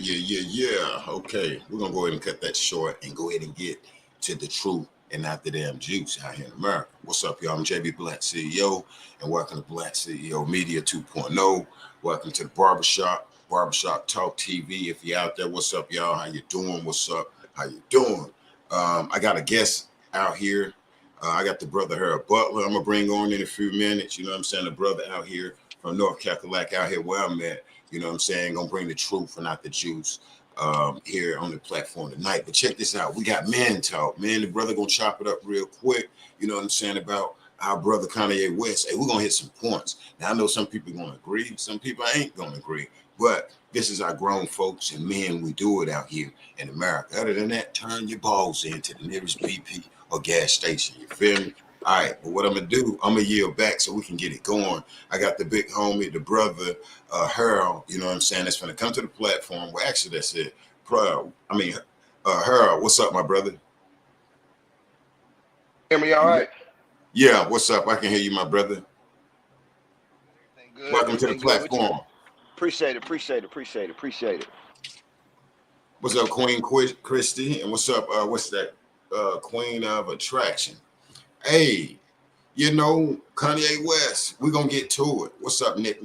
Yeah. Okay, we're gonna go ahead and cut that short and go ahead and get to the truth and not the damn juice out here in America. What's up, y'all? I'm JB Black CEO, and welcome to Black CEO Media 2.0. Welcome to the Barbershop Talk TV. If you're out there, what's up, y'all? How you doing? What's up? How you doing? I got a guest out here. I got the brother Harold Butler. I'm gonna bring on in a few minutes. You know what I'm saying? The brother out here from North Cackalack, out here where I'm at. You know what I'm saying? Gonna bring the truth and not the juice here on the platform tonight. But check this out. We got men talk. Man, the brother gonna chop it up real quick. You know what I'm saying? About our brother Kanye West. Hey, we're gonna hit some points. Now I know some people gonna agree, some people ain't gonna agree. But this is our grown folks and men, we do it out here in America. Other than that, turn your balls into the nearest BP or gas station. You feel me? All right, but what I'm gonna do, I'm gonna yield back so we can get it going. I got the big homie, the brother, Harold, you know what I'm saying, that's gonna come to the platform. Well, actually, that's it. Harold, what's up, my brother? Hear me all right? Yeah, what's up? I can hear you, my brother. Good. Welcome to the platform. Appreciate it. What's up, Queen Christy? And what's up, what's that, Queen of Attraction? Hey, you know, Kanye West, we're going to get to it. What's up, Nick?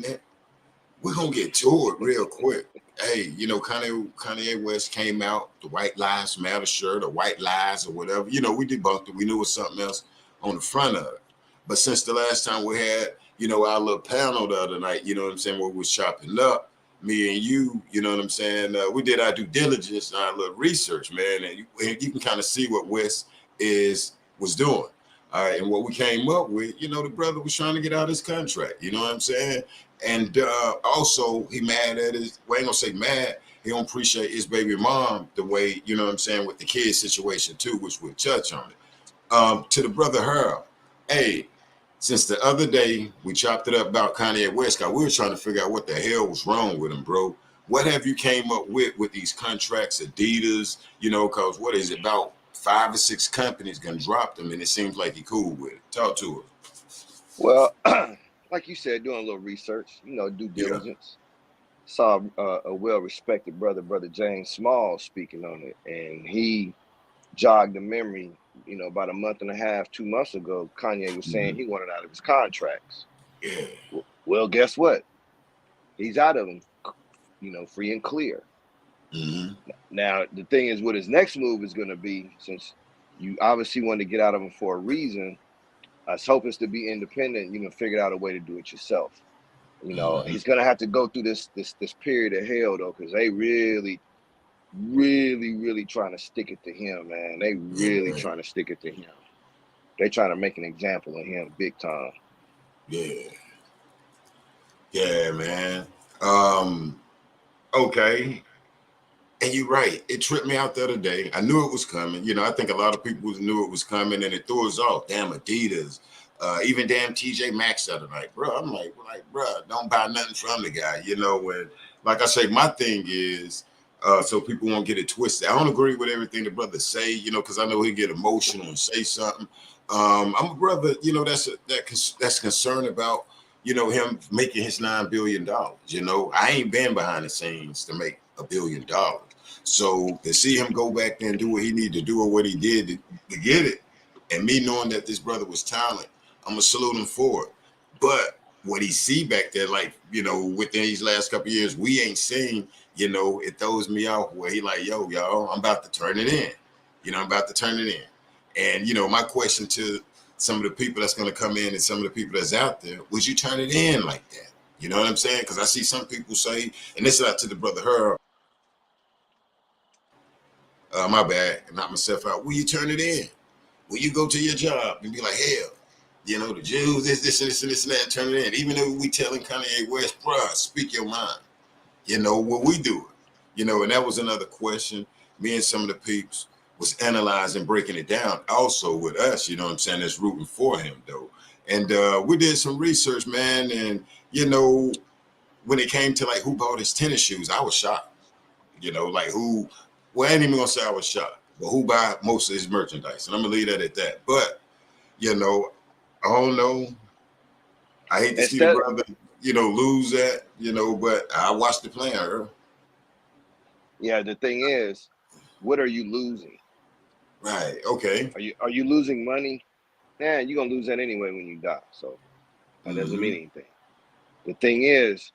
We're going to get to it real quick. Hey, you know, Kanye West came out, the White Lives Matter shirt or White Lies or whatever. You know, we debunked it. We knew it was something else on the front of it. But since the last time we had, you know, our little panel the other night, you know what I'm saying, where we was chopping up, me and you know what I'm saying, we did our due diligence and our little research, man. And you can kind of see what West was doing. All right, and what we came up with, you know, the brother was trying to get out his contract. You know what I'm saying? And also, he mad at his, well, I ain't gonna say mad, he don't appreciate his baby mom the way, you know what I'm saying, with the kid situation too, which we'll touch on it. To the brother Harold, hey, since the other day we chopped it up about Kanye West, we were trying to figure out what the hell was wrong with him, bro. What have you came up with these contracts, Adidas, you know, because what is it, about 5 or 6 companies gonna drop them, and it seems like he cool with it. Talk to us. Well, like you said, doing a little research, you know, due diligence. Yeah. Saw a well-respected brother James Small speaking on it, and he jogged the memory. You know, about a month and a half, 2 months ago, Kanye was saying he wanted out of his contracts. Yeah. Well, guess what? He's out of them, you know, free and clear. Mm-hmm. Now, the thing is, what his next move is going to be, since you obviously wanted to get out of them for a reason, his hope is to be independent, you know, figure out a way to do it yourself. You know, he's going to have to go through this period of hell, though, because they really trying to stick it to him, man. They really trying to stick it to him. They trying to make an example of him big time. Yeah, man. Okay. And you're right. It tripped me out the other day. I knew it was coming. You know, I think a lot of people knew it was coming, and it threw us off. Damn Adidas. Even damn TJ Maxx the other night. Bro, I'm like, bro, don't buy nothing from the guy. You know, when, like I say, my thing is, so people won't get it twisted. I don't agree with everything the brother say, you know, because I know he get emotional and say something. I'm a brother, you know, that's concerned about, you know, him making his $9 billion. You know, I ain't been behind the scenes to make $1 billion. So to see him go back there and do what he needed to do or what he did to get it, and me knowing that this brother was talented, I'm gonna salute him for it. But what he see back there, like, you know, within these last couple of years, we ain't seen, you know, it throws me off where he like, yo, y'all, I'm about to turn it in. You know, I'm about to turn it in. And, you know, my question to some of the people that's going to come in and some of the people that's out there, would you turn it in like that? You know what I'm saying? Because I see some people say, and this is out to the brother Harold, my bad, knock myself out. Will you turn it in? Will you go to your job and be like, hell, you know, the Jews, this, and that, and turn it in? Even though we telling Kanye West, bruh, speak your mind. You know, what we do it. You know, and that was another question. Me and some of the peeps was analyzing, breaking it down also with us, you know what I'm saying, that's rooting for him, though. And we did some research, man, and, you know, when it came to, like, who bought his tennis shoes, I was shocked. You know, like who, well, I ain't even gonna say I was shocked, but who buy most of his merchandise? And I'm gonna leave that at that. But, you know, I don't know. I hate to see the brother, you know, lose that, you know, but I watched the plan, Earl. Yeah, the thing is, what are you losing? Right. Okay. Are you losing money? Yeah, you're gonna lose that anyway when you die. So that doesn't mean Mm-hmm. anything. The thing is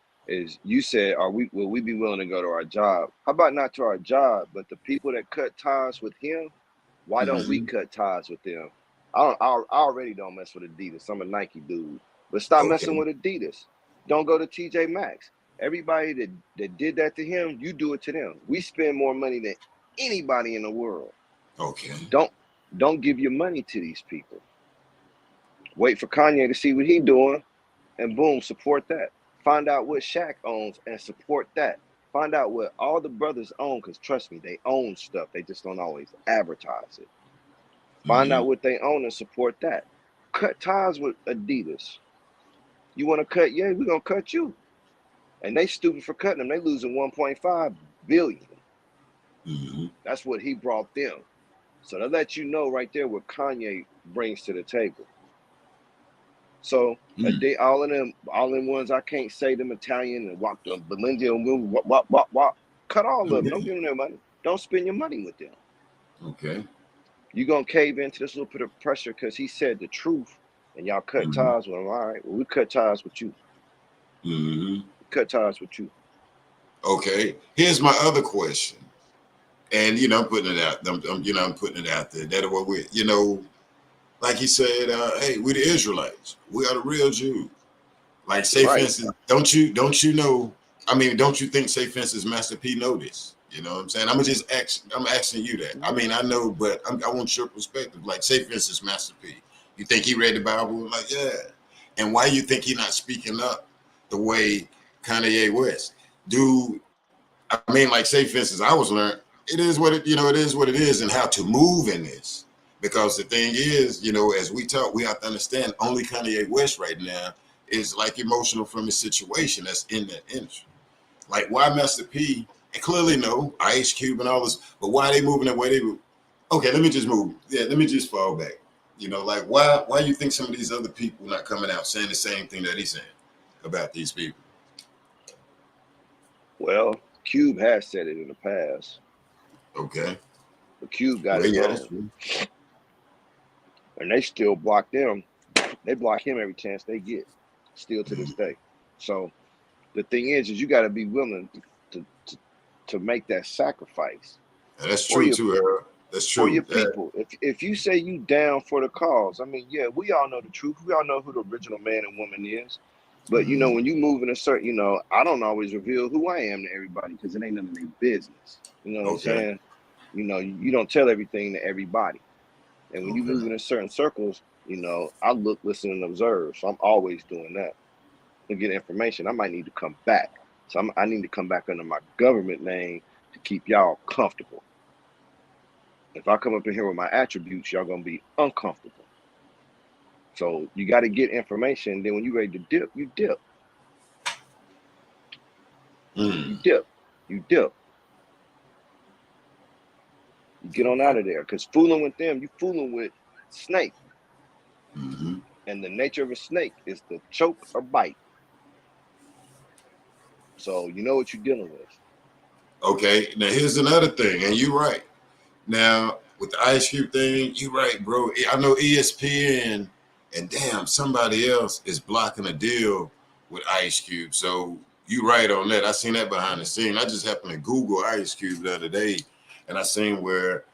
you said, will we be willing to go to our job? How about not to our job, but the people that cut ties with him? Why don't we Mm-hmm. cut ties with them? I already don't mess with Adidas. I'm a Nike dude, but stop messing Okay. with Adidas. Don't go to TJ Maxx. Everybody that did that to him, you do it to them. We spend more money than anybody in the world. Okay. Don't don't give your money to these people. Wait for Kanye to see what he doing, and boom, support that. Find out what Shaq owns and support that. Find out what all the brothers own, because trust me, they own stuff. They just don't always advertise it. Find Mm-hmm. out what they own and support that. Cut ties with Adidas. You want to cut? Yeah, we're gonna cut you. And they stupid for cutting them. They losing 1.5 billion. Mm-hmm. That's what he brought them. So to let you know right there what Kanye brings to the table. So Mm-hmm. all in ones I can't say them Italian and walk them Belinda and wop. Cut all of them. Don't give them their money. Don't spend your money with them. Okay. You're gonna cave into this little bit of pressure because he said the truth and y'all cut Mm-hmm. ties with him. All right, well, we cut ties with you. Mm-hmm. We cut ties with you. Okay. Here's my other question. And I'm putting it out. I'm putting it out there. That what we, like he said, hey, we the Israelites. We are the real Jews. Like, say for Right. instance, don't you know? I mean, don't you think, say for instance, Master P know this? You know what I'm saying? I'm asking you that. I mean, I know, but I want your perspective. Like, say for instance, Master P, you think he read the Bible? Like, yeah. And why you think he not speaking up the way Kanye West? Do I mean, like, say for instance, I was learned it is what it is what it is, and how to move in this. Because the thing is, as we talk, we have to understand only Kanye West right now is like emotional from his situation that's in that industry. Like, why Master P, and clearly no, Ice Cube and all this, but why they moving the way they move? Okay, let me just move. Yeah, let me just fall back. Like, why you think some of these other people not coming out saying the same thing that he's saying about these people? Well, Cube has said it in the past, Okay. but Cube got Well, his yeah, that's own, true. and they still block them. They block him every chance they get, still to this Mhm. day. So the thing is you got to be willing to make that sacrifice And that's for true your too, Harold. That's for true. your people. If you say you down for the cause, I mean, yeah, we all know the truth. We all know who the original man and woman is. But Mhm. when you move in a certain, I don't always reveal who I am to everybody because it ain't none of their business. You know what I'm Okay. saying? You don't tell everything to everybody. And when you Okay. move in certain circles, I look, listen, and observe. So I'm always doing that to get information. I might need to come back. So I need to come back under my government name to keep y'all comfortable. If I come up in here with my attributes, y'all gonna be uncomfortable. So you got to get information. Then when you ready to dip, you dip. Mm. You dip. You dip. You get on Okay. out of there. Because fooling with them, you fooling with snake. Hmm. And the nature of a snake is to choke or bite. So you know what you're dealing with. Okay. Now here's another thing, and you're right. Now with the Ice Cube thing, you're right, bro. I know ESPN and damn somebody else is blocking a deal with Ice Cube. So you right on that. I seen that behind the scene. I just happened to Google Ice Cube the other day, and I seen where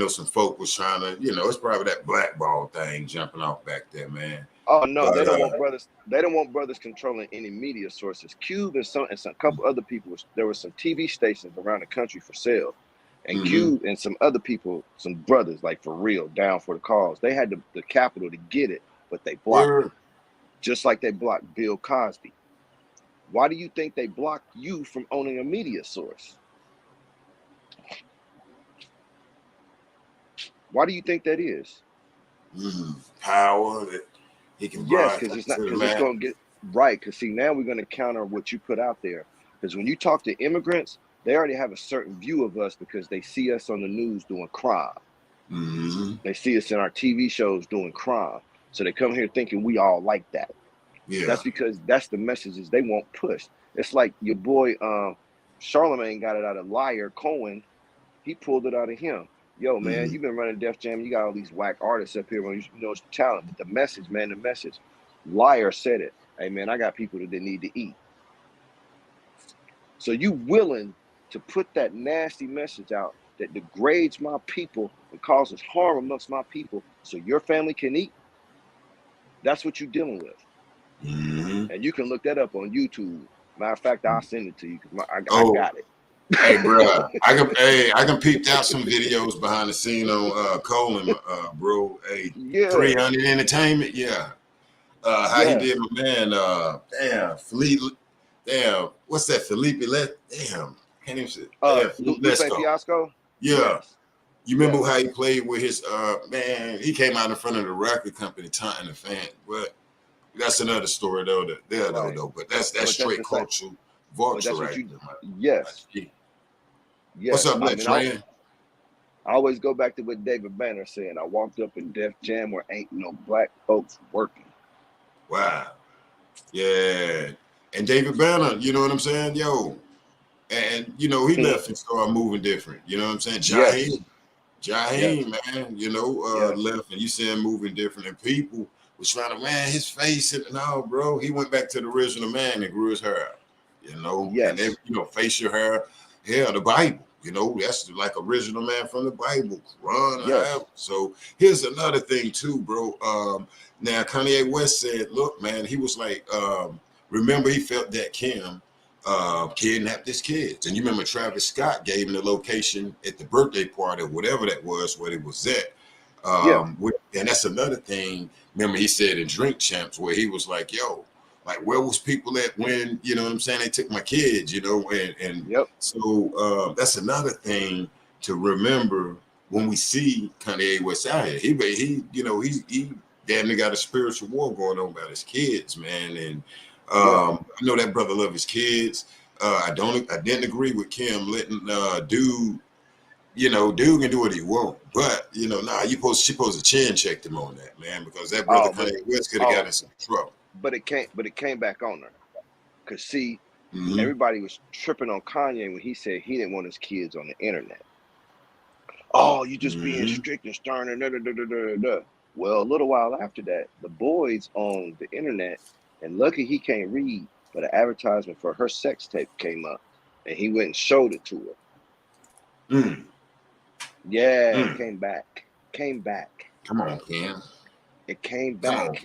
some folk was trying to, it's probably that blackball thing jumping off back there, man. Oh no, But they don't want brothers. They don't want brothers controlling any media sources. Cube and some couple other people. There were some TV stations around the country for sale, and mm-hmm. Cube and some other people, some brothers, like for real, down for the cause. They had the capital to get it, but they blocked Word. it, just like they blocked Bill Cosby. Why do you think they blocked you from owning a media source? Why do you think that is? Power that he can Yes, broadcast because it's not to the because it's map. going to get right. Because see, now we're going to counter what you put out there. Because when you talk to immigrants, they already have a certain view of us because they see us on the news doing crime. Mm-hmm. They see us in our TV shows doing crime. So they come here thinking we all like that. Yeah. That's because that's the messages they won't push. It's like your boy Charlemagne got it out of Liar Cohen. He pulled it out of him. Yo, man, you've been running Def Jam. You got all these whack artists up here. You know it's talent, but the message, man, the message. Liar said it. Hey, man, I got people that they need to eat. So you willing to put that nasty message out that degrades my people and causes harm amongst my people so your family can eat? That's what you're dealing with. And you can look that up on YouTube. Matter of fact, I'll send it to you because I got it. Hey, bro, I can peep out some videos behind the scene on Colin, bro. Hey, 300 Entertainment, how he did my man, Felipe, what's that, Felipe? Damn, can't even say. Lupe Fiasco. Yeah, you remember how he played with his man? He came out in front of the record company taunting the fan, but that's another story though. But that's straight cultural vulture right there. Yes. What's up, Black Trey? I always go back to what David Banner said. I walked up in Def Jam where ain't no black folks working. Wow. Yeah. And David Banner, you know what I'm saying? Yo. And, you know, he left and started moving different. You know what I'm saying? Jaheim, man, you know, left and you see him moving different. And people was trying to, man, his face and all, bro. He went back to the original man and grew his hair out, you know? And then, you know, facial hair, the Bible. You know, that's like original man from the Bible, Quran. So here's another thing too, bro. Now Kanye West said, look, man, he was like, remember he felt that Kim kidnapped his kids. And you remember Travis Scott gave him the location at the birthday party or whatever that was, where it was at. And that's another thing. Remember he said in Drink Champs where he was like, yo, like where was people at when, you know what I'm saying, they took my kids, you know, so that's another thing to remember when we see Kanye West out here. He you know, he damn near got a spiritual war going on about his kids, man. And I know that brother love his kids. I didn't agree with Kim letting dude, you know, dude can do what he want, but you know, she supposed to chin check him on that, man, because that brother Kanye West could have got in some trouble. But it came back on her. Cause see, everybody was tripping on Kanye when he said he didn't want his kids on the internet. Oh, you just being strict and stern and Well, a little while after that, the boys on the internet, and lucky he can't read, but an advertisement for her sex tape came up, and he went and showed it to her. It came back. Come on, Kim. It came back.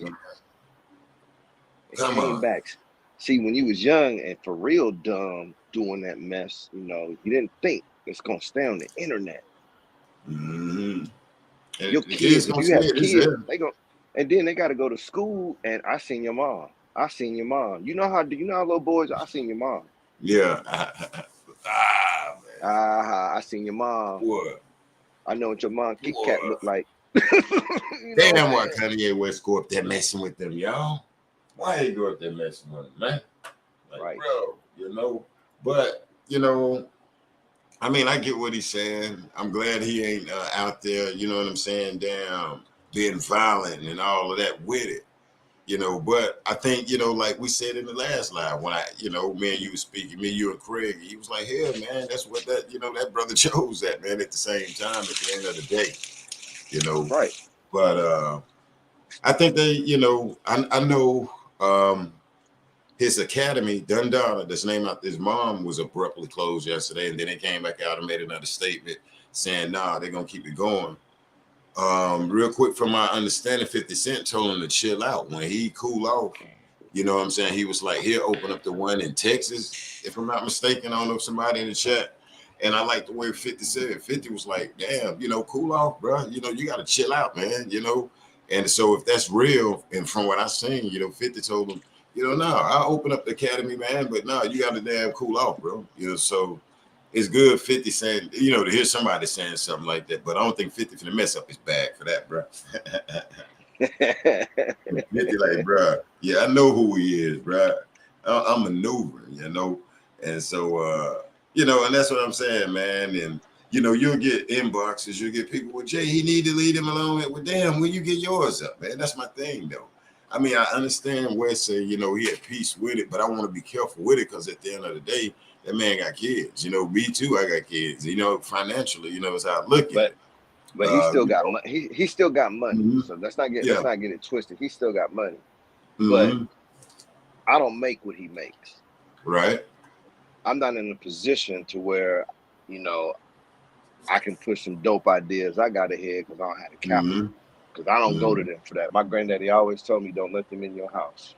It came back. See, when you was young and for real dumb doing that mess, you know, you didn't think it's gonna stay on the internet. Your kids, if you have kids, they go, and then they got to go to school. And I seen your mom. You know how little boys? I seen your mom. I seen your mom. What? I know what your mom Kit Kat looked like. Damn, why Kanye West go up there messing with them, y'all? Why he go up there messing with them, man? Like, bro, you know. But you know, I mean, I get what he's saying. I'm glad he ain't out there, you know what I'm saying, damn, being violent and all of that with it, you know. But I think, you know, like we said in the last live, when me and you was speaking, you and Craig, he was like, hell, man, that's what that brother chose that, man, at the same time, at the end of the day, you know. Right. But I think they, you know, I know his academy, Dundonna, that's named after his mom, was abruptly closed yesterday, and then they came back out and made another statement saying, nah, they're gonna keep it going. Real quick, from my understanding, 50 Cent told him to chill out. When he cool off, you know what I'm saying, he was like, he'll open up the one in Texas, if I'm not mistaken. I don't know if somebody in the chat. And I like the way 50 said. 50 was like, damn, you know, cool off, bro. You know, you gotta chill out, man, you know. And so if that's real, and from what I seen, you know, 50 told him, you know, no, I'll open up the academy, man, but no, you got to damn cool off, bro. You know, so it's good 50 saying, you know, to hear somebody saying something like that, but I don't think 50 finna mess up his bag for that, bro. 50 like, bro, yeah, I know who he is, bro. I'm maneuvering, you know, and so, you know, and that's what I'm saying, man. And, you know, you'll get inboxes, you'll get people with Jay, he need to leave him alone. Well, damn, when you get yours up, man, that's my thing, though. I mean, I understand where say, you know, he had peace with it, but I want to be careful with it because at the end of the day, that man got kids. You know, me too. I got kids. You know, financially, you know, is how I look at it. But he still You got know, money. He still got money. mhm, So let's not get yeah. it twisted. He still got money. But Hmm. I don't make what he makes. Right. I'm not in a position to where, you know, I can push some dope ideas I got ahead because I don't have the capital. Hmm. Because I don't go to Hmm. them for that. My granddaddy always told me, don't let them in your house.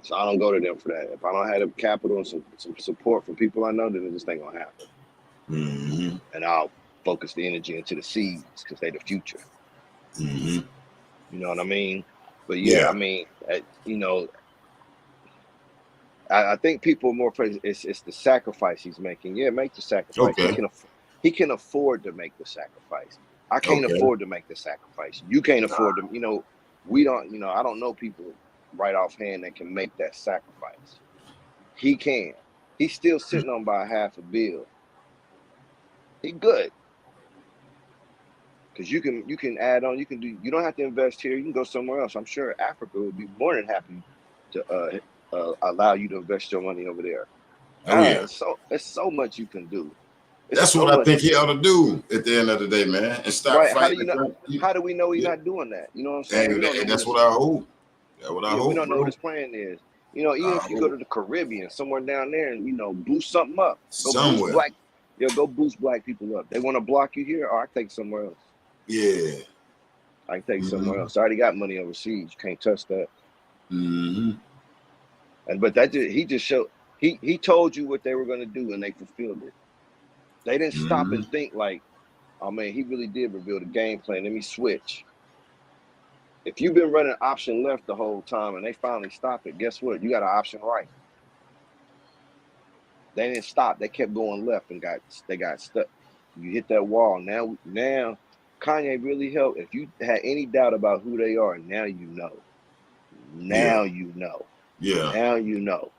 So I don't go to them for that. If I don't have the capital and some support from people I know, then it just ain't gonna happen. Hmm. And I'll focus the energy into the seeds because they the future. Hmm. You know what I mean? But yeah, I Yeah. mean, you know, I think people are more afraid it's the sacrifice he's making. Yeah, make the sacrifice. Okay. He can afford to make the sacrifice. I can't Okay. afford to make the sacrifice. You can't afford to. You know, we don't. You know, I don't know people right offhand that can make that sacrifice. He can. He's still sitting on by $500 million. He good because you can add on. You can do. You don't have to invest here. You can go somewhere else. I'm sure Africa would be more than happy to allow you to invest your money over there. Oh yeah. It's so much you can do. It's That's so what I much think you he can ought do. to do at the end of the day, man, and stop Right? How do fighting you know? the How do we know he's yeah. not doing that? You know what I'm saying? We And, don't know and what that's his what I hope. That's what I yeah. We hope, don't know what bro. his plan is. You know, even I if you go hope to the Caribbean, somewhere down there, and you know, boost something up. Go boost somewhere. black. Yeah, go boost black people up. They want to block you here, or I take somewhere else. Yeah. I can take somewhere Hmm. else. I already got money overseas. You can't touch that. Hmm. And but that he just showed he told you what they were going to do, and they fulfilled it. They didn't stop Hmm. and think like, oh man, he really did reveal the game plan. Let me switch. If you've been running option left the whole time and they finally stop it, guess what? You got an option right. They didn't stop. They kept going left and they got stuck. You hit that wall. Now Kanye really helped. If you had any doubt about who they are, now you know. Yeah. Now you know. Yeah. Now you know.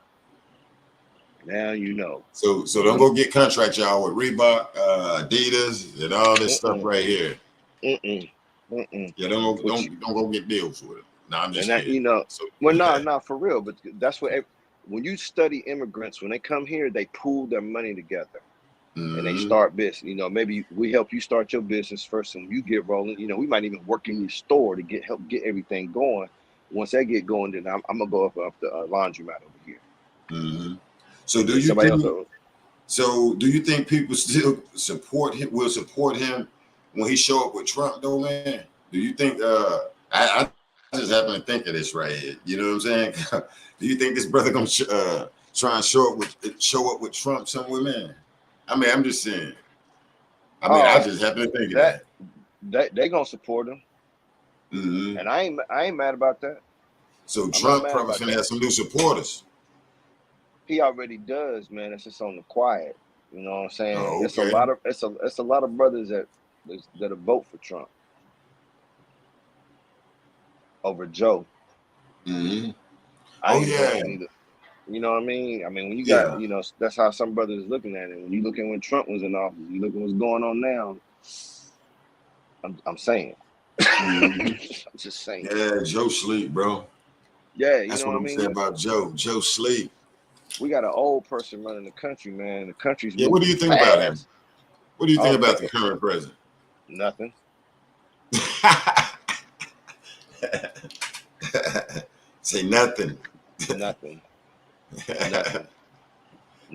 Now you know. So don't go get contract y'all with Reebok, Adidas, and all this stuff Mm-mm, right here. mm-mm, mm-mm. Yeah, don't go, Which don't go get deals with it. No, I'm and just that kidding. you know, So well, no, for real. But that's what when you study immigrants, when they come here, they pool their money together and they mm-hmm. start business. You know, maybe we help you start your business first, and you get rolling. You know, we might even work in your store to help get everything going. Once they get going, then I'm gonna go up the laundromat over here. Mm-hmm. So do Then you somebody else. think? So do you think people still support him? Will support him when he show up with Trump, though, man? Do you think? I just happen to think of this right here. You know what I'm saying? Do you think this brother gonna try and show up with Trump somewhere, man? I mean, I'm just saying. I mean, I Oh, just happen to think of that that. they gonna support him, Mm-hmm. and I ain't mad about that. So I'm not Trump mad probably about finna that. have some new supporters. He already does, man. It's just on the quiet. You know what I'm saying? Oh, okay. It's a lot of brothers that vote for Trump over Joe. Mm-hmm. I Oh ain't yeah, voting either. You know what I mean? I mean, when you got, yeah. you know, that's how some brothers looking at it. When you looking when Trump was in office, you looking what's going on now. I'm saying. Mm-hmm. I'm just saying. Yeah, Joe sleep, bro. Yeah, you That's know what what I I'm saying mean? about Joe. Joe sleep. We got an old person running the country, man. The country's Yeah, what do moving you think about him? fast. What do you I think don't about think the current president? nothing. Say nothing. Nothing. Nothing.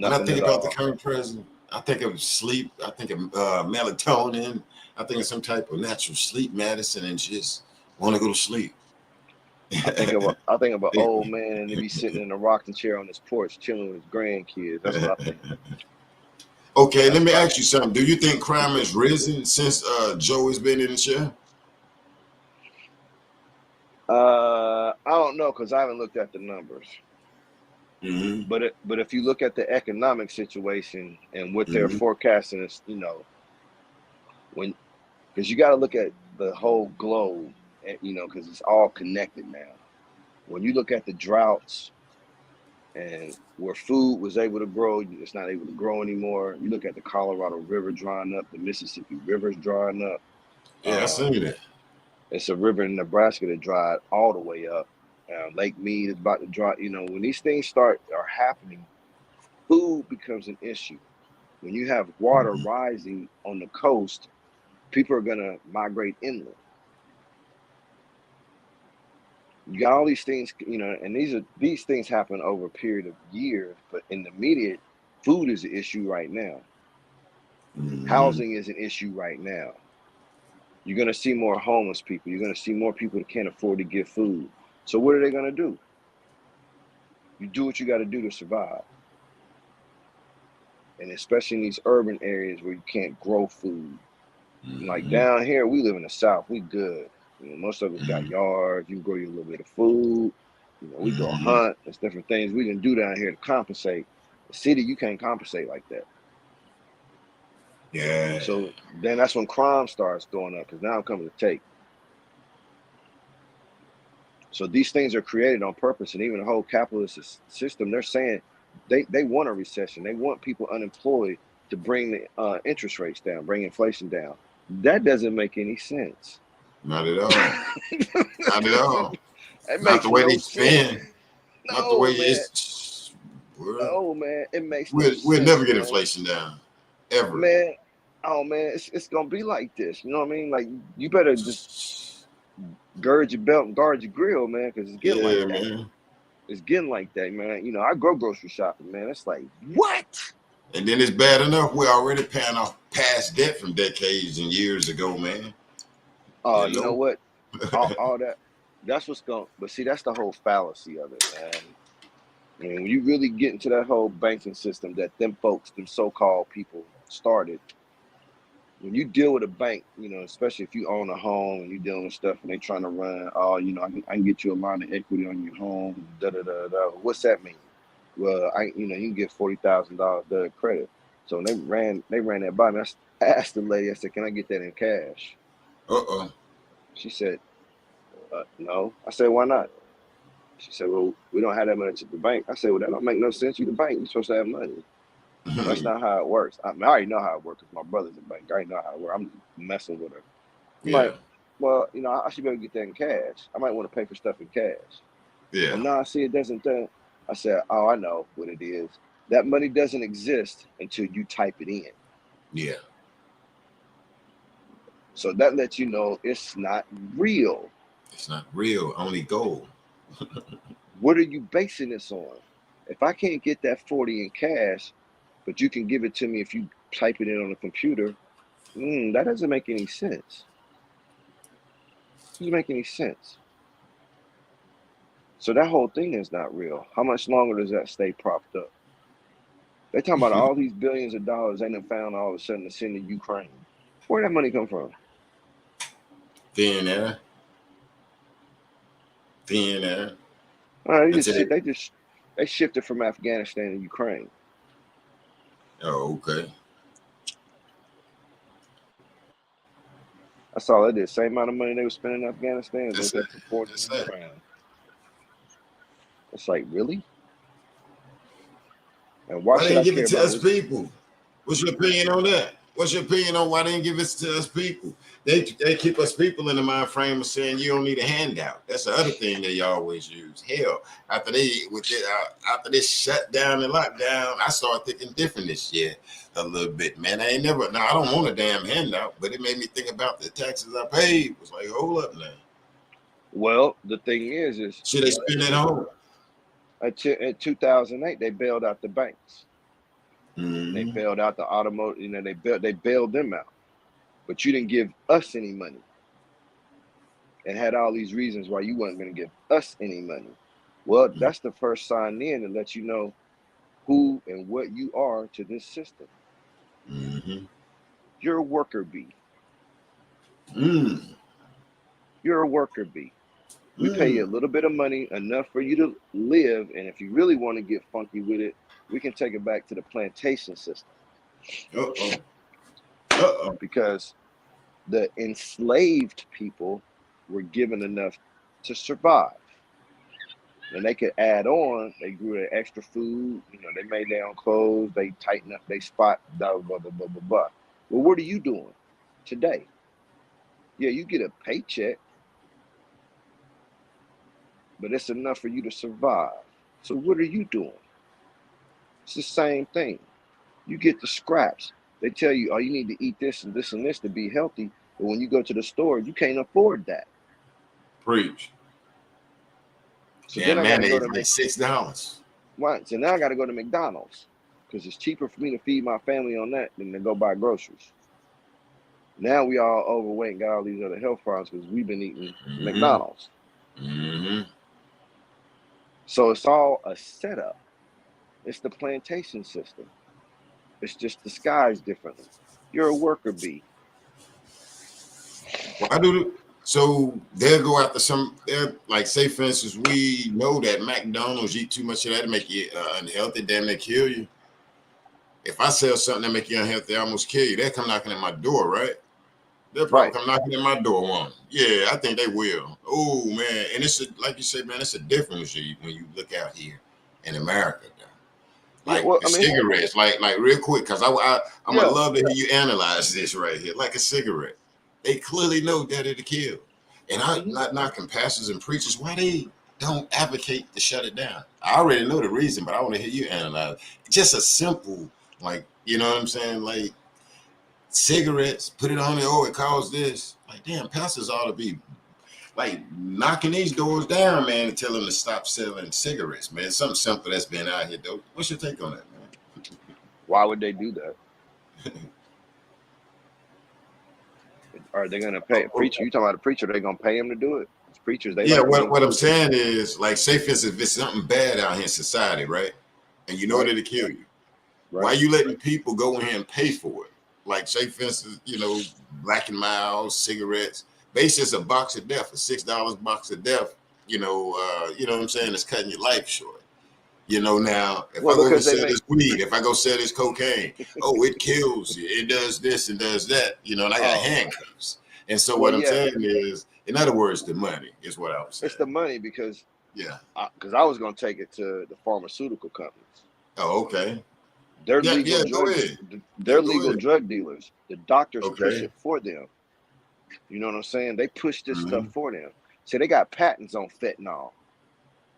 When I Nothing think at about the all. current president, I think of sleep. I think of melatonin. I think of some type of natural sleep medicine and just want to go to sleep. I think of an old man and he be sitting in a rocking chair on his porch chilling with his grandkids. That's what I think. Okay, let That's me what ask you something. Do you think crime has risen since Joe has been in the chair? I don't know because I haven't looked at the numbers. Mm-hmm. But if you look at the economic situation and what they're Mm-hmm. forecasting is, you know, when because you got to look at the whole globe, and, you know, because it's all connected now. When you look at the droughts and where food was able to grow, it's not able to grow anymore. You look at the Colorado River drying up, the Mississippi River's drying up. Yeah, I Um, seen that. It's a river in Nebraska that dried all the way up. Lake Mead is about to dry. When these things are happening, food becomes an issue. When you have water rising on the coast, people are gonna migrate inland. You got all these things, and these things happen over a period of years. But in the immediate, food is an issue right now. Housing is an issue right now. You're gonna see more homeless people. You're gonna see more people that can't afford to get food. So what are they gonna do? You do what you got to do to survive, and especially in these urban areas where you can't grow food. Like down here, we live in the South. We good. Most of us got yards. You can grow you a little bit of food. We go hunt. There's different things we can do down here to compensate. The city, you can't compensate like that. Yeah. So then that's when crime starts going up, because now I'm coming to take. So these things are created on purpose, and even the whole capitalist system, they're saying they want a recession. They want people unemployed to bring the interest rates down, bring inflation down. That doesn't make any sense. Not at all. Not at all. It Not the way they spend. Not the way it's. No, man. It makes no sense. We'll never get inflation down. Ever. Man. Oh, man. It's going to be like this. You know what I mean? Like, you better just gird your belt and guard your grill, man, because it's getting like that. Man. It's getting like that, man. I go grocery shopping, man. It's like, what? And then it's bad enough we're already paying off past debt from decades and years ago, man. You know what? all that's what's going. But see, that's the whole fallacy of it, man. When you really get into that whole banking system that them folks, them so-called people started, when you deal with a bank, especially if you own a home and you're dealing with stuff and they trying to run, I can get you a line of equity on your home, What's that mean? Well, you can get $40,000 credit. So when they ran that by me, I asked the lady, I said, can I get that in cash? She said, no. I said, why not? She said, well, we don't have that much at the bank. I said, well, that don't make no sense. You the bank. You're supposed to have money. That's not how it works. I already know how it works because my brother's in the bank. I already know how it works. I'm messing with her. I'm like, well, I should be able to get that in cash. I might want to pay for stuff in cash. Yeah. Well, no, see, it doesn't. I said, oh, I know what it is. That money doesn't exist until you type it in. Yeah. So that lets you know it's not real. It's not real. Only gold. What are you basing this on? If I can't get that 40 in cash, but you can give it to me if you type it in on a computer, that doesn't make any sense. It doesn't make any sense. So that whole thing is not real. How much longer does that stay propped up? They're talking about all these billions of dollars they done found all of a sudden to send to Ukraine. Where did that money come from? Thin air. They shifted from Afghanistan to Ukraine. Oh, okay. That's all they did. Same amount of money they were spending in Afghanistan as they supporting Ukraine. It's like, really? And why should I give it to us people? What's your opinion on that? What's your opinion on why they didn't give it to us people? They keep us people in the mind frame of saying you don't need a handout. That's the other thing they always use. Hell, after this shutdown and lockdown, I started thinking different this year a little bit, man. I don't want a damn handout, but it made me think about the taxes I paid. It was like, hold up now. Well, the thing is should they spend it home? In 2008, they bailed out the banks. Mm-hmm. They bailed out the automotive. They bailed them out, but you didn't give us any money, and had all these reasons why you weren't going to give us any money. Well, that's the first sign in to let you know who and what you are to this system. Mm-hmm. You're a worker bee. Mm. You're a worker bee. We pay you a little bit of money, enough for you to live, and if you really want to get funky with it, we can take it back to the plantation system. Because the enslaved people were given enough to survive. And they could add on, they grew their extra food, they made their own clothes, they tightened up their spot, blah, blah, blah, blah, blah, blah. Well, what are you doing today? Yeah, you get a paycheck, but it's enough for you to survive. So what are you doing? It's the same thing. You get the scraps. They tell you, oh, you need to eat this and this and this to be healthy. But when you go to the store, you can't afford that. Preach. So then Damn, I got to go mayonnaise to like $6. right. So now I got to go to McDonald's because it's cheaper for me to feed my family on that than to go buy groceries. Now we all overweight and got all these other health problems because we've been eating McDonald's. So it's all a setup. It's the plantation system. It's just disguised differently. You're a worker bee. Why do so they'll go after some? They're like, say for instance, we know that McDonald's, eat too much of that to make you unhealthy, damn they kill you. If I sell something that make you unhealthy, I almost kill you. They'll come knocking at my door, right? They'll probably come knocking at my door one. Yeah, I think they will. Oh man, and it's like you said, man, it's a difference when you look out here in America. Like Yeah, well, I mean, cigarettes, like real quick, because I'm yeah. gonna love to hear you analyze this right here. Like a cigarette, they clearly know that it'll kill. And I'm not knocking pastors and preachers why they don't advocate to shut it down. I already know the reason, but I want to hear you analyze. Just a simple, like, you know what I'm saying? Like cigarettes, put it on it. Oh, it caused this. Like, damn, pastors ought to be like knocking these doors down, man, and tell them to stop selling cigarettes, man. Something simple that's been out here, though. What's your take on that, man? Why would they do that? Are they going to pay a preacher? You talking about a preacher? They're going to pay him to do it? It's preachers. They yeah. like What I'm saying is, like, say for instance, if it's something bad out here in society, right, and you know it'll kill you, why you letting people go in here and pay for it? Like, say for instance, you know, Black and Mild cigarettes. Basically, it's a box of death, a $6 box of death. You know what I'm saying? It's cutting your life short. You know, now if I go and sell this weed, if I go sell this cocaine, oh, it kills you. It does this and does that. You know, and I got handcuffs. And so what I'm saying is, in other words, the money is what I was saying. It's the money because because I was going to take it to the pharmaceutical companies. Oh, okay. They're legal drugs. They're legal drug dealers. The doctors push it for them. You know what I'm saying? They push this stuff for them. So they got patents on fentanyl.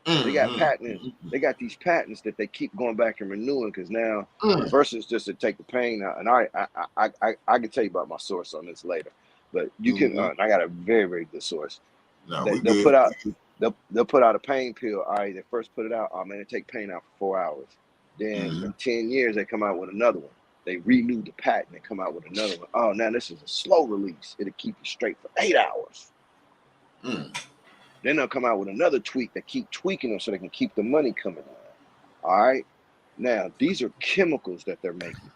They got patents. They got these patents that they keep going back and renewing because now versus just to take the pain out. And I can tell you about my source on this later, but you can. I got a very, very good source. No, they'll put out. They'll put out a pain pill. All right, they first put it out. Oh man, it take pain out for 4 hours. Then in 10 years they come out with another one. They renew the patent and come out with another one. Oh, now this is a slow release. It'll keep you straight for 8 hours. Then they'll come out with another tweak that keep tweaking them so they can keep the money coming in. All right. Now, these are chemicals that they're making.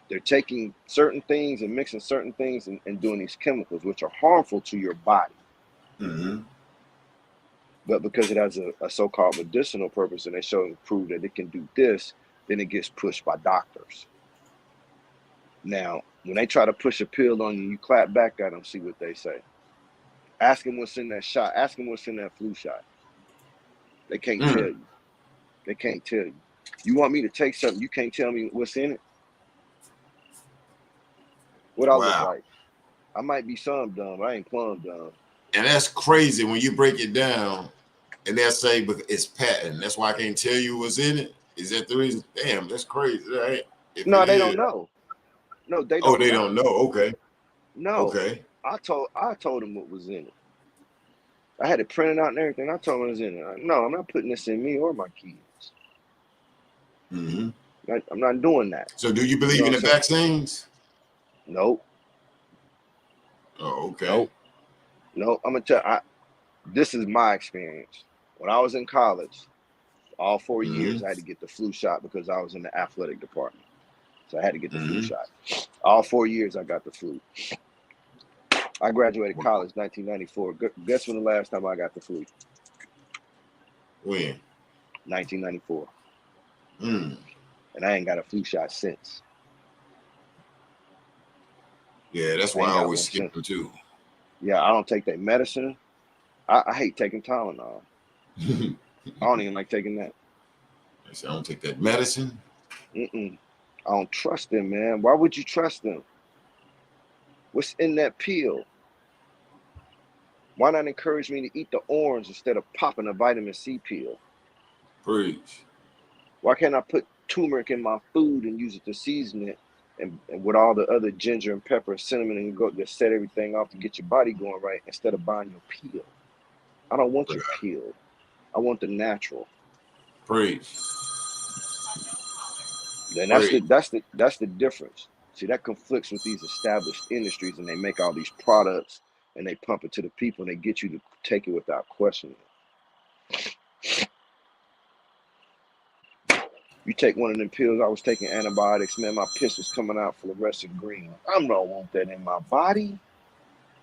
They're taking certain things and mixing certain things and doing these chemicals, which are harmful to your body. But because it has a so-called medicinal purpose and they show and prove that it can do this, then it gets pushed by doctors. Now, when they try to push a pill on you, you clap back at them, see what they say. Ask them what's in that shot. Ask them what's in that flu shot. They can't tell you. They can't tell you. You want me to take something, you can't tell me what's in it? What I look like? I might be some dumb, but I ain't plumb dumb. And that's crazy when you break it down and they'll say it's patent. That's why I can't tell you what's in it. Is that the reason? Damn, that's crazy, right? No, they don't know. No, they don't. Oh, they don't know. Okay. No. Okay. I told them what was in it. I had it printed out and everything. I told them what was in it. No, I'm not putting this in me or my kids. I'm not doing that. So do you believe in the vaccines? Nope. Oh, okay. Nope. I'm gonna tell you, this is my experience. When I was in college, all 4 years I had to get the flu shot because I was in the athletic department. So I had to get the flu shot. All 4 years I got the flu. I graduated college 1994. Guess when the last time I got the flu? When? 1994. And I ain't got a flu shot since. Yeah, that's why I always skip them too. Yeah, I don't take that medicine. I hate taking Tylenol. I don't even like taking that. I said I don't take that medicine. I don't trust them, man. Why would you trust them? What's in that pill? Why not encourage me to eat the orange instead of popping a vitamin C pill? Preach. Why can't I put turmeric in my food and use it to season it, and with all the other ginger and pepper, cinnamon, and go just set everything off to get your body going right instead of buying your pill? I don't want your pill. I want the natural. Preach. And Preach. that's the difference. See, that conflicts with these established industries, and they make all these products and they pump it to the people and they get you to take it without questioning. You take one of them pills, I was taking antibiotics, man, my piss was coming out fluorescent green. I don't want that in my body.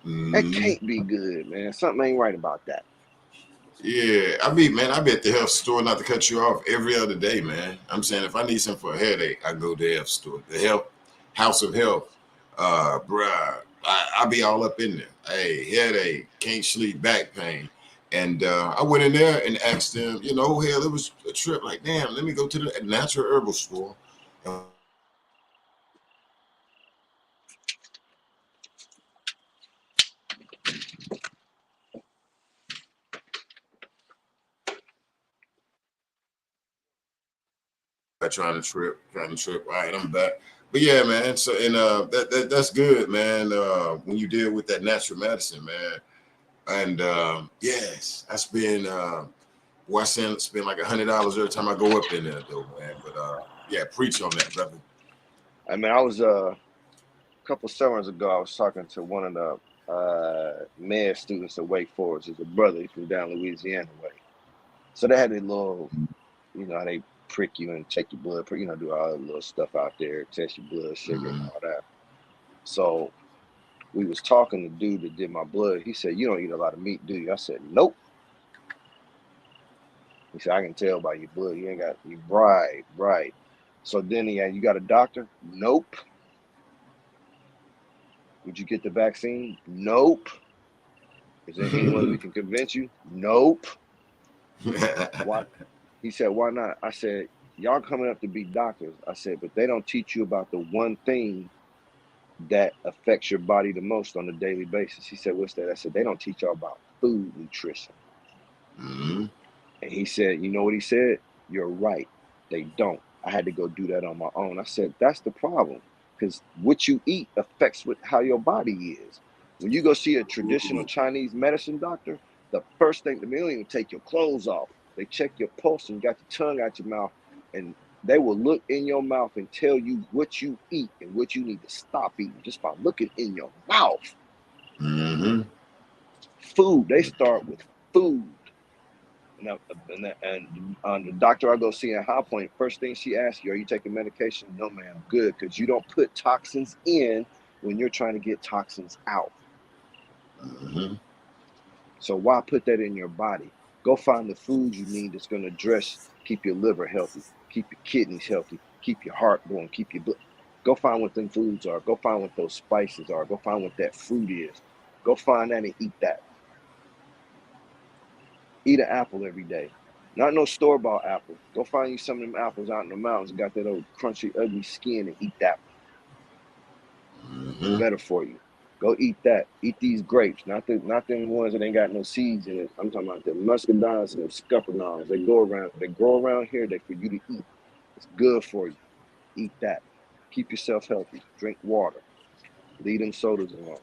That can't be good, man. Something ain't right about that. Yeah, I be at the health store, not to cut you off, every other day, man. I'm saying if I need something for a headache, I go to the health store. The health house of health. Bruh, I be all up in there. Hey, headache, can't sleep, back pain. And I went in there and asked them, hell, it was a trip. Like, damn, let me go to the natural herbal store. Trying to trip. All right, I'm back. But yeah, man. So and that's good, man. When you deal with that natural medicine, man. And yes, I spend I spend like $100 every time I go up in there, though, man. But yeah, preach on that, brother. I mean, I was a couple summers ago. I was talking to one of the med students at Wake Forest. He's a brother. He's from down Louisiana way. So they had a little, they prick you and check your blood, do all that little stuff out there, test your blood sugar and all that. So we was talking to the dude that did my blood. He said, "You don't eat a lot of meat, do you?" I said, "Nope." He said, "I can tell by your blood. You ain't got you right." So then you got a doctor? Nope. Would you get the vaccine? Nope. Is there any way we can convince you? Nope. Why? He said, "Why not?" I said, "Y'all coming up to be doctors." I said, "But they don't teach you about the one thing that affects your body the most on a daily basis." He said, "What's that?" I said, "They don't teach y'all about food nutrition." And he said, "You know what he said? You're right. They don't. I had to go do that on my own." I said, "That's the problem, because what you eat affects how your body is. When you go see a traditional Chinese medicine doctor, the first thing, they don't even take your clothes off. They check your pulse and got your tongue out your mouth, and they will look in your mouth and tell you what you eat and what you need to stop eating just by looking in your mouth." Food, they start with food. And the doctor I go see in High Point, first thing she asks you, "Are you taking medication?" "No, ma'am." "Good, because you don't put toxins in when you're trying to get toxins out. So why put that in your body? Go find the foods you need that's going to keep your liver healthy, keep your kidneys healthy, keep your heart going, keep your blood. Go find what them foods are. Go find what those spices are. Go find what that fruit is. Go find that and eat that. Eat an apple every day. Not no store-bought apple. Go find you some of them apples out in the mountains, got that old crunchy, ugly skin, and eat that one. Better for you. Go eat that. Eat these grapes, not them ones that ain't got no seeds in it. I'm talking about the muscadines and the scuppernons. They grow around here. They for you to eat. It's good for you. Eat that. Keep yourself healthy. Drink water. Leave them sodas alone.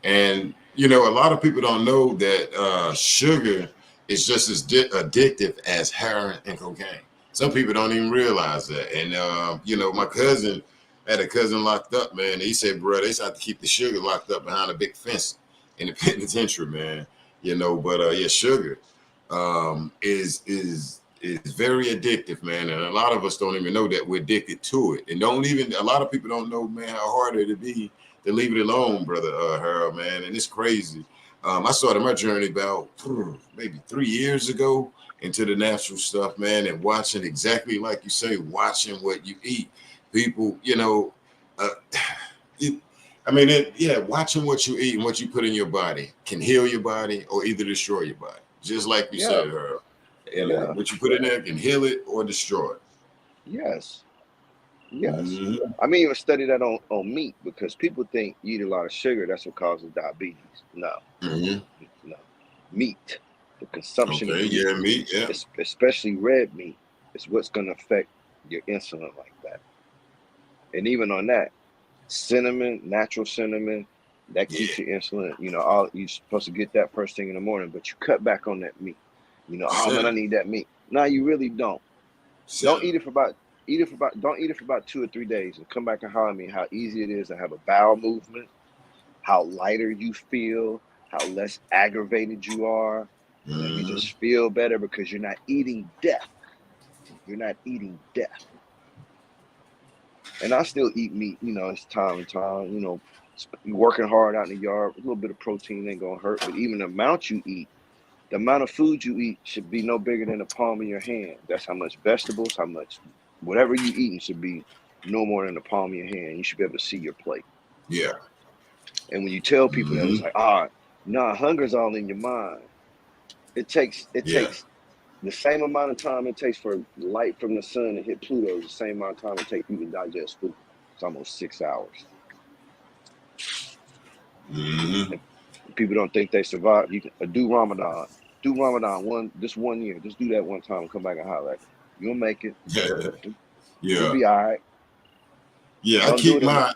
And a lot of people don't know that sugar is just as addictive as heroin and cocaine. Some people don't even realize that. And my cousin had a cousin locked up, man. He said, bro, they have to keep the sugar locked up behind a big fence in the penitentiary, man. But yeah, sugar is very addictive, man. And a lot of us don't even know that we're addicted to it. And a lot of people don't know, man, how hard it'd be to leave it alone, brother Harold, man. And it's crazy. I started my journey about maybe 3 years ago into the natural stuff, man, and watching exactly like you say, watching what you eat. People, watching what you eat and what you put in your body can heal your body or either destroy your body. Just like you said, Harold. What you put in there can heal it or destroy it. Yes. Yes. Mm-hmm. I mean, even study that on meat because people think you eat a lot of sugar, that's what causes diabetes. No, Mm-hmm. no. Meat, the consumption of Okay, meat, yeah, me, yeah. especially red meat, is what's going to affect your insulin like that. And even on that, cinnamon, natural cinnamon, that Yeah. keeps your insulin. You know, all you're supposed to get that first thing in the morning, but you cut back on that meat. You know, oh man, I Cinnamon. need that meat. No, you really don't. Don't Cinnamon. eat it for about don't eat it for about 2 or 3 days and come back and holler at me how easy it is to have a bowel movement, how lighter you feel, how less aggravated you are. You know, you Mm-hmm. just feel better because you're not eating death. You're not eating death. And I still eat meat, you know, it's time and time, you know, working hard out in the yard, a little bit of protein ain't gonna hurt, but even the amount you eat, the amount of food you eat should be no bigger than the palm of your hand. That's how much vegetables, how much whatever you eating should be no more than the palm of your hand. You should be able to see your plate. Yeah. And when you tell people that, it's Mm-hmm. like, ah, nah, hunger's all in your mind. It Yeah. takes the same amount of time it takes for light from the sun to hit Pluto is the same amount of time it takes for you to digest food. It's almost 6 hours. Mm-hmm. And people don't think they survive. You can do Ramadan. Do Ramadan just 1 year. Just do that one time and come back and holler at me. You'll make it. Yeah. You'll Yeah. be all right. Yeah. I Don't do keep it. my.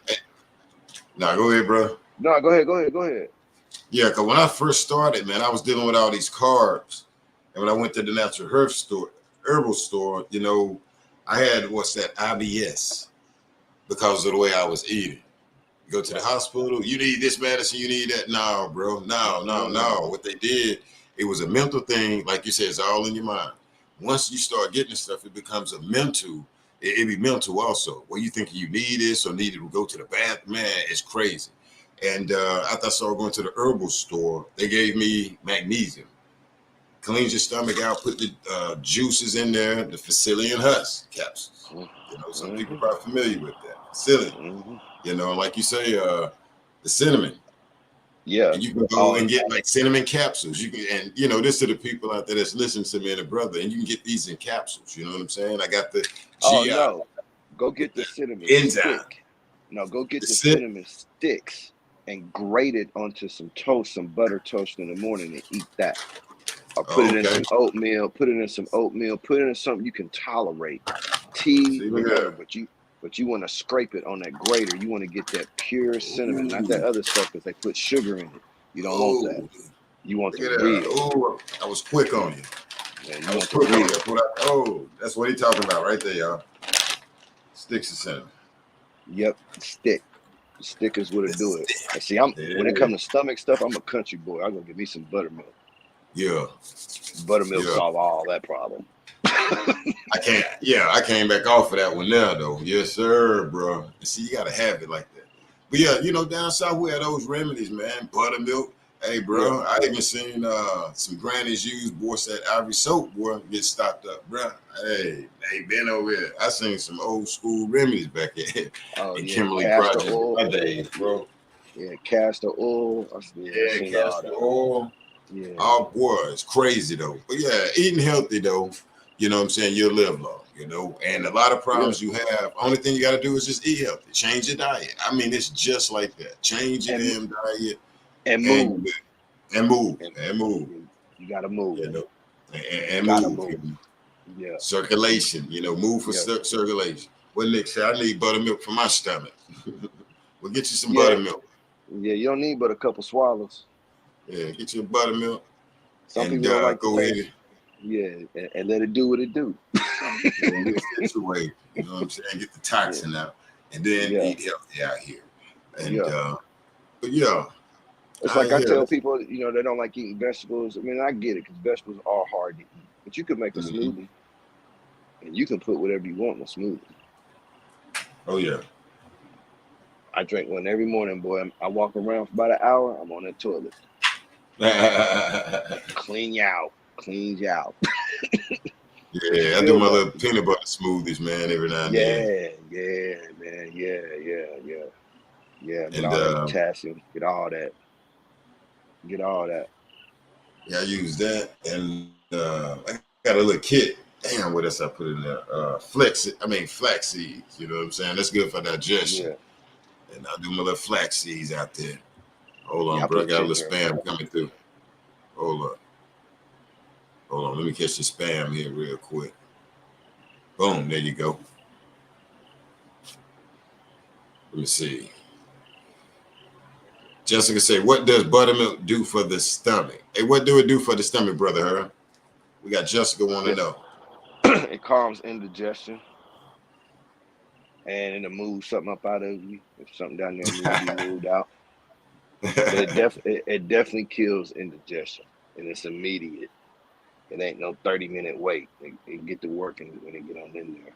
Now go ahead, bro. No, go ahead. Go ahead. Go ahead. Yeah, because when I first started, man, I was dealing with all these carbs. And when I went to the natural herbal store, you know, I had what's that, IBS because of the way I was eating. You go to the Right. hospital, you need this medicine, you need that. No, bro. No, no, no. Mm-mm. What they did, it was a mental thing. Like you said, it's all in your mind. Once you start getting this stuff, it becomes a mental. It be mental also. Well, you think you need this or need to go to the bathroom, man, it's crazy. And after I started going to the herbal store, they gave me magnesium. Cleans your stomach out, put the juices in there, the psyllium husk capsules. You know, some people Mm-hmm. are probably familiar with that. Psyllium, Mm-hmm. you know, like you say, the cinnamon. Yeah. And you can go Oh, and get like cinnamon capsules. You can, and you know, this to the people out there that's listening to me and a brother, and you can get these in capsules. You know what I'm saying? I got the oh GI no. Go with get the the cinnamon enzyme. stick. No, go get The the sit. cinnamon sticks and grate it onto some toast, some butter toast in the morning and eat that. Or put Oh, it in okay. some oatmeal, put it in some oatmeal, put it in something you can tolerate. Tea, See, look whatever, at but you want to scrape it on that grater. You want to get that pure that. cinnamon, not that Ooh, other stuff because they put sugar in it. You don't want that. oh, You want look the at that. real. Oh, I was quick on you. Yeah, I you was want the quick on you. real. That's what oh, that's what he talking about right there, y'all. Sticks of cinnamon. Yep, stick. The stick is what to do This it. stick. And see, I'm when it Yeah. comes to stomach stuff, I'm a country boy. I'm gonna give me some buttermilk. Yeah. Buttermilk Yeah. solve all that problem. I can't. Yeah, I came back off of that one now, though. Yes, sir, bro. See, you gotta have it like that. But yeah, you know, down south we have those remedies, man. Buttermilk. Hey, Yeah. bro, I even seen some grannies use boy said ivory soap, boy, get stopped up, bro. Hey, they been over here. I seen some old school remedies back here Oh in yeah, Kimberly castor Project in oil. my days, bro. Yeah, castor oil. I Yeah, seen all castor that. oil. Yeah. Oh boy, it's crazy though. But yeah, eating healthy though, you know what I'm saying, you'll live long, you know. And a lot of Yeah. problems you have, only thing you gotta do is just eat healthy. Change your diet. I mean, it's just like that. Change your And damn diet and and move. and move. And And move. you gotta move. You know. You And gotta move. move. Yeah. Circulation, you know, move for Yeah. circulation. What Nick said, I need buttermilk for my stomach. We'll get you some Yeah. buttermilk. Yeah. You don't need but a couple swallows. Yeah, get you a buttermilk Some and people don't like the go ahead taste. Yeah, and let it do what it do. and get situated. You know what I'm saying? Get the Yeah. toxin out, and then Yeah. eat healthy out here. And Yeah. but yeah, It's I like I hear. tell people, they don't like eating vegetables. I mean, I get it because vegetables are hard to eat. But you could make a Mhm. smoothie and you can put whatever you want in a smoothie. Oh yeah. I drink one every morning, boy. I walk around for about an hour. I'm on that toilet. Yeah, Clean you out. Cleans you out. But you I do feel my better. little peanut butter smoothies, man, every now and then. Yeah, yeah, man. Yeah. Get And all that potassium. Get all that. Get all that. yeah, I use that, and I got a little kit. Damn, what else I put in there? Flax seeds. You know what I'm saying? That's good for digestion. Yeah. And I'll do my little flax seeds out there. Hold Yeah, on, I bro. I put got a little ginger in spam mine. coming through. Hold up. Hold on. Let me catch the spam here real quick. Boom. There you go. Let me see. Jessica say, what does buttermilk do for the stomach? Hey, what do it do for the stomach, brother Her? We got Jessica want to It, know. it calms indigestion and it'll move something up out of you if something down there need to be moved out. But it definitely kills indigestion and it's immediate. It ain't no 30-minute wait. It get to working when it get on in there.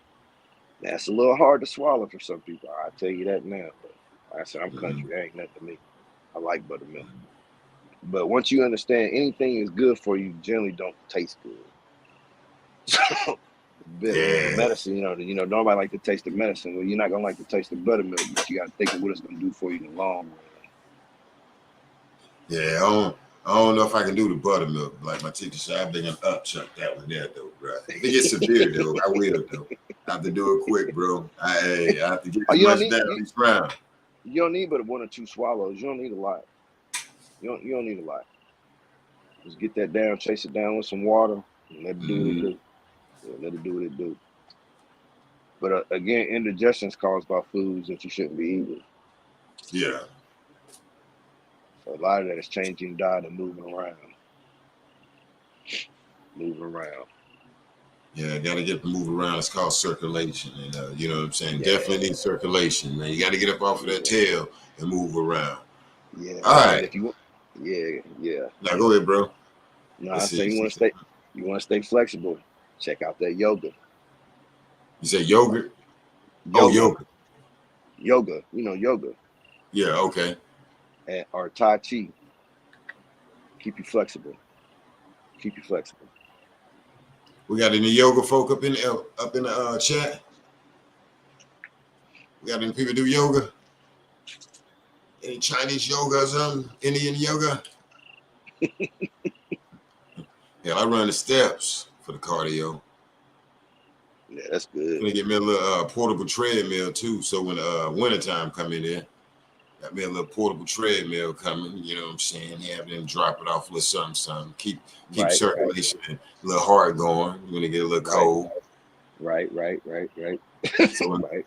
That's a little hard to swallow for some people. I'll tell you that now. But like I said, I'm country. That ain't nothing to me. I like buttermilk. But once you understand anything is good for you, generally don't taste good. So the Yeah. medicine, nobody like to taste the medicine. Well, you're not gonna like to taste the buttermilk, but you gotta think of what it's gonna do for you in the long run. Yeah, I don't know if I can do the buttermilk. Like my teacher said, I think I'm upchuck that one there, though, bro. If it gets severe, though, I will, though. I have to do it quick, bro. I have to get Oh, as much down each round. you don't need but 1 or 2 swallows. You don't need a lot. You don't need a lot. Just get that down, chase it down with some water, and let it do what it do. Yeah, let it do what it do. But again, indigestion is caused by foods that you shouldn't be eating. Yeah. So a lot of that is changing diet and moving around. Yeah, got to get to move around. It's called circulation. And, you know what I'm saying? Yeah. Definitely need circulation, man. You got to get up off of that tail and move around. Yeah. All And right. if you want, yeah. Now, go ahead, bro. No, Let's I say see. you want to stay flexible. Check out that yoga. You say yogurt? Oh, yogurt. Yoga. Yoga. Yeah, okay. Or Tai Chi. Keep you flexible. We got any yoga folk up in the chat? We got any people do yoga? Any Chinese yoga or something? Indian yoga? Yeah, I run the steps for the cardio. Yeah, that's good. I'm gonna get me a little portable treadmill too. So when wintertime come in there, got me a little portable treadmill coming. You know what I'm saying? Have them drop it off a little something. Keep circulation a little heart going. You're gonna get a little cold. Right.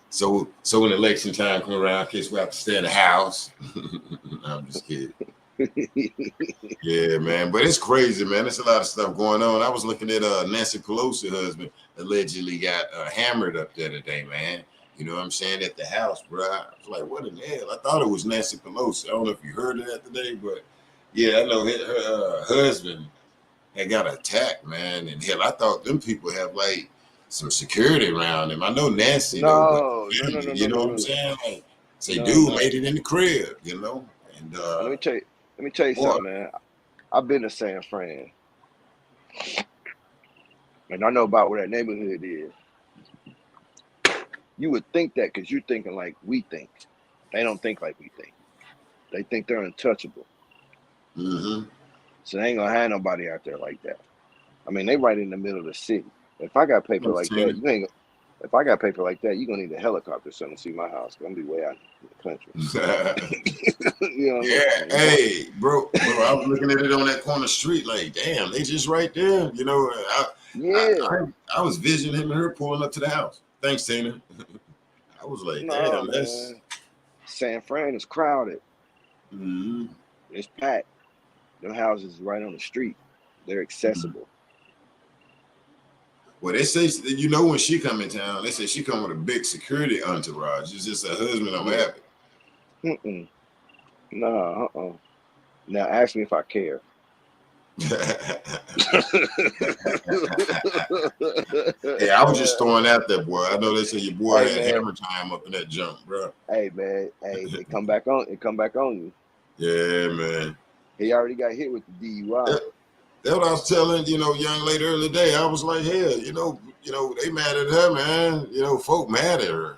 So when election time come around, in case we have to stay in the house. I'm just kidding. Yeah, man. But it's crazy, man. There's a lot of stuff going on. I was looking at Nancy Pelosi husband allegedly got hammered up there today, man. You know what I'm saying? At the house, bro. I was like, what in the hell? I thought it was Nancy Pelosi. I don't know if you heard of that today, but yeah, I know her husband had got attacked, man. And hell, I thought them people have like some security around him. I know Nancy though, but you know what I'm saying? Like, say, dude made it in the crib, you know. And let me tell you something, man. I've been to San Fran, and I know about where that neighborhood is. You would think that because you're thinking like we think. They don't think like we think. They think they're untouchable. Mm-hmm. So they ain't gonna have nobody out there like that. I mean, they right in the middle of the city. If I got paper like that, you ain't. If I got paper like that, you're gonna need a helicopter or something to see my house. I'm gonna be way out in the country. You know yeah. Hey, bro, I was looking at it on that corner street, like, damn, they just right there. You know, I was visiting him and her pulling up to the house. Thanks, Tina. I was like, damn, that's San Fran is crowded. Mm-hmm. It's packed. Them houses right on the street. They're accessible. Well, they say, you know, when she come in town, they say she come with a big security entourage. It's just her husband I'm happy. No, Now ask me if I care. Hey, I was just throwing out that boy. I know they say your boy had hammer time up in that jump, bro. Hey, man. Hey, it come back on you. Yeah, man. He already got hit with the DUI. That's what I was telling, young lady earlier today. I was like, hell, they mad at her, man. Folk mad at her,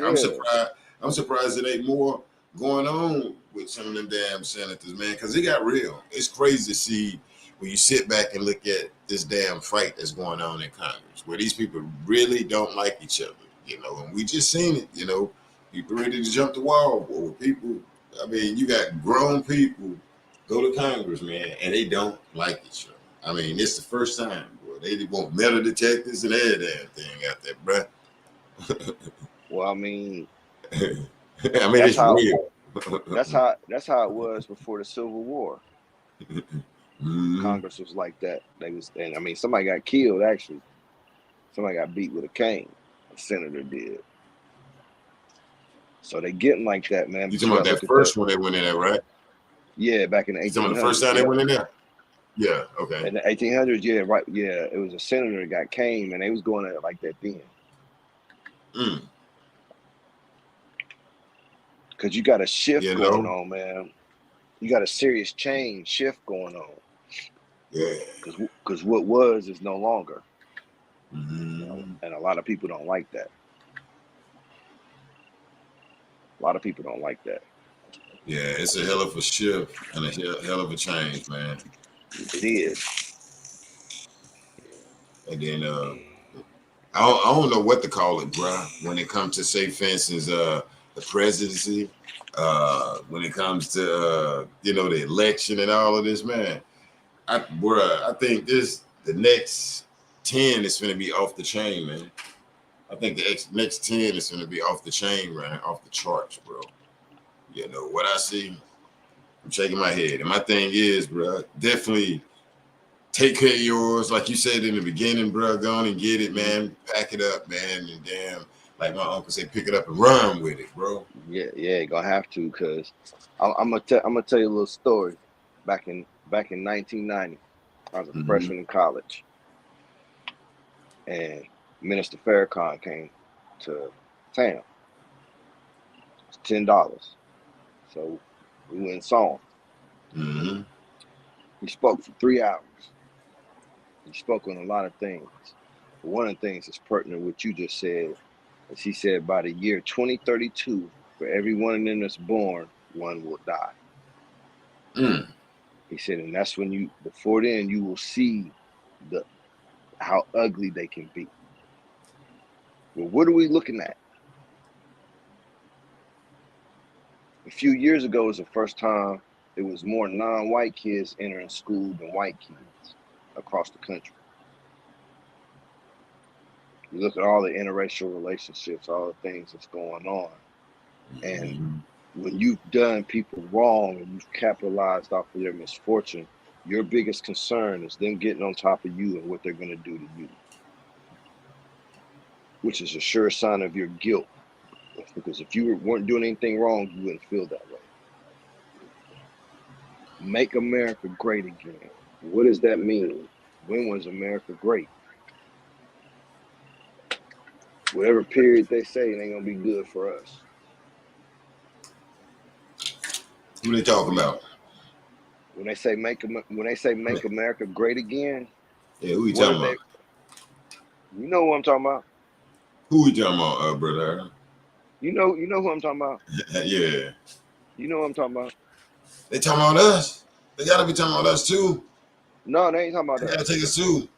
I'm surprised. I'm surprised it ain't more going on with some of them damn senators, man, because it got real. It's crazy to see when you sit back and look at this damn fight that's going on in Congress, where these people really don't like each other, and we just seen it, people ready to jump the wall, boy. People, I mean, you got grown people go to Congress, man, and they don't like each other. I mean, it's the first time, boy. They want metal detectors and every damn thing out there, bruh. Well, I mean, it's real. That's how it was before the Civil War. Mm-hmm. Congress was like that. And I mean, somebody got killed actually. Somebody got beat with a cane. A senator did. So they getting like that, man. You talking about that first one they went in there, right? Yeah, back in the 1800s. You talking about the first time they went in there? Yeah, okay. In the 1800s, yeah, right. Yeah, it was a senator that got caned, and they was going at it like that then. Because you got a shift going on, man. You got a serious change shift going on. Yeah. Because what was is no longer. Mm-hmm. And a lot of people don't like that. A lot of people don't like that. Yeah, it's a hell of a shift and a hell of a change, man. It is. And then I don't know what to call it, bro. When it comes to, say, for instance, the presidency, when it comes to the election and all of this, man. I think the next 10 is going to be off the chain, man. I think the next 10 is going to be off the chain, man, off the charts, bro. What I see, I'm shaking my head. And my thing is, bro, definitely take care of yours. Like you said in the beginning, bro, go on and get it, man. Pack it up, man. And damn, like my uncle said, pick it up and run with it, bro. Yeah, you're gonna have to, because I'm gonna tell you a little story. Back in 1990, I was a freshman in college, and Minister Farrakhan came to town. It's $10, so we went and saw him. He spoke for 3 hours. He spoke on a lot of things. But one of the things that's pertinent, what you just said, is he said by the year 2032, for every one of them that's born, one will die. He said, and that's when before then, you will see how ugly they can be. Well, what are we looking at? A few years ago was the first time it was more non-white kids entering school than white kids across the country. You look at all the interracial relationships, all the things that's going on. And when you've done people wrong and you've capitalized off of their misfortune, your biggest concern is them getting on top of you and what they're going to do to you, which is a sure sign of your guilt. Because if you weren't doing anything wrong, you wouldn't feel that way. Make America great again. What does that mean? When was America great? Whatever period they say, it ain't gonna be good for us. Who they talking about? When they say make America great again, yeah, who you talking about? You know who I'm talking about. Who we talking about, brother? You know who I'm talking about. Yeah. You know what I'm talking about. They talking about us. They gotta be talking about us too. No, they ain't talking about us. They gotta take us too.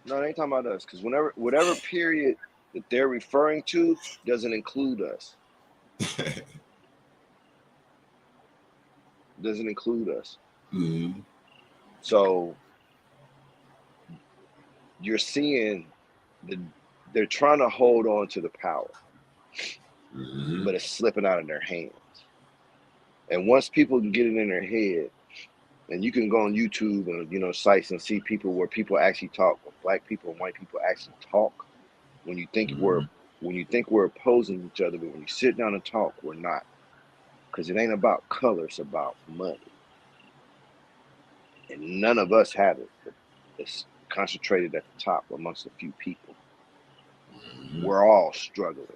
No, they ain't talking about us, because whatever period that they're referring to doesn't include us. Doesn't include us. So you're seeing they're trying to hold on to the power, but it's slipping out of their hands. And once people can get it in their head, and you can go on YouTube and sites and see people where people actually talk, black people and white people actually talk. When you think we're opposing each other, but when you sit down and talk, we're not. Because it ain't about color, it's about money. And none of us have it. It's concentrated at the top amongst a few people. We're all struggling.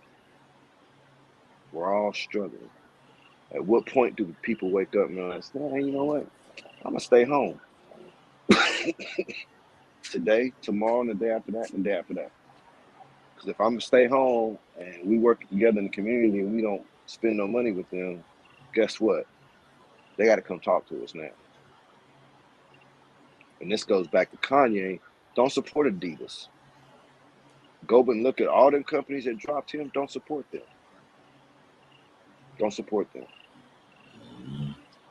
We're all struggling. At what point do people wake up and realize, hey, you know what? I'm going to stay home. Today, tomorrow, and the day after that, and the day after that. Because if I'm going to stay home and we work together in the community and we don't spend no money with them, guess what? They got to come talk to us now. And this goes back to Kanye. Don't support Adidas. Go and look at all them companies that dropped him. Don't support them. Don't support them.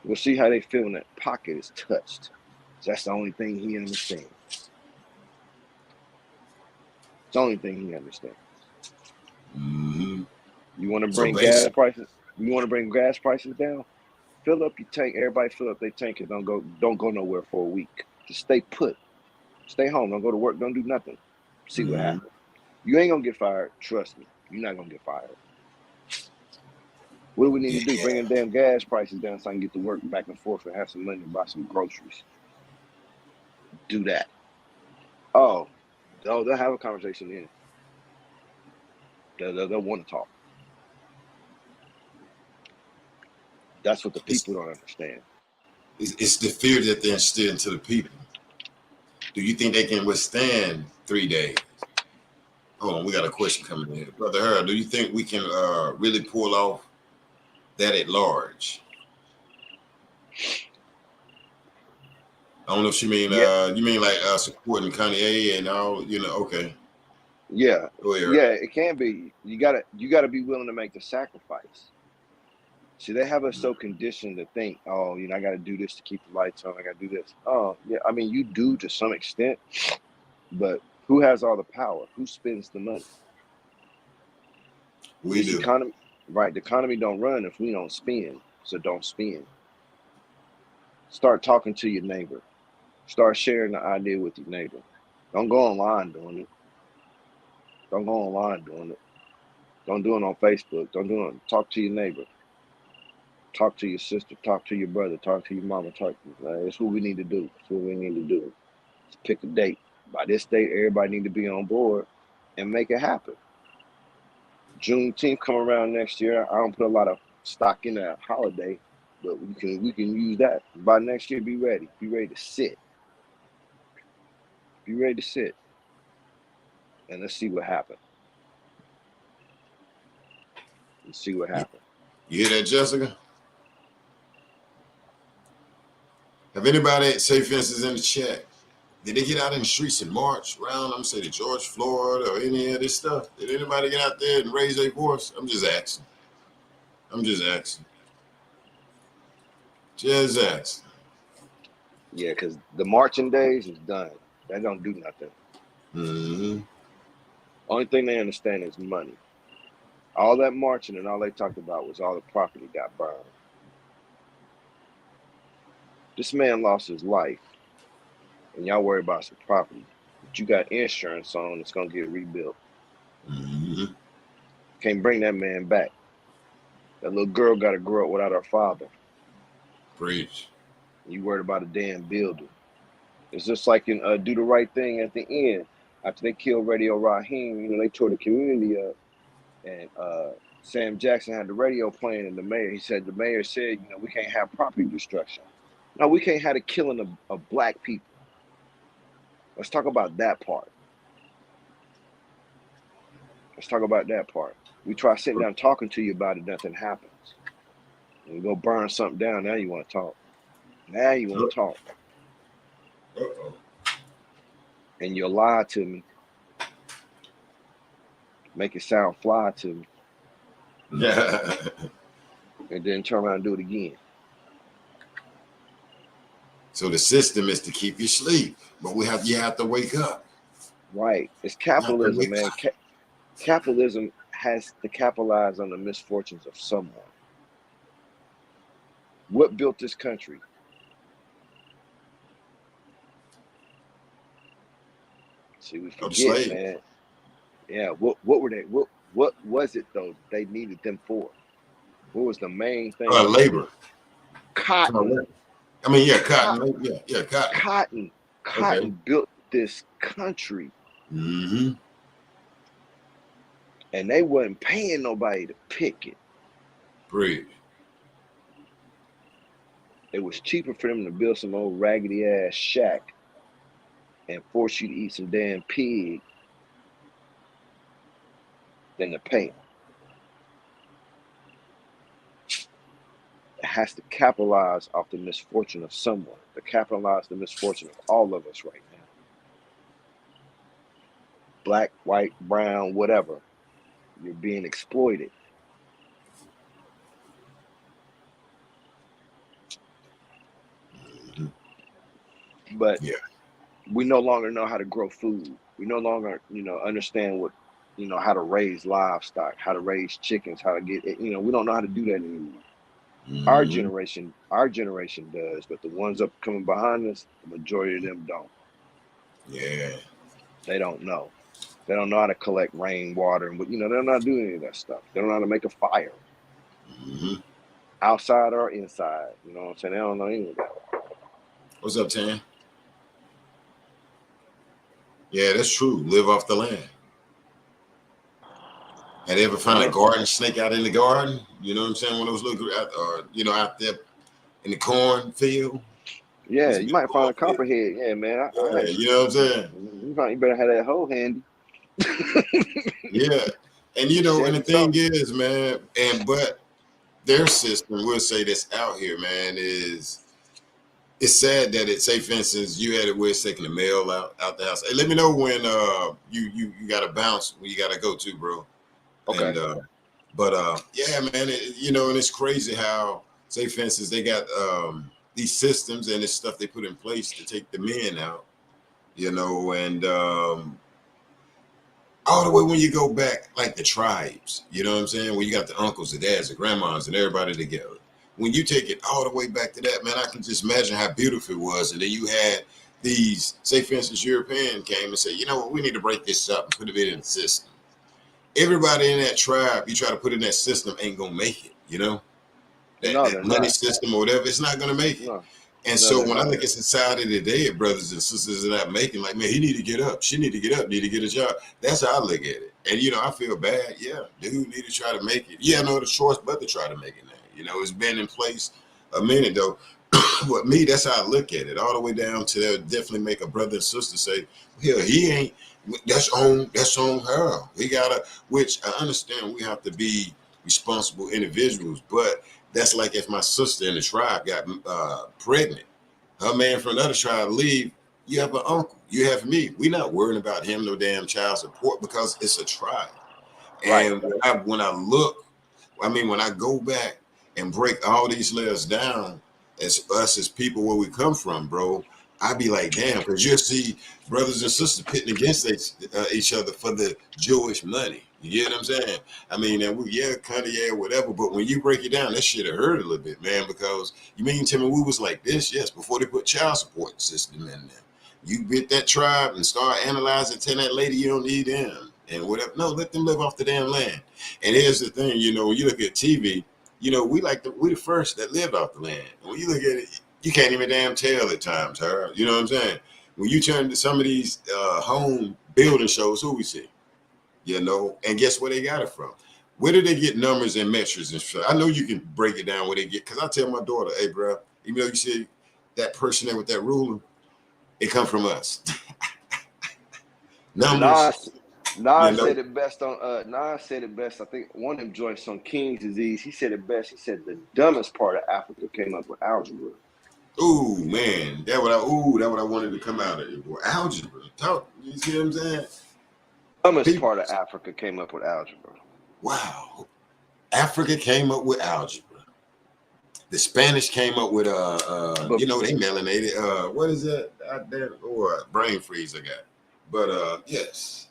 We'll see how they feel when that pocket is touched. That's the only thing he understands. It's the only thing he understands. Mm-hmm. You want to So bring gas basically, prices? You want to bring gas prices down? Fill up your tank. Everybody fill up their tank and don't go nowhere for a week. Just stay put. Stay home. Don't go to work. Don't do nothing. See what mm-hmm. happens. You ain't gonna get fired. Trust me. You're not gonna get fired. What do we need to do? Yeah, Bring the damn gas prices down so I can get to work back and forth and have some money to buy some groceries. Do that. Oh, they'll have a conversation then. They'll want to talk. That's what the it's, people don't understand. it's the fear that they're instilling into the people. Do you think they can withstand 3 days? Hold on, we got a question coming in. Brother Harold, do you think we can really pull off that at large? I don't know if you mean Yeah, you mean like supporting Kanye and all, okay. yeah, Go ahead. yeah. It can be. You gotta be willing to make the sacrifice. See, they have us so conditioned to think, oh, I got to do this to keep the lights on. I got to do this. Oh, yeah. I mean, you do to some extent, but who has all the power? Who spends the money? We This do. economy, right? The economy don't run if we don't spend. So don't spend. Start talking to your neighbor. Start sharing the idea with your neighbor. Don't go online doing it. Don't go online doing it. Don't do it on Facebook. Don't do it. Talk to your neighbor. Talk to your sister. Talk to your brother. Talk to your mama. That's what we need to do. That's what we need to do. Let's pick a date. By this date, everybody need to be on board and make it happen. Juneteenth come around next year. I don't put a lot of stock in that holiday, but we can use that. By next year, be ready. Be ready to sit. Be ready to sit. And let's see what happens. Let's see what happens. You hear that, Jessica? Have anybody, say for instance in the chat, did they get out in the streets and march around, I'm gonna say the George Floyd or any of this stuff? Did anybody get out there and raise their voice? I'm just asking. Just asking. Yeah, because the marching days is done. That don't do nothing. Mm-hmm. Only thing they understand is money. All that marching and all they talked about was all the property got burned. This man lost his life, and y'all worry about some property. But you got insurance on, it's gonna get rebuilt. Mm-hmm. Can't bring that man back. That little girl got to grow up without her father. Preach. You worried about a damn building. It's just like in Do the Right Thing at the end. After they killed Radio Raheem, they tore the community up. And Sam Jackson had the radio playing, and the mayor said, we can't have property destruction. No, we can't have the killing of black people. Let's talk about that part. Let's talk about that part. We try sitting down talking to you about it, nothing happens. And we go burn something down, now you want to talk. Now you want to talk. Uh-oh. And you'll lie to me. Make it sound fly to me. Yeah. And then turn around and do it again. So the system is to keep you asleep, but you have to wake up. Right. It's capitalism, man. Capitalism has to capitalize on the misfortunes of someone. What built this country? See, we Oh, the forget, slave. man. Yeah. What were they? What was it though they needed them for? What was the main thing they needed? Labor. Cotton. I mean, yeah, cotton. Yeah, cotton. Cotton built this country. Mm-hmm. And they wasn't paying nobody to pick it. Preach. It was cheaper for them to build some old raggedy ass shack and force you to eat some damn pig than to pay them. It has to capitalize off the misfortune of someone. to capitalize the misfortune of all of us right now. Black, white, brown, whatever. You're being exploited. But Yeah. we no longer know how to grow food. We no longer, understand what, how to raise livestock, how to raise chickens, how to get it. We don't know how to do that anymore. Our generation does, but the ones up coming behind us, the majority of them don't. Yeah. They don't know. They don't know how to collect rainwater, and they don't know how to do any of that stuff. They don't know how to make a fire, outside or inside. You know what I'm saying? They don't know any of that. What's up, Tan? Yeah, that's true. Live off the land. Had they ever found a garden snake out in the garden? You know what I'm saying? One of those little, out there in the cornfield. Yeah, you might find a copperhead. Yeah, man. Yeah, you know what I'm saying? You better have that hoe handy. Yeah, and and the thing is, man, but their system, we'll say this out here, man, it's sad that it's, say for instance, you had it where it's taking the mail out the house. Hey, let me know when you got to bounce, when you got to go to, bro. Okay. And yeah, man, and it's crazy how, say for instance, they got these systems and this stuff they put in place to take the men out, and all the way when you go back, like the tribes, you know what I'm saying? Where you got the uncles, the dads, the grandmas, and everybody together. When you take it all the way back to that, man, I can just imagine how beautiful it was. And then you had these, say for instance, European came and said, you know what, we need to break this up and put it in the system. Everybody in that tribe, you try to put in that system, ain't gonna make it, that money system or whatever, it's not gonna make it. And so when I look at society today, brothers and sisters are not making, like, man, he need to get up, she need to get up, need to get a job. That's how I look at it. And I feel bad. Yeah, dude need to try to make it. Yeah, no, the choice but to try to make it now. It's been in place a minute though. But me, that's how I look at it. All the way down to that, definitely make a brother and sister say, hell, he ain't. That's on her. He gotta. Which I understand. We have to be responsible individuals, but that's like if my sister in the tribe got pregnant, her man from another tribe leave, you have an uncle, you have me. We're not worrying about him, no damn child support, because it's a tribe. Right. And when I go back and break all these layers down as us as people where we come from, bro, I be like, damn, because you see brothers and sisters pitting against each other for the Jewish money. You get what I'm saying? I mean, and Kanye, whatever. But when you break it down, that shit hurt a little bit, man. Because you mean tell me we was like this? Yes, before they put child support system in there. You get that tribe and start analyzing, tell that lady you don't need them and whatever. No, let them live off the damn land. And here's the thing, when you look at TV, we the first that lived off the land. And when you look at it, you can't even damn tell at times, her. You know what I'm saying? When you turn to some of these home building shows, who we see? And guess where they got it from? Where do they get numbers and metrics and stuff? I know you can break it down where they get, because I tell my daughter, hey, bro, even though you see that person there with that ruler, it come from us. Numbers. Nas said it best on Nas said it best. I think one of them joints on King's Disease. He said it best. He said the dumbest part of Africa came up with algebra. Ooh, man. That what I wanted to come out of it. Boy. Algebra. Talk, you see what I'm saying? Dumbest part of Africa came up with algebra. Wow. Africa came up with algebra. The Spanish came up with they melanated. What is that? Brain freeze I got. But yes.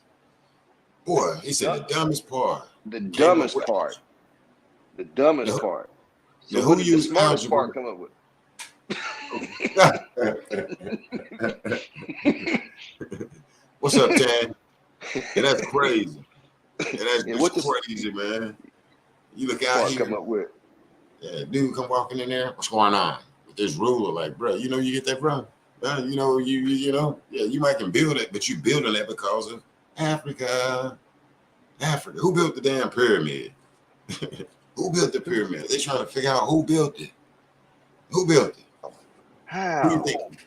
Boy, he said the dumbest part. The dumbest part. The dumbest part. So who did the smartest algebra? Part come up with? What's up, Tan? Yeah, that's crazy. Yeah, that's crazy, man. You look out here. Come up with. Yeah, dude come walking in there. What's going on with this ruler? Like, bro, you get that from? You might can build it, but you building that because of Africa. Africa. Who built the damn pyramid? Who built the pyramid? They trying to figure out who built it. Who built it? How? Who you think?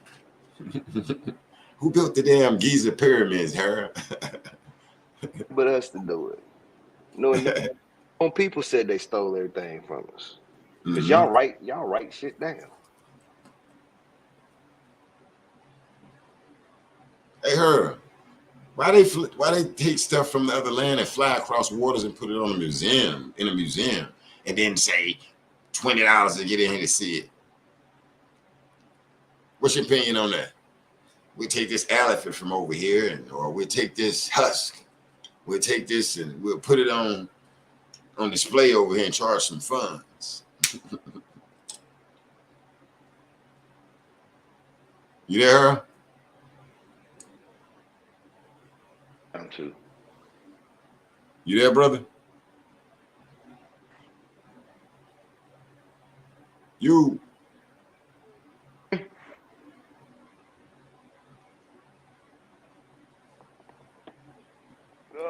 Who built the damn Giza pyramids, Harold? But us to do it. No, people said they stole everything from us. Because y'all write shit down. Hey, her. Why they take stuff from the other land and fly across waters and put it on a museum in a museum and then say $20 to get in here to see it? What's your opinion on that? We take this elephant from over here, or we take this husk. We'll take this and we'll put it on display over here and charge some funds. You there? I'm too. You there, brother? You. I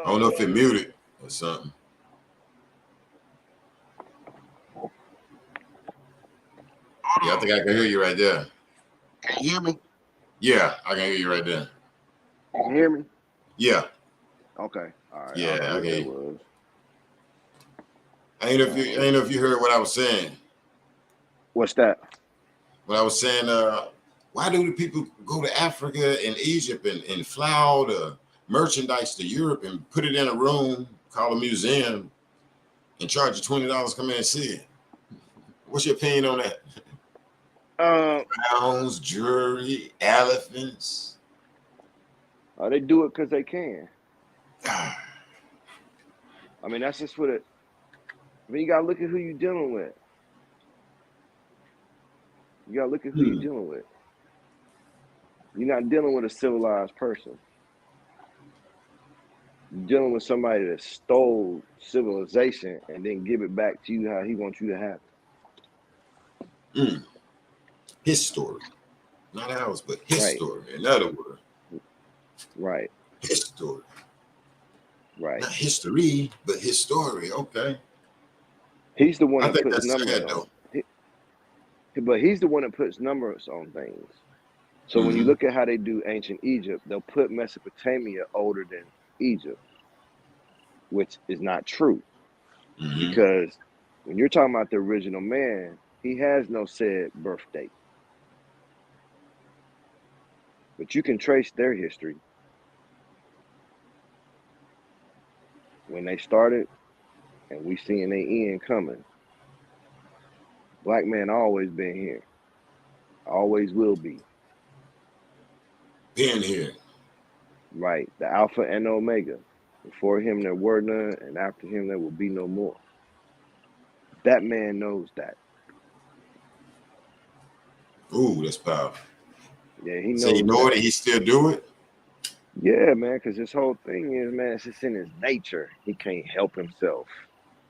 don't know if it muted or something. Yeah, I think I can hear you right there. Can you hear me? Yeah, I can hear you right there. You can hear me? Yeah. Okay. All right. Yeah, I okay. was. I ain't know if you heard what I was saying. What's that? What I was saying, why do the people go to Africa and Egypt and fly all the merchandise to Europe and put it in a room called a museum and charge you $20 to come in and see it? What's your opinion on that? Crowns, jewelry, elephants. They do it because they can. I mean, that's just what it. I mean, you gotta look at who you're dealing with. You gotta look at who you're dealing with. You're not dealing with a civilized person. You're dealing with somebody that stole civilization and then give it back to you how he wants you to have it. His story. Not ours, but his story. In other words. Right. His story. Right. Not history, but his story. Okay. He's the one that think puts that's numbers sad, on. But he's the one that puts numbers on things. So when you look at how they do ancient Egypt, they'll put Mesopotamia older than Egypt, which is not true. Because when you're talking about the original man, he has no said birth date. But you can trace their history. When they started, and we seeing their end coming. Black man always been here. Always will be. Been here. Right. The Alpha and the Omega. Before him there were none, and after him there will be no more. That man knows that. Ooh, that's powerful. Yeah, he knows. So you know it and he still do it? Yeah, man, because this whole thing is, man, it's just in his nature. He can't help himself.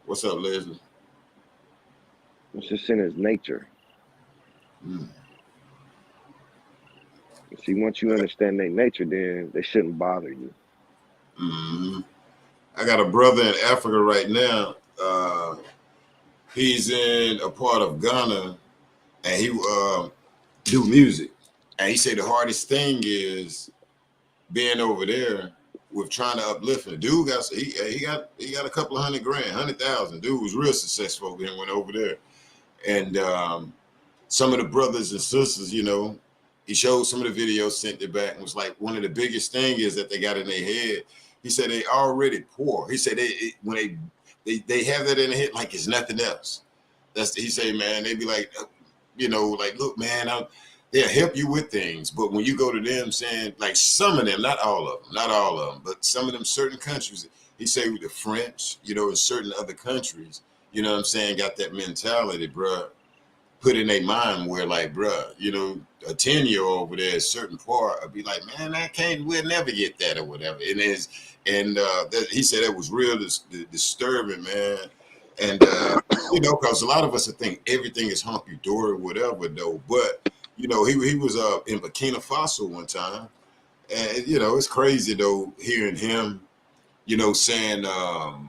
What's up, Leslie? It's just in his nature. See, once you understand their nature, then they shouldn't bother you. I got a brother in Africa right now. He's in a part of Ghana, and he do music. And he said the hardest thing is being over there with trying to uplift him. Dude got he got a couple of $100,000, 100,000. Dude was real successful over here, went over there, and some of the brothers and sisters, you know, he showed some of the videos, sent it back, and was like, one of the biggest thing is that they got in their head. He said they already poor. He said when they have that in their head like it's nothing else. He said, man, they be like, you know, like, look, man, they'll help you with things, but when you go to them saying, like, some of them, not all of them, but some of them certain countries, he say with the French, you know, in certain other countries, you know what I'm saying, got that mentality, bruh, put in their mind where, like, bruh, you know, a 10-year-old over there, a certain part, I'd be like, man, we'll never get that or whatever. He said it was real disturbing, man. And, you know, because a lot of us think everything is hunky-dory or whatever, though. But, you know, he was in Burkina Faso one time. And, you know, it's crazy, though, hearing him, you know, saying,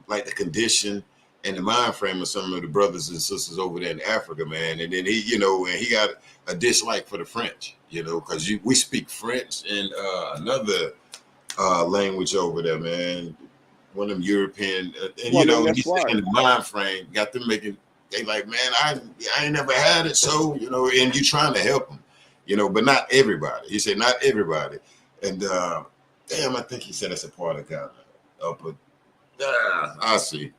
like, the condition and the mind frame of some of the brothers and sisters over there in Africa, man. And then he, you know, and he got a dislike for the French, you know, because we speak French and another language over there, man. One of them European, and you know, he's in the mind frame, got them making, they like, man, I ain't never had it, so, you know, and you trying to help them, you know, but not everybody. He said not everybody. And damn, I think he said it's a part of Ghana. But I see.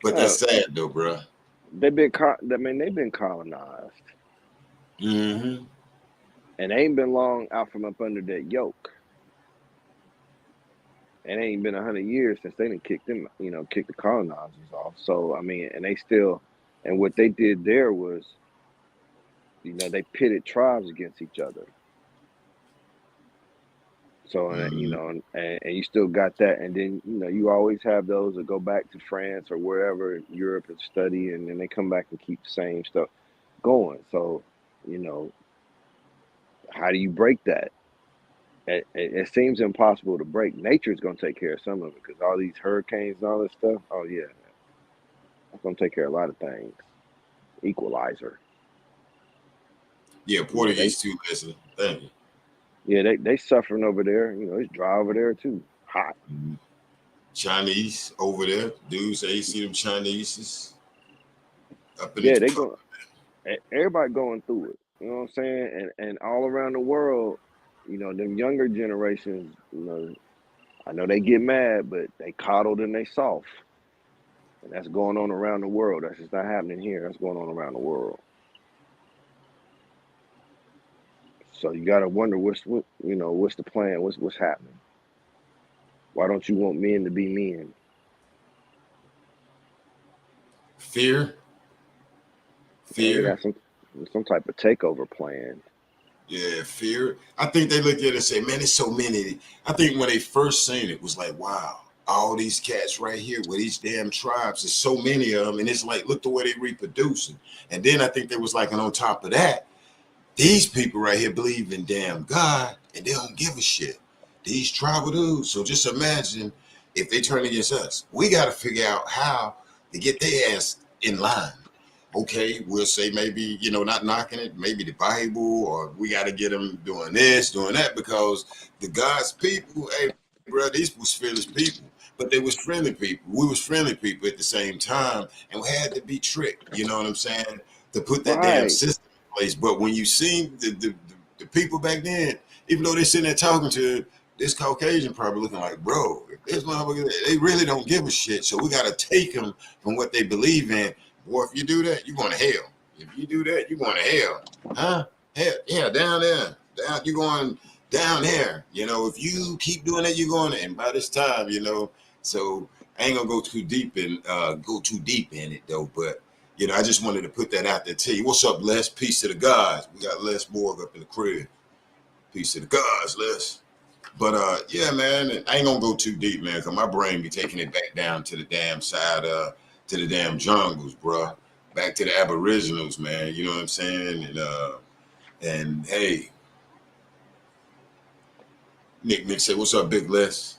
But Uh, that's sad though, bro. they've been colonized, Mm-hmm. and they ain't been long out from up under that yoke. It ain't been 100 years since they didn't kick them, kick the colonizers off. So I mean, and they still, and what they did there was, they pitted tribes against each other. So Mm-hmm. and you still got that, and then you always have those that go back to France or wherever in Europe and study, and then they come back and keep the same stuff going. So you know, how do you break that? It seems impossible to break. Nature's gonna take care of some of it because all these hurricanes and all this stuff. Oh yeah, that's gonna take care of a lot of things. Equalizer. Yeah, You know they Portuguese too. Listen, thank you. yeah they suffering over there. It's dry over there too. Hot. Mhm. Chinese over there, dudes. Say you see them Chineses up in Yeah, each they pub. go. Everybody going through it. You know what I'm saying? And all around the world, them younger generations, I know they get mad, but they coddled and they soft. And that's going on around the world. That's just not happening here. That's going on around the world. So you gotta wonder what's the plan? What's happening? Why don't you want men to be men? Fear, And they fear. got some type of takeover plan. Yeah, fear. I think they look at it and say, man, there's so many. I think when they first seen it was like, wow, all these cats right here with these damn tribes, there's so many of them. And it's like, look the way they reproducing. And then I think they was like, and on top of that, these people right here believe in damn God and they don't give a shit. These tribal dudes. So just imagine if they turn against us. We got to figure out how to get their ass in line. Okay, we'll say maybe, not knocking it, maybe the Bible, or we got to get them doing this, doing that, because the God's people, hey, bro, these was fearless people, but they was friendly people. We was friendly people at the same time, and we had to be tricked, you know what I'm saying, to put that damn Right. system place. But when you see the people back then, even though they're sitting there talking to this Caucasian, probably looking like, bro, this motherfucker, they really don't give a shit. So we got to take them from what they believe in. Boy, if you do that, you're going to hell. If you do that, you're going to hell. Huh? Hell, yeah, down there. You're going down there. If you keep doing that, you're going to, and by this time, so I ain't gonna go too deep in it though, but I just wanted to put that out there to you. What's up, Les? Peace to the gods. We got Les Borg up in the crib. Peace to the gods, Les. But yeah, man, I ain't gonna go too deep, man, because my brain be taking it back down to the damn side, to the damn jungles, bro. Back to the aboriginals, man. You know what I'm saying? And hey, Nick said, "What's up, Big Les?"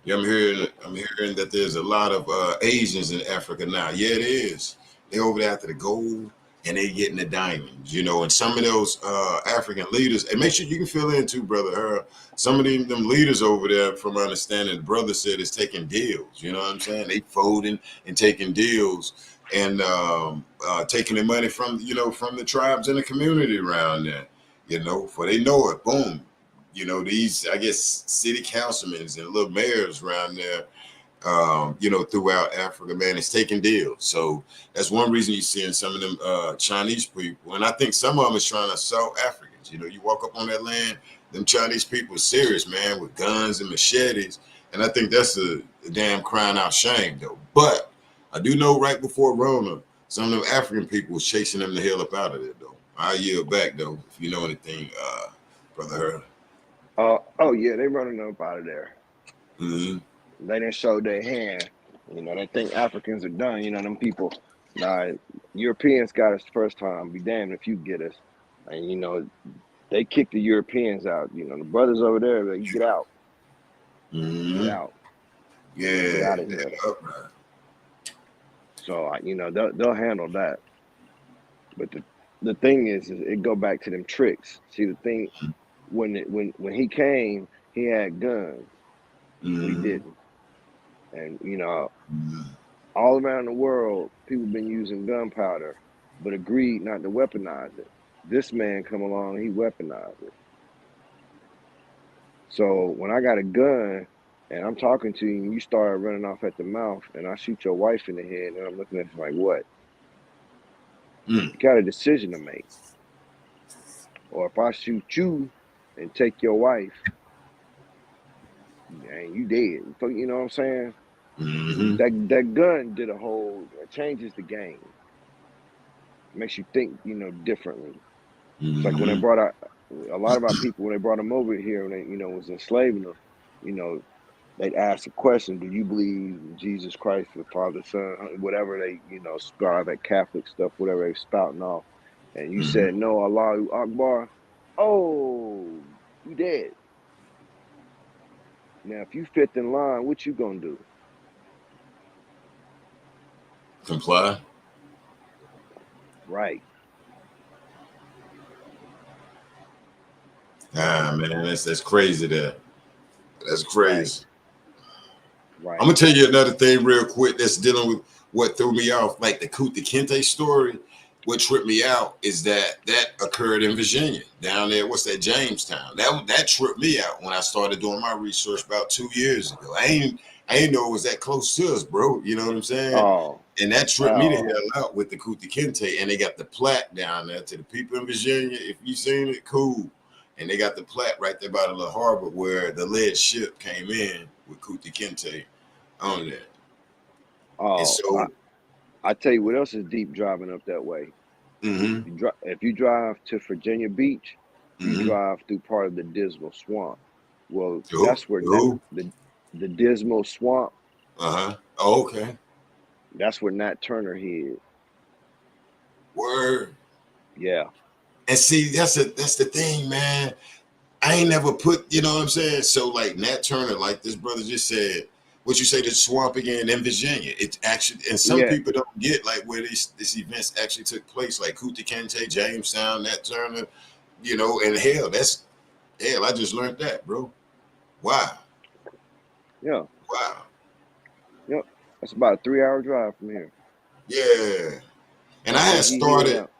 Yeah, I'm hearing that there's a lot of Asians in Africa now. Yeah, it is. They over there after the gold and they getting the diamonds, and some of those African leaders, and make sure you can fill in too, brother. Some of them leaders over there, from my understanding, the brother said is taking deals. You know what I'm saying? They folding and taking deals and taking the money from the tribes in the community around there. For they know it. Boom. These, I guess, city councilmen and little mayors around there, throughout Africa, man, is taking deals. So that's one reason you're seeing some of them Chinese people. And I think some of them is trying to sell Africans. You walk up on that land, them Chinese people are serious, man, with guns and machetes. And I think that's a damn crying out shame, though. But I do know right before Rona, some of them African people was chasing them the hell up out of there, though. I yield back, though, if you know anything, Brother Hurley. Oh yeah, they running up out of there. Mm-hmm. They didn't show their hand. They think Africans are done. Them people. Nah, Europeans got us the first time. Be damned if you get us. And they kicked the Europeans out. The brothers over there, they get Mm-hmm. out, get Yeah, out of here. they're upright. So they'll handle that. But the thing is it go back to them tricks. See the thing when he came, he had guns. We Mm-hmm. didn't, and all around the world, people been using gunpowder, but agreed not to weaponize it. This man come along, he weaponized it. So when I got a gun and I'm talking to you and you start running off at the mouth and I shoot your wife in the head and I'm looking at you like, what? Mm. You got a decision to make. Or if I shoot you and take your wife, and you dead. You know what I'm saying? Mm-hmm. That gun did a whole it changes the game. Makes you think, differently. It's like when they Mm-hmm. brought out a lot of our people when they brought them over here and they, was enslaving them, you know, they'd ask a question, do you believe in Jesus Christ, the Father, Son, whatever they, spout that Catholic stuff, whatever they spouting off. And you Mm-hmm. said, no, Allahu Akbar. Oh, you dead. Now, if you fifth in line, what you gonna do? Comply. Right, Ah, man, that's crazy. That's right, crazy. I'm right. gonna tell you another thing real quick that's dealing with what threw me off, like the Kunta Kinte story. What tripped me out is that occurred in Virginia, down there. What's that, Jamestown? That tripped me out when I started doing my research about 2 years ago. I ain't know it was that close to us, bro. You know what I'm saying? Oh, And that tripped me the oh, hell out with the Kunta Kinte, and they got the plaque down there to the people in Virginia. If you seen it, cool. And they got the plaque right there by the little harbor where the lead ship came in with Kunta Kinte on that. And oh. I, so, I tell you what else is deep driving up that way. mm-hmm, If you drive to Virginia Beach, you mm-hmm. drive through part of the Dismal Swamp. Well, Who? that's where Who? the Dismal Swamp. Uh-huh. Oh, okay. That's where Nat Turner hid. Word. Yeah, And see, that's the thing, man. I ain't never put, you know what I'm saying? So like Nat Turner, like this brother just said, what you say, the swamp again in Virginia. It actually, and some yeah. people don't get like where this events actually took place, like Kunta Kinte, Jamestown, Nat Turner, and hell, I just learned that, bro. Wow. Yeah, Wow. yep. That's about a 3 hour drive from here. Yeah. And I That's where had he hid started, out.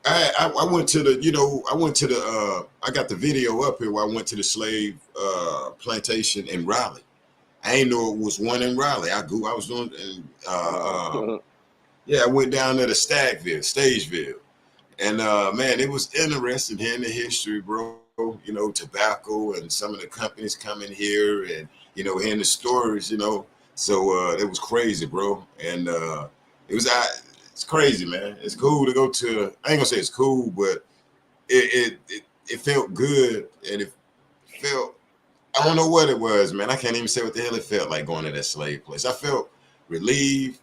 I went to the, I went to the, I got the video up here where I went to the slave plantation in Raleigh. I ain't know it was one in Raleigh. I was doing, and No. yeah, I went down there to Stageville. And man, it was interesting hearing the history, bro. Tobacco and some of the companies coming here and, hearing the stories, So it was crazy, bro. And it was, it's crazy, man. It's cool to go to, I ain't gonna say it's cool, but it felt good. And it felt, I don't know what it was, man. I can't even say what the hell it felt like going to that slave place. I felt relieved.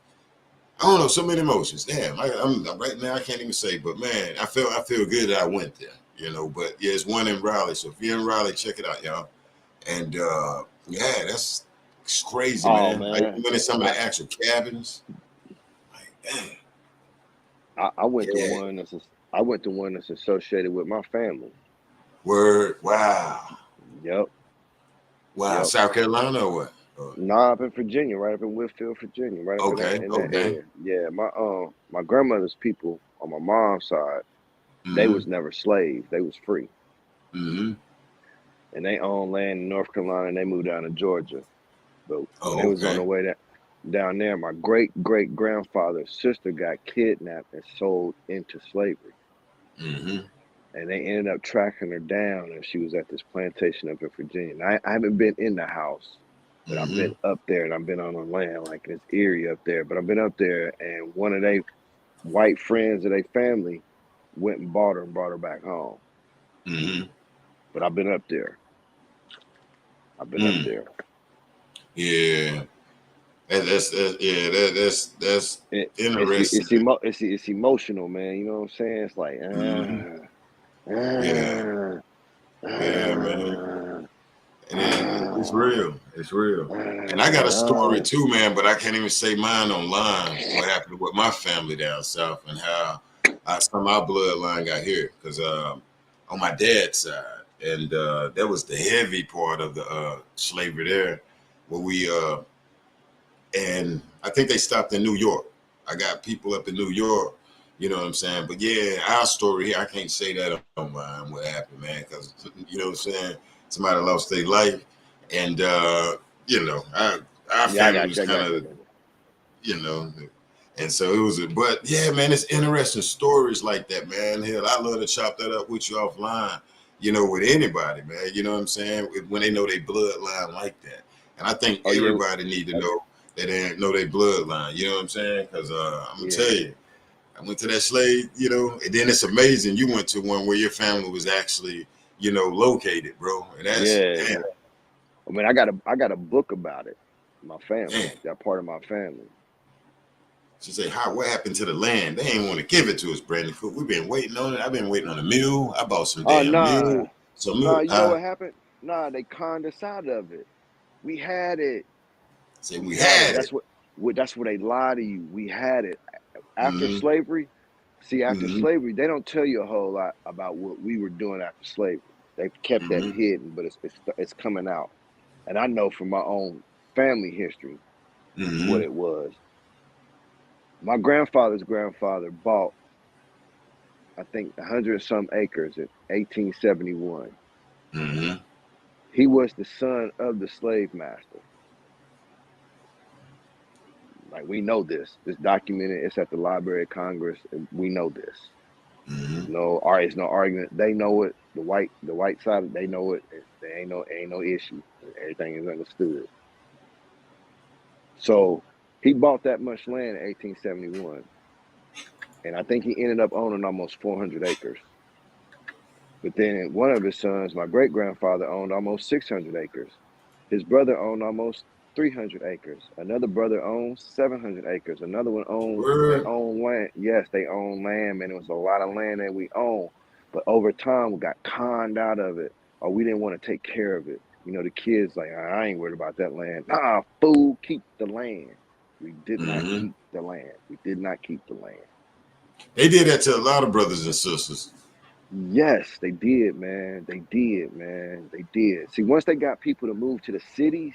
I don't know, so many emotions. Damn, I'm right now. I can't even say, but man, I feel good that I went there. But yeah, it's one in Raleigh. So if you're in Raleigh, check it out, y'all. And yeah, it's crazy, Oh man. I man, even went in some of I, the actual cabins. Like, damn, I went to yeah, I went to one that's associated with my family. word, wow, Yep, wow, yep. South Carolina or what? Nah, up in Virginia, right up in Whitfield, Virginia, right up in that Okay, okay. area. Yeah, my grandmother's people on my mom's side, they Mm-hmm. was never slaves. They was free, Mm-hmm. and they owned land in North Carolina, and they moved down to Georgia. But when they Oh, was on okay. the way down there, my great grandfather's sister got kidnapped and sold into slavery. Mm-hmm. And they ended up tracking her down, and she was at this plantation up in Virginia. And I haven't been in the house, but I've Mm-hmm. been up there, and I've been on the land, like this area up there. But I've been up there, and one of they white friends of their family went and bought her and brought her back home. Mm-hmm. But I've been up there. I've been up Mm. there. Yeah. Yeah, that's It, interesting. it's emotional, man. You know what I'm saying? It's like, Hmm. Yeah, yeah, man. And it's real. It's real. And I got a story too, man, but I can't even say mine online. What happened with my family down south and how some of my bloodline got here. Because on my dad's side, and that was the heavy part of the slavery there, where and I think they stopped in New York. I got people up in New York, you know what I'm saying? But yeah, our story here, I can't say that on mine, what happened, man, because you know what I'm saying? somebody lost their life, and you know, our Yeah, I family got was you. I kind got of, you. you know, and so it was. But yeah, man, it's interesting stories like that, man. Hell, I love to chop that up with you offline. You know, with anybody, man. You know what I'm saying? When they know their bloodline like that, and I think Oh yeah, everybody need to know that they know their bloodline. You know what I'm saying? Because I'm gonna yeah, tell you. I went to that slave, you know, and then it's amazing you went to one where your family was actually, you know, located, bro. And that's yeah. damn, I mean, I got a book about it. My family, damn. that part of my family. She said, "How? What happened to the land? They ain't want to give it to us, Brandon Cook. We've been waiting on it. I've been waiting on a mule. I bought some Oh damn nah, mule. Some nah. mule. You know Huh? what happened? Nah, they conned us out of it. We had it. Said We we had it. had it. That's what they lie to you. We had it after Mm-hmm. slavery. See, after Mm-hmm. slavery, they don't tell you a whole lot about what we were doing after slavery. They've kept that Mm-hmm. hidden, but it's coming out. And I know from my own family history what Mm-hmm. it was. My grandfather's grandfather bought, I think, 100 some acres in 1871. Mm-hmm. He was the son of the slave master. Like we know this. It's documented. It's at the Library of Congress. And we know this. Mm-hmm. It's no argument. They know it. The white side, they know it. There ain't no issue. Everything is understood. So he bought that much land in 1871, and I think he ended up owning almost 400 acres. But then one of his sons, my great grandfather, owned almost 600 acres. His brother owned almost 300 acres. Another brother owned 700 acres. Another one owned, they Word. owned land. Yes, they owned land, man. It was a lot of land that we owned. But over time, we got conned out of it, or we didn't want to take care of it. You know, the kids like, I ain't worried about that land. Nah, fool, keep the land. We did not Mm-hmm. keep the land. We did not keep the land. They did that to a lot of brothers and sisters. Yes, they did, man. They did, man. They did. See, once they got people to move to the cities,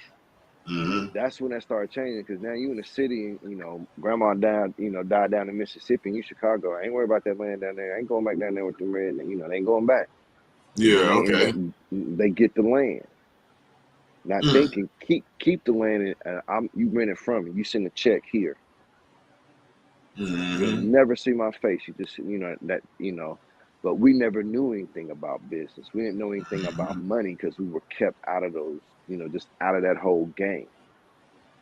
Mm-hmm. that's when that started changing. Because now you in the city, and, you know, grandma died, died down in Mississippi, and you Chicago. I ain't worried about that land down there. I ain't going back down there with the red. You know, they ain't going back. And then Yeah. Okay. they get the land, not Mm. thinking keep the land. And you rent it from me. You send a check here. You'll Mm-hmm. never see my face. You just, but we never knew anything about business. We didn't know anything about money because we were kept out of those, just out of that whole game.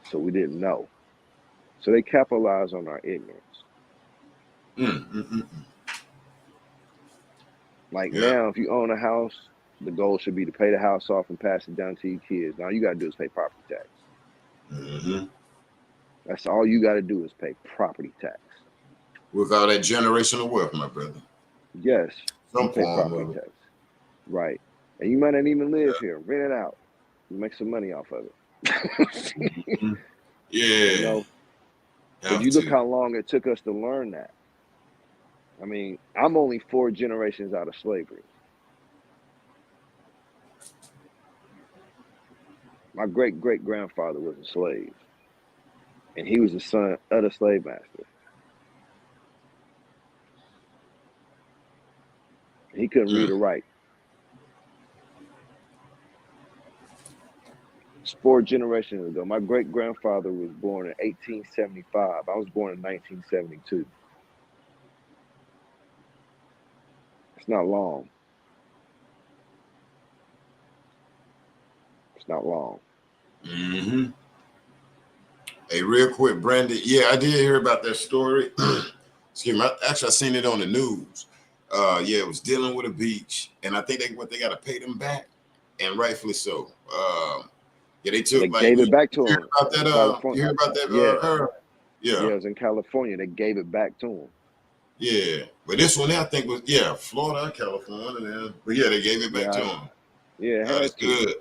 So we didn't know. So they capitalized on our ignorance. Mm-hmm. Like Yeah. now, if you own a house, the goal should be to pay the house off and pass it down to your kids. Now all you got to do is pay property tax. Mm-hmm. That's all you got to do is pay property tax. With all that generational wealth, my brother. Yes, you Some pay form property of it. tax. Right. And you might not even live Yeah. here. Rent it out. You make some money off of it. Mhm. Yeah. But Have you look to. how long it took us to learn that. I mean, I'm only 4 generations out of slavery. My great great grandfather was a slave, and he was the son of the slave master. He couldn't read Mm. or write. It's 4 generations ago. My great grandfather was born in 1875. I was born in 1972. It's not long. It's not long. Mm-hmm. Hey, real quick, Brandon. Yeah, I did hear about that story. Excuse me. Actually, I seen it on the news. Yeah, it was dealing with a beach, and I think they got to pay them back, and rightfully so. Yeah, they They took like gave it back to you heard him about in that. California. You heard about that? Yeah, Yeah, yeah, it was in California. They gave it back to him. yeah. But this one, I think was Florida, California. Yeah. But yeah, they gave it back to Yeah, him. yeah, it That's had to. good.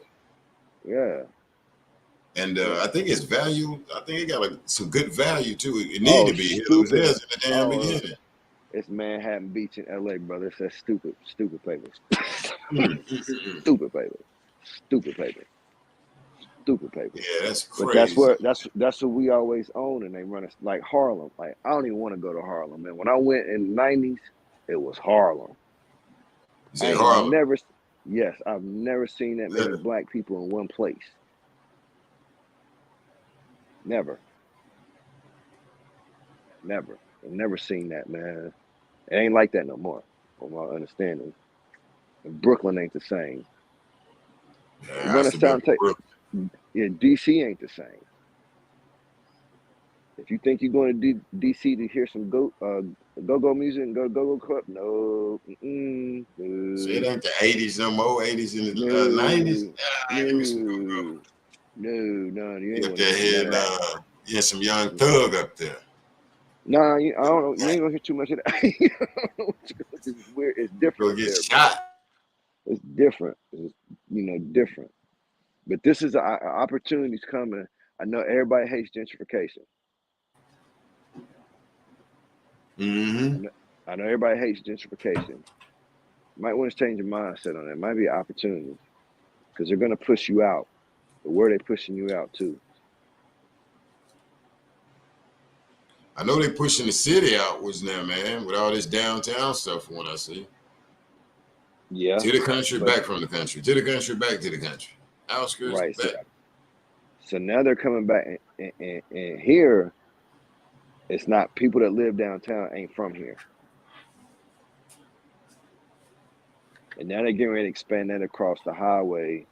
Yeah, And yeah. I think it's value. I think it got some good value too. It needed Oh, to be. It was stupid. theirs in the damn Oh, beginning. it's Manhattan Beach in LA, brother. It says stupid, stupid papers. Mm, mm, mm, mm. Stupid papers. Stupid papers. Stupid papers. Yeah, that's But crazy. that's what we always own, and they run us like Harlem. Like I don't even want to go to Harlem, man. When I went in the '90s, it was Harlem. You I say ain't Harlem. never. Yes, I've never seen that many black people in one place. Never. Never. I've never seen that, man. It ain't like that no more, from my understanding. And Brooklyn ain't the same. Yeah, Run has a to be sound tape. Brooklyn. Yeah, DC ain't the same. If you think you're going to DC to hear some go music and go to go club, no, So it no, ain't the 80s no more, 80s and the 90s. no, Give me some go-go. no, no. You You ain't up going to there hear none of hearing, that. you had some young thug up there. Nah, I don't know. You ain't gonna hear too much of that. It's weird. It's different Go up get there, man. shot. It's different. It's different. But this is an opportunity's coming. I know everybody hates gentrification. Mm-hmm. I know everybody hates gentrification. Might want to change your mindset on that. Might be an opportunity because they're gonna push you out. But where are they pushing you out to? I know they pushing the city outwards now, man, with all this downtown stuff from what I see. Yeah, To the country, but back from the country. To the country, back to the country. Outskirts, right. back. So now they're coming back, and here it's not people that live downtown ain't from here. And now they're getting ready to expand that across the highway,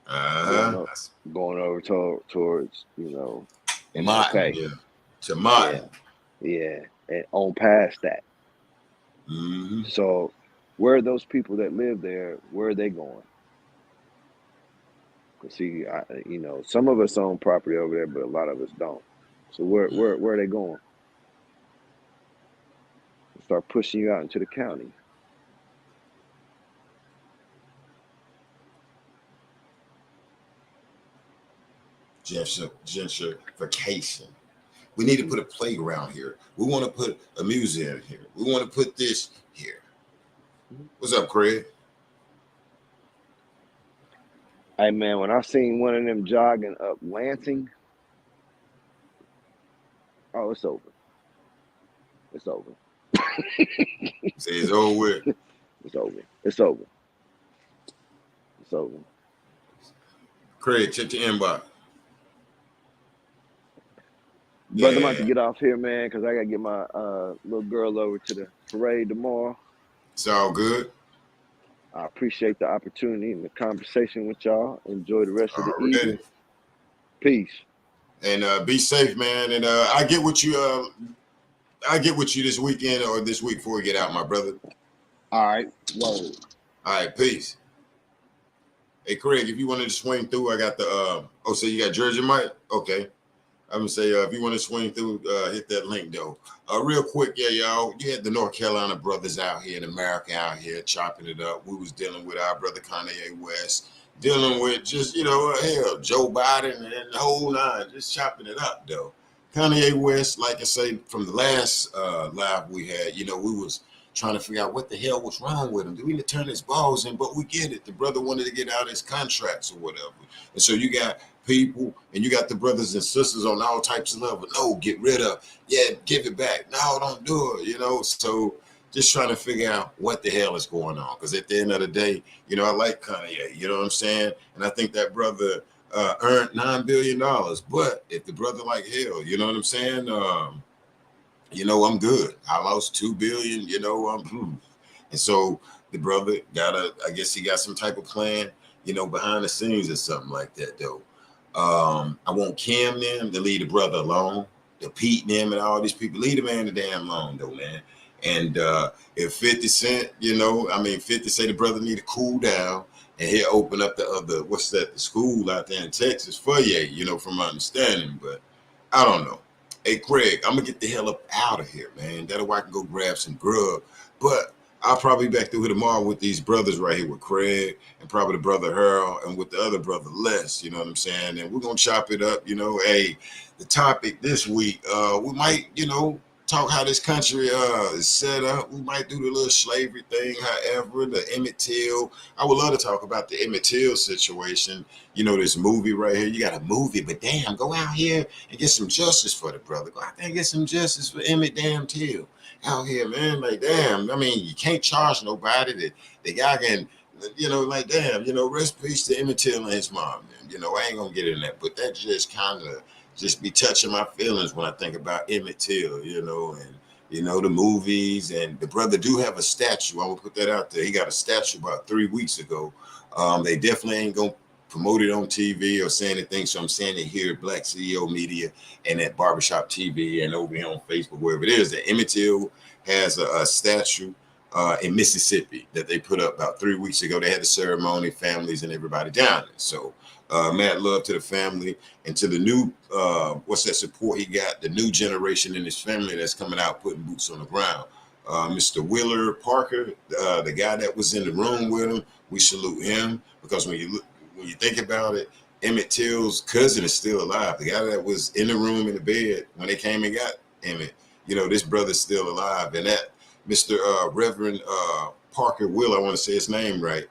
going Uh-huh. up, going over towards Martin, MLK. yeah. To Yeah, Martin. yeah, and on past that. Mm-hmm. So where are those people that live there? Where are they going? Cause see, some of us own property over there, but a lot of us don't. So where are they going? Start pushing you out into the county. Gentrification. We need to put a playground here. We want to put a museum here. We want to put this here. What's up, Craig? Hey man, when I seen one of them jogging up Lansing, oh, it's over. It's over. Say it's over with. It's over. It's over. It's over. Craig, check your inbox. Brother, I'm about to Yeah, get off here, man, because I gotta get my little girl over to the parade tomorrow. it's all good. I appreciate the opportunity and the conversation with y'all. Enjoy the rest of the Already. evening. Peace. And be safe, man. And I get with you. I get with you this weekend or this week before we get out, my brother. All right. Whoa. All right, peace. Hey, Craig, if you wanted to swing through, I got the. So you got Jersey Mike? Okay. I'm gonna say if you want to swing through, hit that link though. Real quick, yeah, y'all. You had the North Carolina brothers out here in America out here chopping it up. We was dealing with our brother Kanye West, dealing with just hell, Joe Biden and the whole nine, just chopping it up though. Kanye West, like I say, from the last live we had, we was trying to figure out what the hell was wrong with him. Do we need to turn his balls in? But we get it. The brother wanted to get out his contracts or whatever. And so you got people and you got the brothers and sisters on all types of level. No, get rid of. Yeah, give it back. No, don't do it. So just trying to figure out what the hell is going on. Because at the end of the day, I like Kanye. You know what I'm saying? And I think that brother earned $9 billion. But if the brother like hell, you know what I'm saying? I'm good. I lost 2 billion, and so the brother I guess he got some type of plan, behind the scenes or something like that though. I want Cam them to leave the brother alone, the Pete them and all these people, leave the man the damn alone though, man. And if 50 Cent, 50 say the brother need to cool down and he'll open up the other, the school out there in Texas for you, from my understanding, but I don't know. Hey, Craig, I'm gonna get the hell up out of here, man. That way I can go grab some grub. But I'll probably be back through here tomorrow with these brothers right here with Craig and probably the brother Harold and with the other brother Les, you know what I'm saying? And we're gonna chop it up, Hey, the topic this week, we might, talk how this country is set up. We might do the little slavery thing, however, the Emmett Till. I would love to talk about the Emmett Till situation. This movie right here. You got a movie, but damn, go out here and get some justice for the brother. Go out there and get some justice for Emmett damn Till out here, man. Like, damn, you can't charge nobody. The guy can like damn, rest in peace to Emmett Till and his mom. Man. I ain't gonna get in that, but that just kind of just be touching my feelings when I think about Emmett Till, and the movies, and the brother do have a statue. I will put that out there. He got a statue about 3 weeks ago. They definitely ain't gonna promote it on TV or say anything. So I'm saying it here at Black CEO Media and at Barbershop TV and over here on Facebook, wherever it is. That Emmett Till has a statue in Mississippi that they put up about 3 weeks ago. They had the ceremony, families, and everybody down there. So mad love to the family and to the new what's that support he got, the new generation in his family that's coming out putting boots on the ground. Mr. Willer Parker, the guy that was in the room with him, we salute him because when you think about it, Emmett Till's cousin is still alive. The guy that was in the room in the bed when they came and got Emmett, this brother's still alive. And that Mr. Reverend Parker Will, I want to say his name right,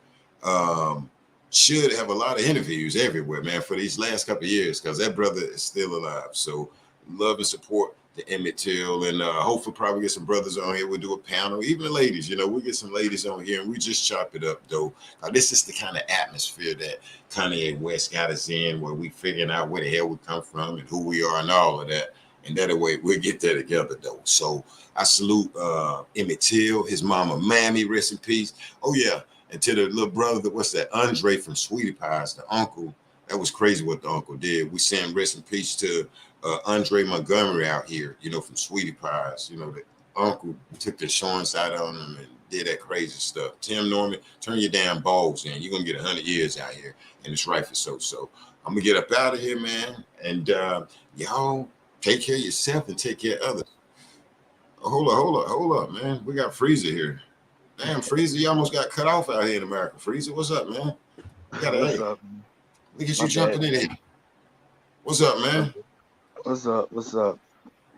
should have a lot of interviews everywhere, man, for these last couple of years because that brother is still alive. So love and support to Emmett Till, and hopefully probably get some brothers on here. We'll do a panel, even the ladies, we'll get some ladies on here and we just chop it up though. This is the kind of atmosphere that Kanye West got us in, where we figuring out where the hell we come from and who we are and all of that. And that way we'll get there together though. So I salute Emmett Till, his mama Mammy, rest in peace. Oh yeah, and to the little brother, what's that, Andre from Sweetie Pies, the uncle. That was crazy what the uncle did. We send rest in peace to Andre Montgomery out here, from Sweetie Pies. The uncle took the insurance out on him and did that crazy stuff. Tim Norman, turn your damn balls in. You're going to get 100 years out here, and it's rightful so. So I'm going to get up out of here, man. And y'all take care of yourself and take care of others. Hold up, man. We got Freezer here. Damn, Freezer, you almost got cut off out here in America. Freezer, what's up, man? What's up? Look at you jumping in there. What's up, man? What's up? What's up?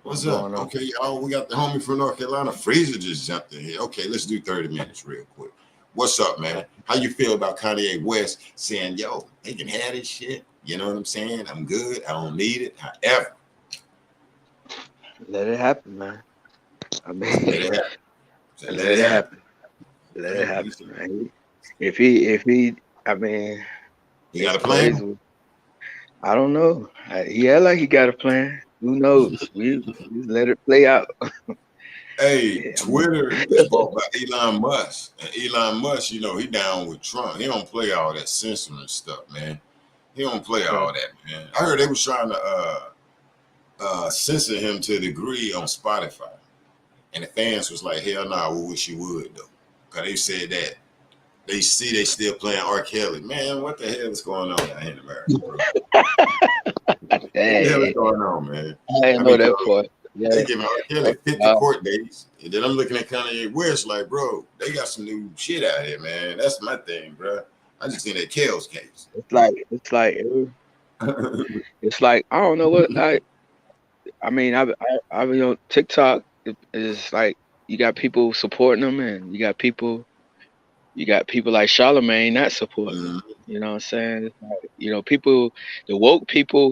Okay, y'all, we got the homie from North Carolina. Freezer just jumped in here. Okay, let's do 30 minutes real quick. What's up, man? How you feel about Kanye West saying, yo, they can have this shit? You know what I'm saying? I'm good. I don't need it. However, let it happen, man. I mean, let it happen. Let it happen. Let it happen, man. If he, I mean, he got a plan. Crazy. I don't know. Yeah, like he got a plan. Who knows? We let it play out. Hey, yeah, Twitter is bought by Elon Musk, and Elon Musk, he down with Trump. He don't play all that censoring stuff, man. He don't play all that, man. I heard they was trying to censor him to a degree on Spotify. And the fans was like, hell no, we wish you would, though. Because they said that they see they still playing R. Kelly. Man, what the hell is going on out here in America, bro? What the hell is going on, man? I didn't know that part. Yeah. They giving R. Kelly 50 court days. And then I'm looking at Kanye West like, bro, they got some new shit out here, man. That's my thing, bro. I just seen that Kells case. It's like I don't know what I mean, I've been on TikTok. It's like you got people supporting them, and you got people like Charlemagne not supporting them. You know what I'm saying? It's like, people,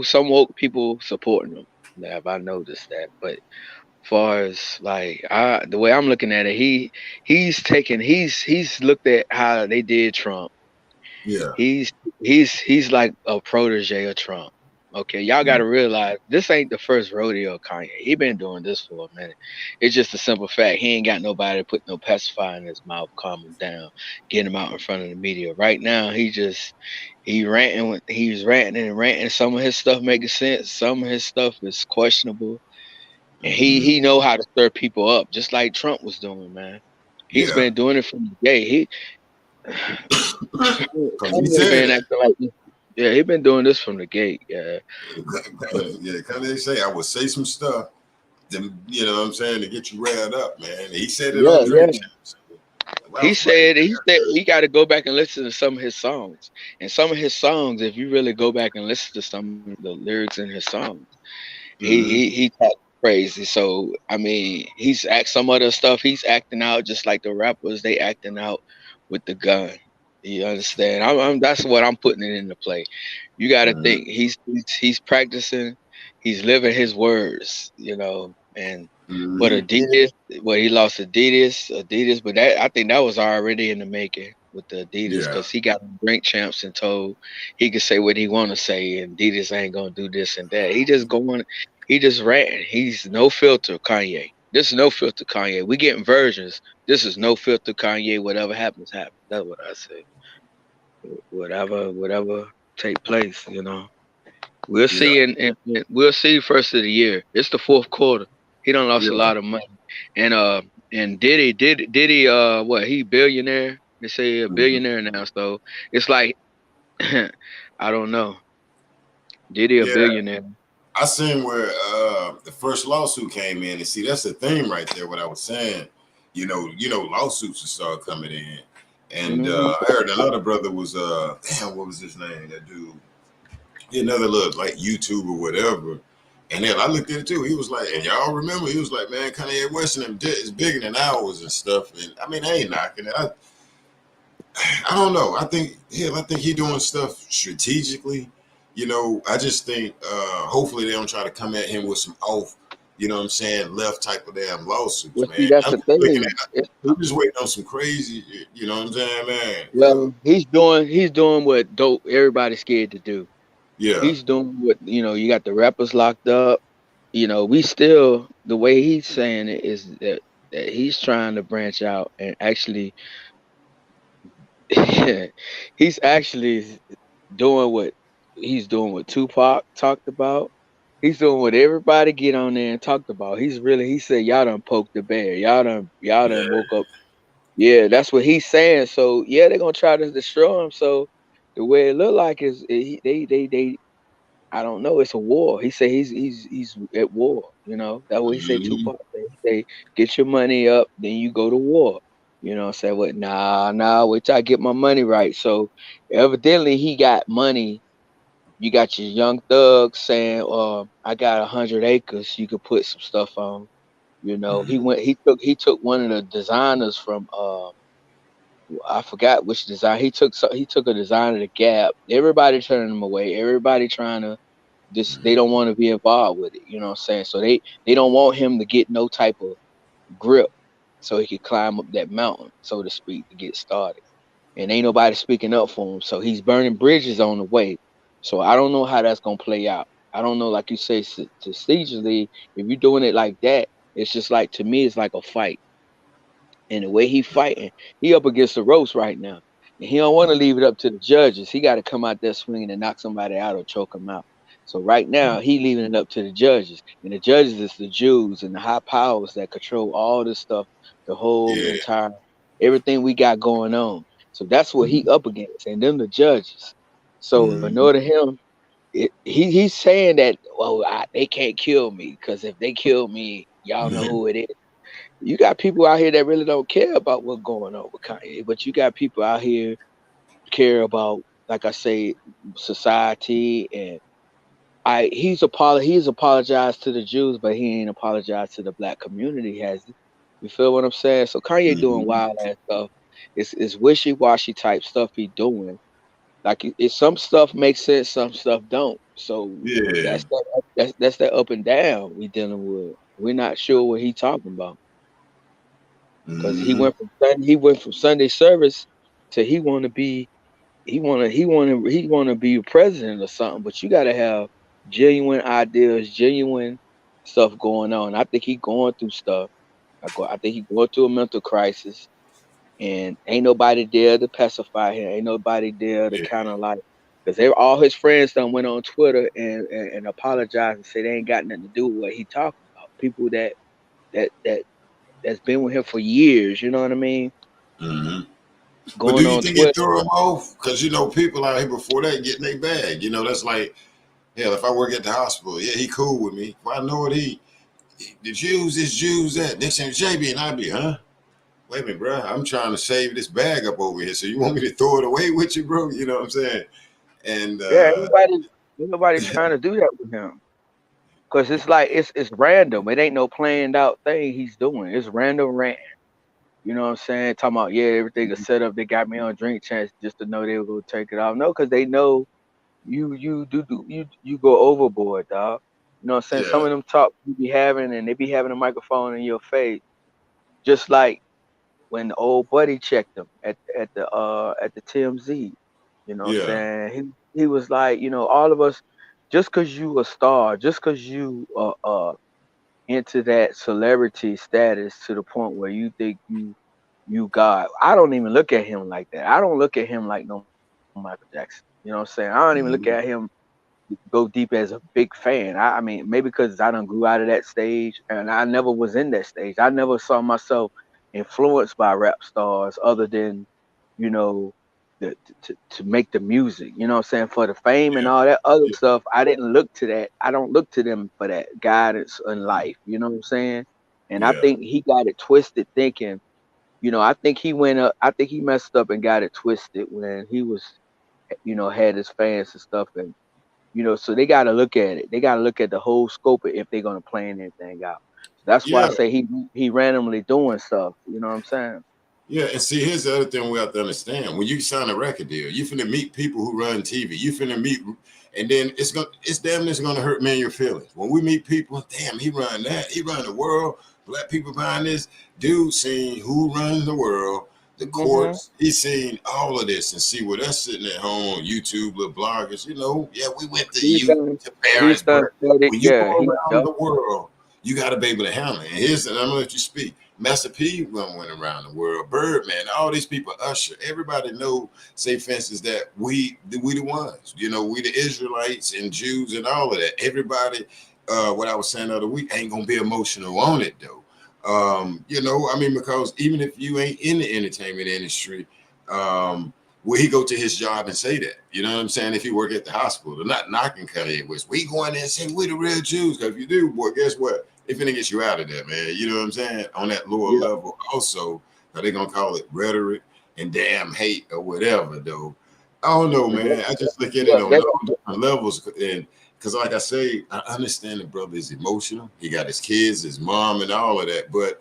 some woke people supporting them. Have I noticed that? But as far as like the way I'm looking at it, he's looked at how they did Trump. Yeah. He's like a protege of Trump. Okay, y'all got to realize this ain't the first rodeo of Kanye. He been doing this for a minute. It's just a simple fact. He ain't got nobody to put no pacifier in his mouth, calm him down, get him out in front of the media. Right now, he's ranting. He's ranting and ranting. Some of his stuff making sense. Some of his stuff is questionable. And he know how to stir people up, just like Trump was doing, man. He's been doing it from the gate. He been doing this from the gate. Yeah. Kanye say I would say some stuff, then you know what I'm saying, to get you riled up, man. He said it on Drake. He said he got to go back and listen to some of his songs. And some of his songs, if you really go back and listen to some of the lyrics in his songs, he talked crazy. So I mean, some other stuff he's acting out just like the rappers, they acting out with the gun. You understand? That's what I'm putting it into play. You got to think he's practicing, he's living his words, and but Adidas, he lost Adidas, but I think that was already in the making. with the Adidas Yeah. because he got drink champs and told he could say what he want to say, and Adidas ain't gonna do this and that. He just ranting. He's no filter, Kanye. This is no filter, Kanye. We getting versions. This is no filter, Kanye. Whatever happens, happens. That's what I say. Whatever take place, you know. We'll Yeah. see, and we'll see first of the year. It's the fourth quarter. He done lost a Yeah. lot of money, and Diddy, what he billionaire? They say he a Mhm. billionaire now, so it's like I don't know. Diddy a Yeah. billionaire? I seen where the first lawsuit came in, and see that's the thing right there. What I was saying, lawsuits will start coming in, and Hmm. I heard another brother was damn, what was his name? That dude, he another look like YouTube or whatever. And then I looked at it too. He was like, and y'all remember, he was like, man, Kanye West and them is bigger than ours and stuff. And I mean, I ain't knocking it. I don't know. I think he doing stuff strategically. I just think hopefully they don't try to come at him with some off, what I'm saying, left type of damn lawsuits, Well, see, man. that's I'm the just looking thing. at I'm just waiting on some crazy, you know what I'm saying, man. Well, he's doing what dope everybody's scared to do. Yeah. He's doing what you got the rappers locked up. We still the way he's saying it is that he's trying to branch out and actually he's actually doing what Tupac talked about. He's doing what everybody get on there and talked about. He said y'all done poked the bear. Y'all done Yeah. woke up. Yeah, that's what he's saying. So yeah, they're gonna try to destroy him. So the way it look like is they I don't know. It's a war. He said he's at war. That what he said. Mhm. Tupac said. He say, get your money up, then you go to war. I said, what? Nah. Wait till I get my money right. So evidently he got money. You got your young thug saying, I got 100 acres. You could put some stuff on. He Mhm. went. He took one of the designers from I forgot which design. He took a designer to Gap. Everybody turning him away. Everybody trying to they don't want to be involved with it. You know what I'm saying? So they don't want him to get no type of grip so he could climb up that mountain, so to speak, to get started. And ain't nobody speaking up for him. So he's burning bridges on the way. So I don't know how that's gonna play out. I don't know, like you say, strategically, if you're doing it like that, it's just like to me, it's like a fight. And the way he fighting, he up against the ropes right now. And he don't want to leave it up to the judges. He got to come out there swinging and knock somebody out or choke him out. So right now, he leaving it up to the judges. And the judges is the Jews and the high powers that control all this stuff, the whole Yeah. entire, everything we got going on. So that's what he Mhm. up against. And them the judges. So in Mhm. order him, he's saying that, well, they can't kill me because if they kill me, y'all know who it is. You got people out here that really don't care about what's going on with Kanye, but you got people out here care about, like I say, society. And he's apologized to the Jews, but he ain't apologized to the black community, has he? You feel what I'm saying? So Kanye doing Mhm. wild ass stuff. It's wishy washy type stuff he doing. Like some stuff makes sense, some stuff don't. So Yeah. that's that up and down we dealing with. We're not sure what he talking about. Cause Mhm. He went from Sunday service to he wanna be president or something. But you gotta have genuine ideas, genuine stuff going on. I think he going through stuff. I think he going through a mental crisis, and ain't nobody there to pacify him. Ain't nobody there to Yeah. kind of like, because all his friends done went on Twitter and apologized and say they ain't got nothing to do with what he talking about. People that that that's been with him for years. You know what I mean? Mhm. But do Going you on think it Twitter. threw him off? Because people out here before that getting their bag. That's like, hell, if I work at the hospital, yeah, he cool with me. If I know it, the Jews, this Jews, that. Next thing JB and I be, huh? Wait a minute, bro. I'm trying to save this bag up over here. So you want me to throw it away with you, bro? You know what I'm saying? And Yeah, ain't nobody trying to do that with him. Cause it's like it's random. It ain't no planned out thing he's doing. It's random rant. You know what I'm saying? Talking about, yeah, everything is set up. They got me on drink chance just to know they were gonna take it off. No, because they know you go overboard, dog. You know what I'm saying? Some yeah, of them talk you be having, and they be having a microphone in your face, just like when the old buddy checked him at the TMZ. You know what I'm Yeah. saying? He was like, all of us, just cause you a star, just cause you into that celebrity status to the point where you think you God. I don't even look at him like that. I don't look at him like no Michael Jackson. You know what I'm saying? I don't even look at him Mhm. go deep as a big fan. I mean, maybe because I done grew out of that stage and I never was in that stage. I never saw myself influenced by rap stars other than, you know, to make the music, you know what I'm saying? For the fame and Yeah. all that other Yeah. stuff, I didn't look to that. I don't look to them for that guidance in life, you know what I'm saying? And I Yeah. think he got it twisted thinking, I think he went up, I think he messed up and got it twisted when he was, had his fans and stuff. And so they got to look at it. They got to look at the whole scope of if they're gonna plan anything out. So that's why I Yeah. say he randomly doing stuff. You know what I'm saying? Yeah, and see, here's the other thing we have to understand: when you sign a record deal, you finna meet people who run TV. You finna meet, and then it's damn near gonna hurt me and your feelings. When we meet people, damn, he run that, he run the world. Black people behind this dude seen who runs the world, the Hmm. courts. He seen all of this, and see what us sitting at home on YouTube, little bloggers. Yeah, we went He's done. to He's done Parisburg. studied. When you Yeah. go around the world, you got to be able to handle it. And I'm gonna let you speak. Master P went around the world. Birdman, all these people, Usher, everybody know, say for instance, that we the ones, we the Israelites and Jews and all of that. Everybody, what I was saying the other week, ain't gonna be emotional on it though. I mean, because even if you ain't in the entertainment industry, will he go to his job and say that? You know what I'm saying? If he work at the hospital, they're not knocking Kanye West. We go in there and say we the real Jews. Because if you do, boy, guess what? It finna get you out of there, man. You know what I'm saying? On that lower Yeah. level, also, they're gonna call it rhetoric and damn hate or whatever, though. I don't know, But that, man. I just look at it yeah. on all different levels, and because, like I say, I understand the brother is emotional. He got his kids, his mom, and all of that. But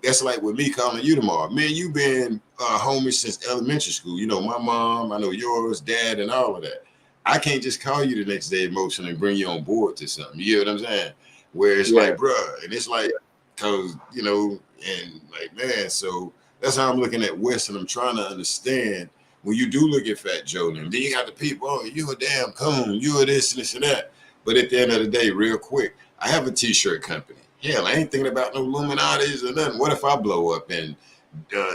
that's like with me calling you tomorrow, man. You've been homies since elementary school. You know my mom, I know yours, dad, and all of that. I can't just call you the next day emotional and bring you on board to something. You know what I'm saying? Where it's Yeah. like, bruh, and it's like, cause and like, man, so that's how I'm looking at West, and I'm trying to understand when you do look at Fat Joe, and then you got the people, oh, you a damn coon, you a this and this and that. But at the end of the day, real quick, I have a t-shirt company. Hell, I ain't thinking about no Illuminati's or nothing. What if I blow up and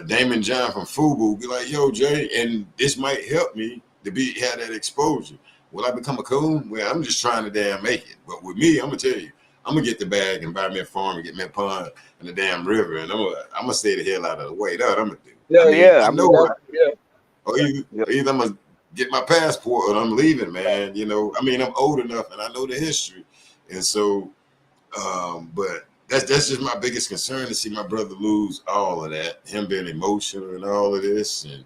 Damon John from Fubu be like, yo, Jay, and this might help me to have that exposure. Will I become a coon? Well, I'm just trying to damn make it. But with me, I'm gonna tell you, I'm gonna get the bag and buy me a farm and get me a pond and a damn river, and I'm gonna stay the hell out of the way. That's what I'm gonna do. I Yeah. mean, Yeah. I I mean, know that's, what, yeah. or Yeah. either I'm gonna get my passport or I'm leaving, man. I mean, I'm old enough and I know the history, and so but that's just my biggest concern, to see my brother lose all of that, him being emotional and all of this, and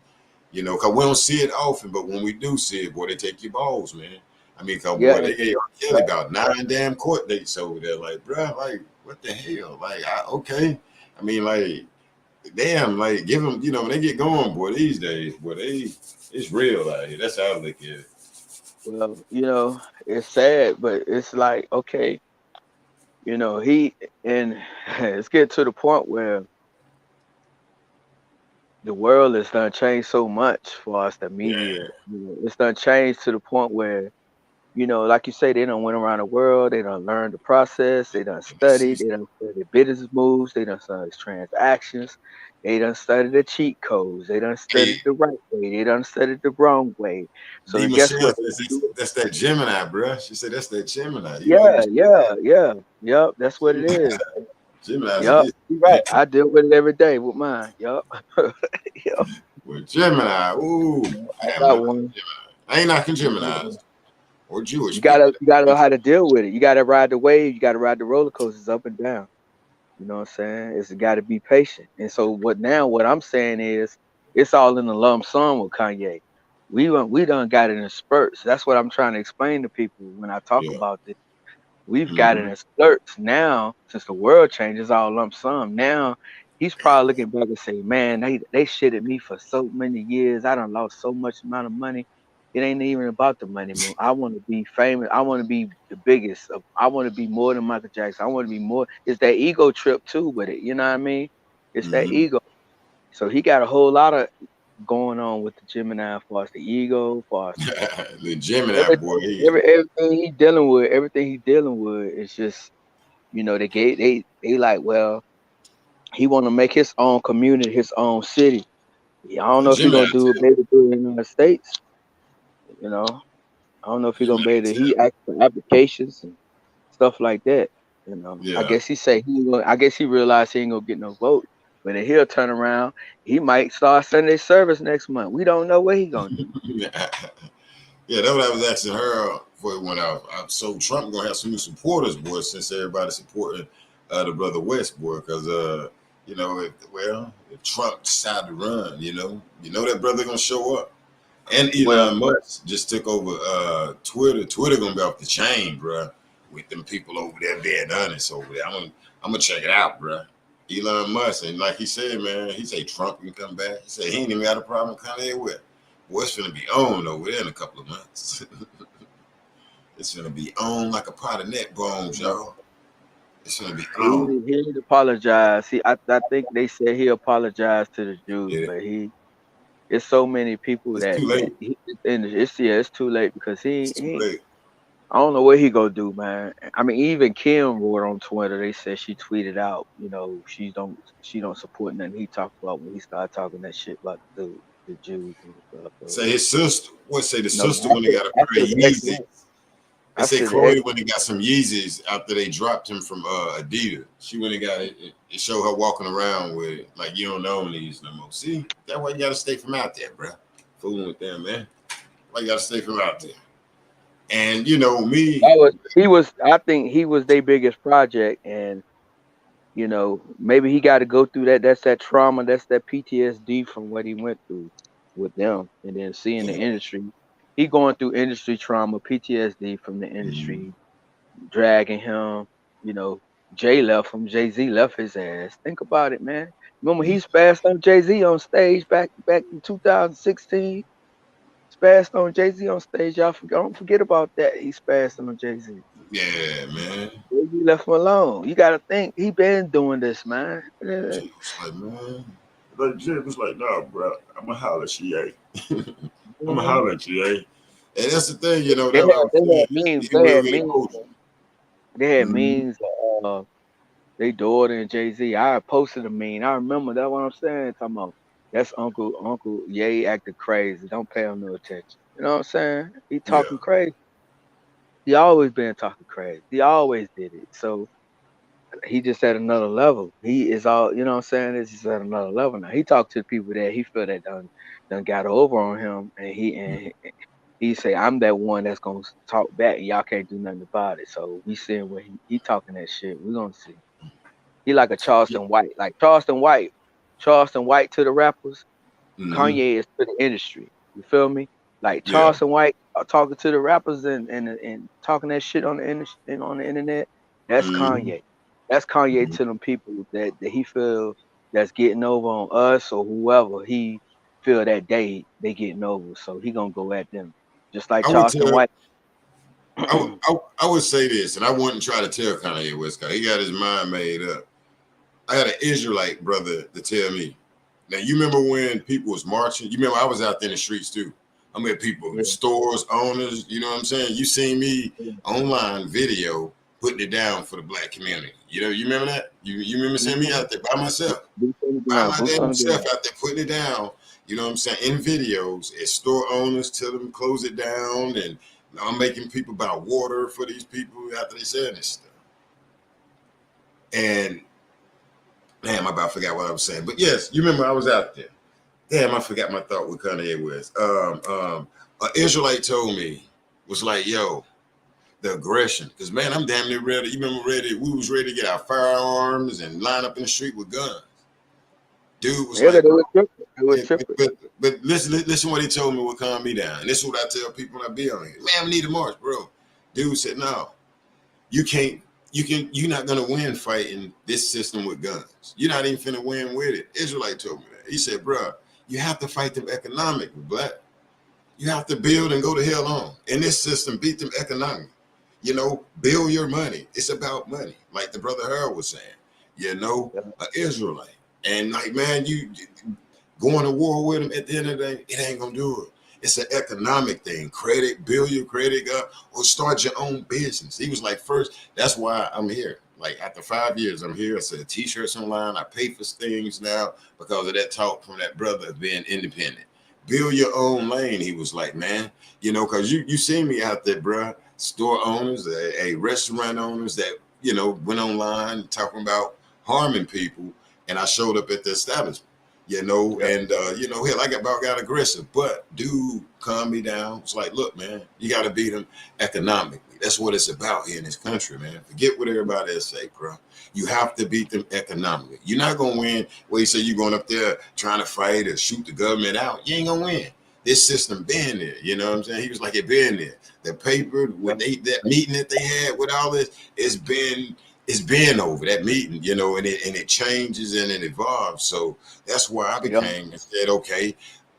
cause we don't see it often, but when we do see it, boy, they take your balls, man. I mean, cause Yeah. boy, they gave R. Kelly about 9 damn court dates over there. Like, bro, like, what the hell? Like, okay. I mean, like, damn, like, give them, when they get going, boy, these days, boy, it's real out here. That's how I look at it. Well, it's sad, but it's like, okay, he and it's getting to the point where the world has done changed so much for us, the Yeah. media. It's done changed to the point where, like you say, they done went around the world, they done learned the process, they done studied, they done studied business moves, they done studied transactions, they done studied the cheat codes, they done Hey, studied the right way, they done studied the wrong way. So D. and guess Michelle what? says that's that Gemini, bro. She said that's that Gemini. You know Yeah, you yeah, yeah. Yep, that's what it Gemini. is. Gemini's a Yep, bitch. you're right. I deal with it every day with mine. Yep. Yep. With Gemini. Ooh, I I am got not one. Gemini. I ain't knocking Geminis or You Jewish people. gotta know how to deal with it. You gotta ride the wave. You gotta ride the roller coasters up and down. You know what I'm saying? It's got to be patient. And so what I'm saying is, it's all in the lump sum with Kanye. We done got it in spurts. That's what I'm trying to explain to people when I talk Yeah. about this. We've got it Mm-hmm. in spurts now. Since the world changes, all lump sum. Now he's probably looking back and say, "Man, they shitted me for so many years. I done lost so much amount of money. It ain't even about the money, man. I want to be famous. I want to be the biggest. I want to be more than Michael Jackson. I want to be more. It's that ego trip too with it. You know what I mean? It's that Mm-hmm. ego. So he got a whole lot of going on with the Gemini, as far as the ego, as far as The Gemini everything, boy, he everything he dealing with is just, they like, well, he want to make his own community, his own city. I don't know if he Gemini gonna do it, tell, maybe do it in the States, you know. I don't know if he gonna Gemini be able to. He tell. asked for applications and stuff like that. You know, I Yeah. guess he say he ain't gonna, I guess he realized he ain't gonna get no vote. But then he'll turn around. He might start Sunday service next month. We don't know what he gonna do. Yeah, that's what I was asking her for it went out. So Trump gonna have some new supporters, boy, since everybody supporting the brother West, boy, because if Trump decide to run, that brother gonna show up. And Well, Elon Musk just took over Twitter. Twitter gonna be off the chain, bro. With them people over there being honest over there. I'm gonna check it out, bro. Elon Musk, and like he said, man, he say Trump can come back. He said he ain't even got a problem with Kanye West. What's gonna be on over there in a couple of months? It's gonna be on like a pot of neck bones, y'all. It's gonna be on. he did apologize. I think they said he apologized to the Jews, Yeah, but it's so many people it's that too late. it's too late because It's too late. I don't know what he gonna do, man. I mean, even Kim wrote on Twitter. They said she tweeted out, she don't support nothing he talked about when he started talking that shit about the Jews and stuff. So, Say his sister. What say the you know, sister when they got a I pair feel of the Yeezys? ex-wife. They I say feel the ex. Chloe when they got some Yeezys after they dropped him from Adidas. She went and got it. It showed her walking around with it. Like you don't own these no more. See, that's why you gotta stay from out there, bro. Fooling with them, man. Why you gotta stay from out there? And me. I think he was their biggest project, and maybe he got to go through that. That's that trauma. That's that PTSD from what he went through with them, and then seeing the Yeah. industry. He going through industry trauma, PTSD from the Mhm. industry, dragging him. You know, Jay left him. Jay Z left his ass. Think about it, man. Remember he spazzed on Jay Z on stage back in 2016. Spazzed on Jay Z on stage. Don't forget about that. He spazzed on Jay Z. Yeah, man. Jay Z left him alone. You got to think he been doing this, man. Jay was like, man. Like Jay was like, nah, bro. I'ma holler at you, I'ma Mhm. holler at you, And that's the thing, They that's what I was had saying. memes. He They will had get memes. emotional. They had Mm-hmm. memes. They daughter and Jay Z. I posted a meme. I remember that. What I'm saying. Talking about that's Uncle Ye acting crazy. Don't pay him no attention. You know what I'm saying? He Yeah. talking crazy. He always been talking crazy. He always did it. So he just at another level. He is all. You know what I'm saying? It's just at another level now. He talked to the people that he feel that done got over on him, and he say, I'm that one that's gonna talk back and y'all can't do nothing about it. So we seeing what he talking that shit. We gonna see. He like a Yeah. Charleston White. Like Charleston White. Charleston White to the rappers. Mm-hmm. Kanye is to the industry. You feel me? Like Yeah. Charleston White talking to the rappers and talking that shit on on the internet. That's Mm-hmm. Kanye. That's Kanye Mm-hmm. to them people that he feel that's getting over on us or whoever he feel that they getting over. So he gonna go at them. Just like I would Charleston tell White. I would say this, and I wouldn't try to tell Kanye West because he got his mind made up. I had an Israelite brother to tell me. Now you remember when people was marching? You remember I was out there in the streets too. I met people, Yeah, stores, owners. You know what I'm saying? You seen me yeah. online video putting it down for the black community. You remember that? You remember seeing me Mhm. out there by myself, Boots on the by ground, my boots on damn the self ground. out there putting it down. You know what I'm saying? In videos, as store owners tell them close it down, and I'm making people buy water for these people after they said this stuff. And damn, I about forgot what I was saying. But yes, you remember I was out there. Damn, I forgot my thought with Kanye West. An Israelite told me, was like, yo, the aggression. Because man, I'm damn near ready. You remember we was ready to get our firearms and line up in the street with guns. Dude was Yeah, like, they bro, were tripping. They were yeah, tripping. but listen what he told me would calm me down. And this is what I tell people when I be on here. Man, we need a march, bro. Dude said, no, you can't, you're not gonna win fighting this system with guns. You're not even finna win with it. Israelite told me that. He said, bro, you have to fight them economically, black. You have to build and go to hell on. In this system, beat them economically. Build your money. It's about money. Like the brother Harold was saying, Yeah. Israelite. And like, man, you going to war with him at the end of the day, it ain't gonna do it. It's an economic thing. Credit, build your credit up, or start your own business. He was like, first, that's why I'm here. Like after 5 years, I'm here. I sell t-shirts online. I pay for things now because of that talk from that brother of being independent. Build your own lane. He was like, man, because you see me out there, bro. Store owners, a restaurant owners that went online talking about harming people, and I showed up at the establishment. And hell, I got aggressive, but dude calmed me down. It's like, look, man, you got to beat them economically. That's what it's about here in this country, man. Forget what everybody else say, bro. You have to beat them economically. You're not gonna win. Well, you say you're going up there trying to fight or shoot the government out. You ain't gonna win. This system been there. You know what I'm saying? He was like, it been there. The paper, that meeting that they had with all this, it's been over that meeting, and it changes and it evolves. So that's why I became and said, okay,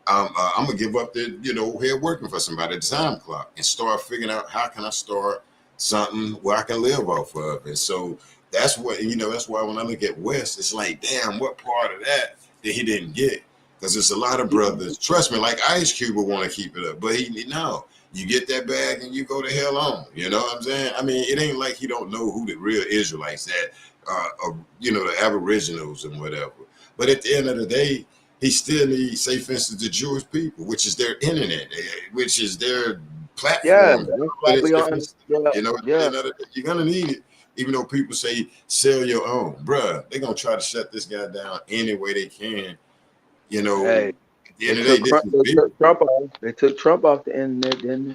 I'm gonna give up the here working for somebody at the time clock and start figuring out how can I start something where I can live off of. And so that's what that's why when I look at West, it's like, damn, what part of that he didn't get? Because there's a lot of brothers, trust me, like Ice Cube will want to keep it up, but no. You get that bag and you go to hell on. You know what I'm saying? I mean, it ain't like he don't know who the real Israelites that the Aboriginals and whatever. But at the end of the day, he still needs, say, for instance, the Jewish people, which is their internet, which is their platform. But it's different. At the end of the day, you're gonna need it. Even though people say sell your own, bruh, they're gonna try to shut this guy down any way they can. Hey. They took Trump off the internet, didn't they?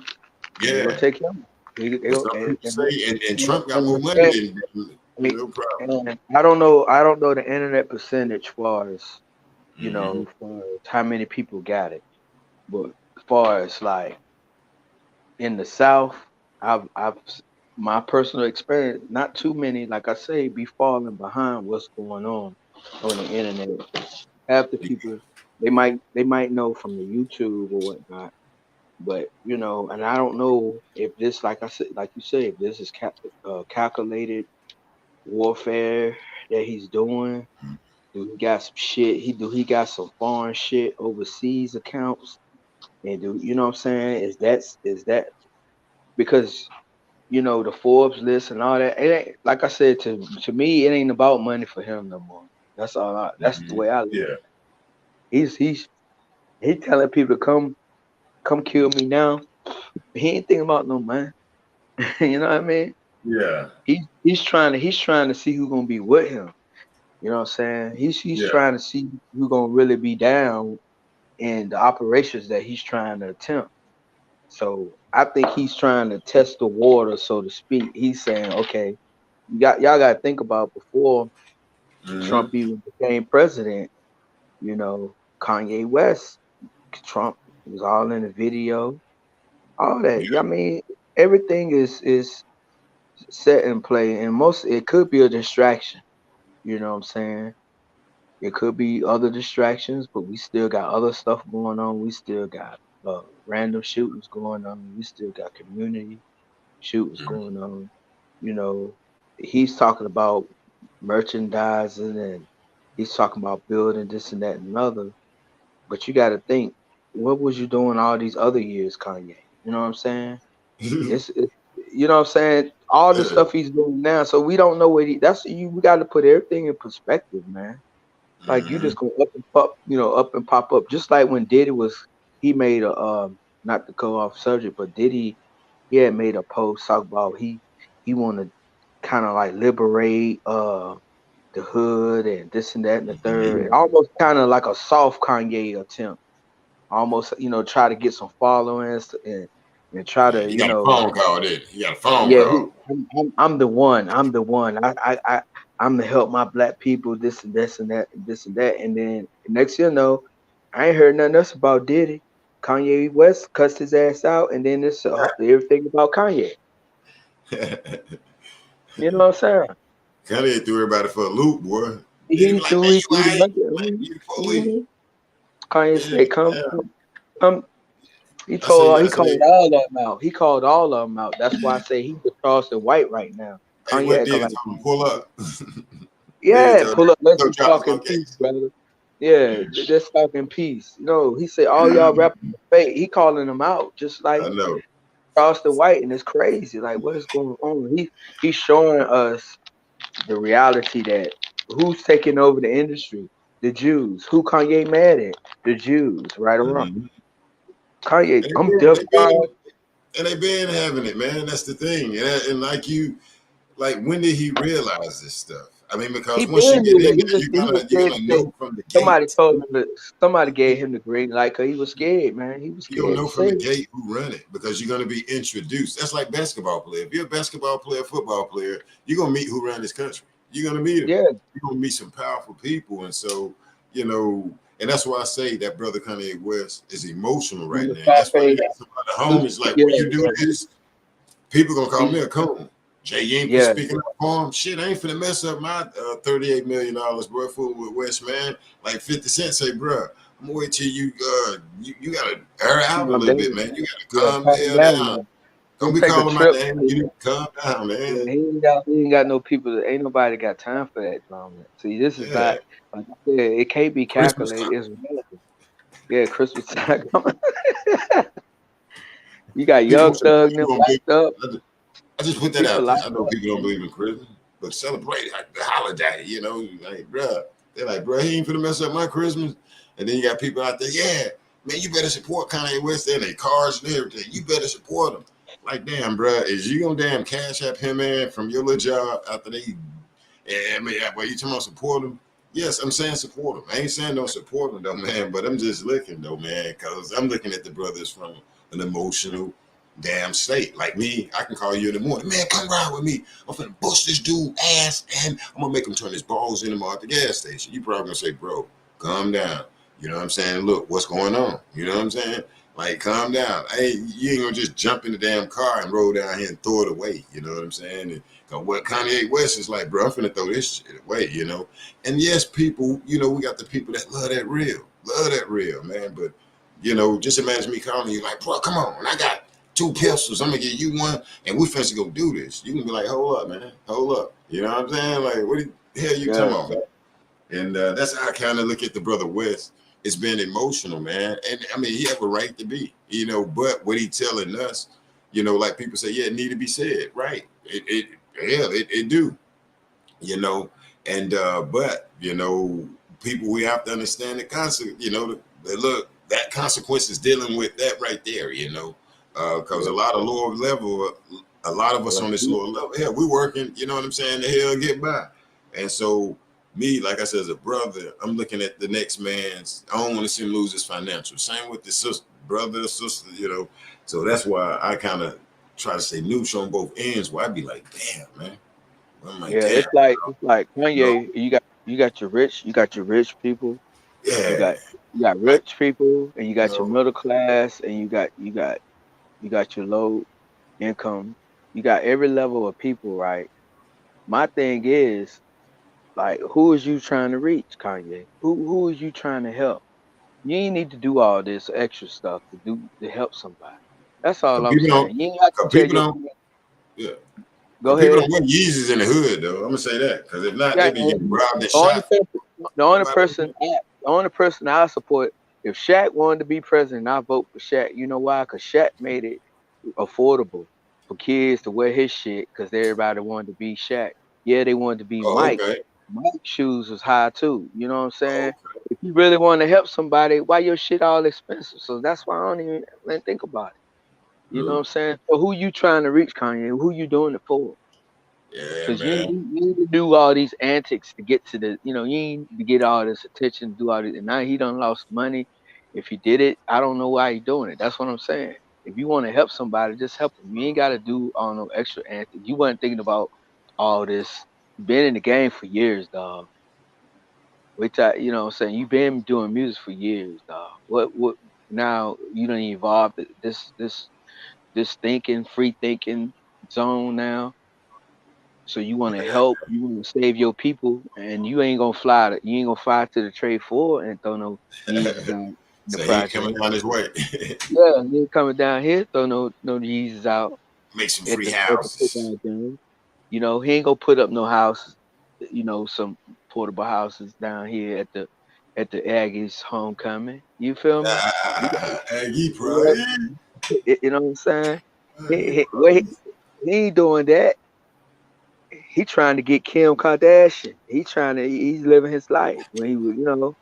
Yeah. They'll take him. And Trump got more money than no problem. And I don't know the internet percentage far as far as how many people got it. But as far as like in the South, I've my personal experience, not too many, like I say, be falling behind what's going on the internet. Half the people they might know from the YouTube or whatnot, but and I don't know if this, like you said, if this is calculated warfare that he's doing. Do he got some shit? He got some foreign shit overseas accounts, and you know what I'm saying? Is that because the Forbes list and all that? It ain't, like I said, to me, it ain't about money for him no more. That's all. That's the way I look. Yeah. He's telling people to come kill me now. He ain't thinking about no money. You know what I mean? Yeah. He's trying to see who's gonna be with him. You know what I'm saying? He's trying to see who's gonna really be down in the operations that he's trying to attempt. So I think he's trying to test the water, so to speak. He's saying, okay, y'all gotta think about before Trump even became president, Kanye West, Trump was all in the video, all that. I mean, everything is set in play, and it could be a distraction. You know what I'm saying? It could be other distractions, but we still got other stuff going on. We still got random shootings going on. We still got community shootings going on. He's talking about merchandising, and he's talking about building this and that and another. But you got to think, what was you doing all these other years, Kanye? You know what I'm saying? It's you know what I'm saying? All the stuff he's doing now. So we don't know what we got to put everything in perspective, man. Like you just go up and pop up. Just like when Diddy he made a not to go off subject, but Diddy, he had made a post talk about he want to kind of like liberate the hood and this and that and the third. Almost kind of like a soft Kanye attempt. Almost try to get some followings and try to He got a phone call. He got a phone call. I'm the one. I'm to help my black people. This and this and that and this and that. And then next you know, I ain't heard nothing else about Diddy. Kanye West cussed his ass out, and then it's everything about Kanye. You know what I'm saying? Kanye threw everybody for a loop, boy. He Kanye said, "Come." He called all of them out. He called all of them out. That's why I say he's the Charleston White right now. Hey, what did pull up? Yeah, pull up. Let's Go just drop talk some in peace, locations. brother. Yeah, let's talk in peace. He said all y'all rappers are fake. He calling them out, just like I know. Charleston White, and it's crazy. Like, what is going on? He's showing us the reality that who's taking over the industry? The Jews. Who Kanye mad at? The Jews, right or wrong. Mhm. Kanye, And I'm they definitely. been and they been having it, man. That's the thing. And like you, like when did he realize this stuff? I mean, He because once you been get knew in that. there, He was you're scared gonna to say. know from the Somebody gate. told him that. Somebody gave him the green light because he was scared, man. He was You're gonna scared to know from say the it. gate who run it because you're gonna be introduced. That's like basketball player. If you're a basketball player, football player, you're gonna meet who ran this country. You're gonna meet them. Yeah, You're gonna meet some powerful people, and so and that's why I say that brother Kanye West is emotional right number now. five That's why you page. got some other homies like, Yeah, when you do yeah. this, people gonna call He, me a coon. Jay, you ain't yeah. speaking up for him. Shit, I ain't finna mess up my $38 million, bro, fooling with West, man. Like 50 Cent say, bro, I'm gonna wait till you gotta air out a Calm little down. bit, man. You gotta Yeah, calm the calm hell down, down. man. Don't Don't be take a calling my trip. name. You need to calm down, Yeah, man. he ain't got no people. Ain't nobody got time for that drama. See, this is Yeah. not like I said. It can't be Christmas calculated. time. It's relative. Yeah, Christmas time coming. You got People young say thug them people don't believe. locked up. I just put that People out there. locked I know up, people don't man. believe in Christmas, but celebrate the holiday. Like, bruh. They're like, bruh, he ain't finna mess up my Christmas. And then you got people out there, yeah, man, you better support Kanye West and their cars and everything. You better support him. Like, damn, bruh, is you gonna damn cash app him, man, from your little job after they, yeah, I mean, well, you talking about support him? Yes, I'm saying support him. I ain't saying don't support him, though, man, but I'm just looking, though, man, because I'm looking at the brothers from an emotional damn state. Like me, I can call you in the morning, man, come ride with me. I'm finna bust this dude ass and I'm gonna make him turn his balls in him at the gas station. You probably gonna say, bro, calm down. You know what I'm saying? Look, what's going on? You know what I'm saying? Like, calm down. You ain't gonna just jump in the damn car and roll down here and throw it away. You know what I'm saying? And what Kanye West is like, bro, I'm finna throw this shit away. And yes, people, we got the people that love that real, man. But just imagine me calling you like, bro, come on, I got two pistols. I'm gonna give you one, and we finna go do this. You can be like, hold up, man, hold up. You know what I'm saying? Like, what the hell you talking Yeah, about, man? And that's how I kind of look at the brother West. It's been emotional, man. And I mean, he have a right to be, but what he telling us, like people say, yeah, it need to be said, right? It do, you know, and but people, we have to understand the consequence, look, that consequence is dealing with that right there, because yeah. a lot of us Well, on this lower level, yeah, we working, you know what I'm saying, the hell get by. And so me, like I said, as a brother, I'm looking at the next man's, I don't want to see him lose his financial. Same with the sister, brother, sister, so that's why I kind of try to say noosh on both ends, where I'd be like, damn, man. I'm like, yeah, damn, it's like you know, Kanye. You got your rich people. You yeah, got you got like, rich people, and you you got your know, middle class, and you got your low income. You got every level of people, right? My thing is like, who is you trying to reach, Kanye? Who is you trying to help? You ain't need to do all this extra stuff to help somebody. That's all cause I'm people don't, saying. You ain't have to cause tell people your don't, friends. yeah, Go cause people ahead. don't wear Yeezys in the hood though. I'm gonna say that, cause if not, Yeah, they be getting robbed and the only shot. person, the only Nobody, person, the only person I support. If Shaq wanted to be president, I vote for Shaq. You know why? Cause Shaq made it affordable for kids to wear his shit. Cause everybody wanted to be Shaq. Yeah, they wanted to be oh, Mike. okay, Mike's shoes was high too. You know what I'm oh, saying? okay, If you really want to help somebody, why your shit all expensive? So that's why I don't even think about it. You know what true, I'm saying? So who you trying to reach, Kanye? Who you doing it for? yeah, Because you, man. you you need to do all these antics to get to you need to get all this attention, do all this. And now he done lost money. If he did it, I don't know why he doing it. That's what I'm saying. If you want to help somebody, just help them. You ain't got to do all no extra antics. You wasn't thinking about all this. Been in the game for years, dog. Which you know what I'm saying? You've been doing music for years, dog. What now you done evolved this thinking, free thinking zone now. So you want to help, you want to save your people, and you ain't gonna fly to the trade floor and throw no Yeezys out in the So he ain't project. coming down this way. Yeah, you ain't coming down here, throw no Yeezys out Make some at free the houses. football game. He ain't gonna put up no houses. some portable houses down here at the Aggies homecoming. You feel me? You Aggie got- pride. you know what I'm saying? Aggie Wait, pride. he ain't doing that. He trying to get Kim Kardashian. He's living his life when he was.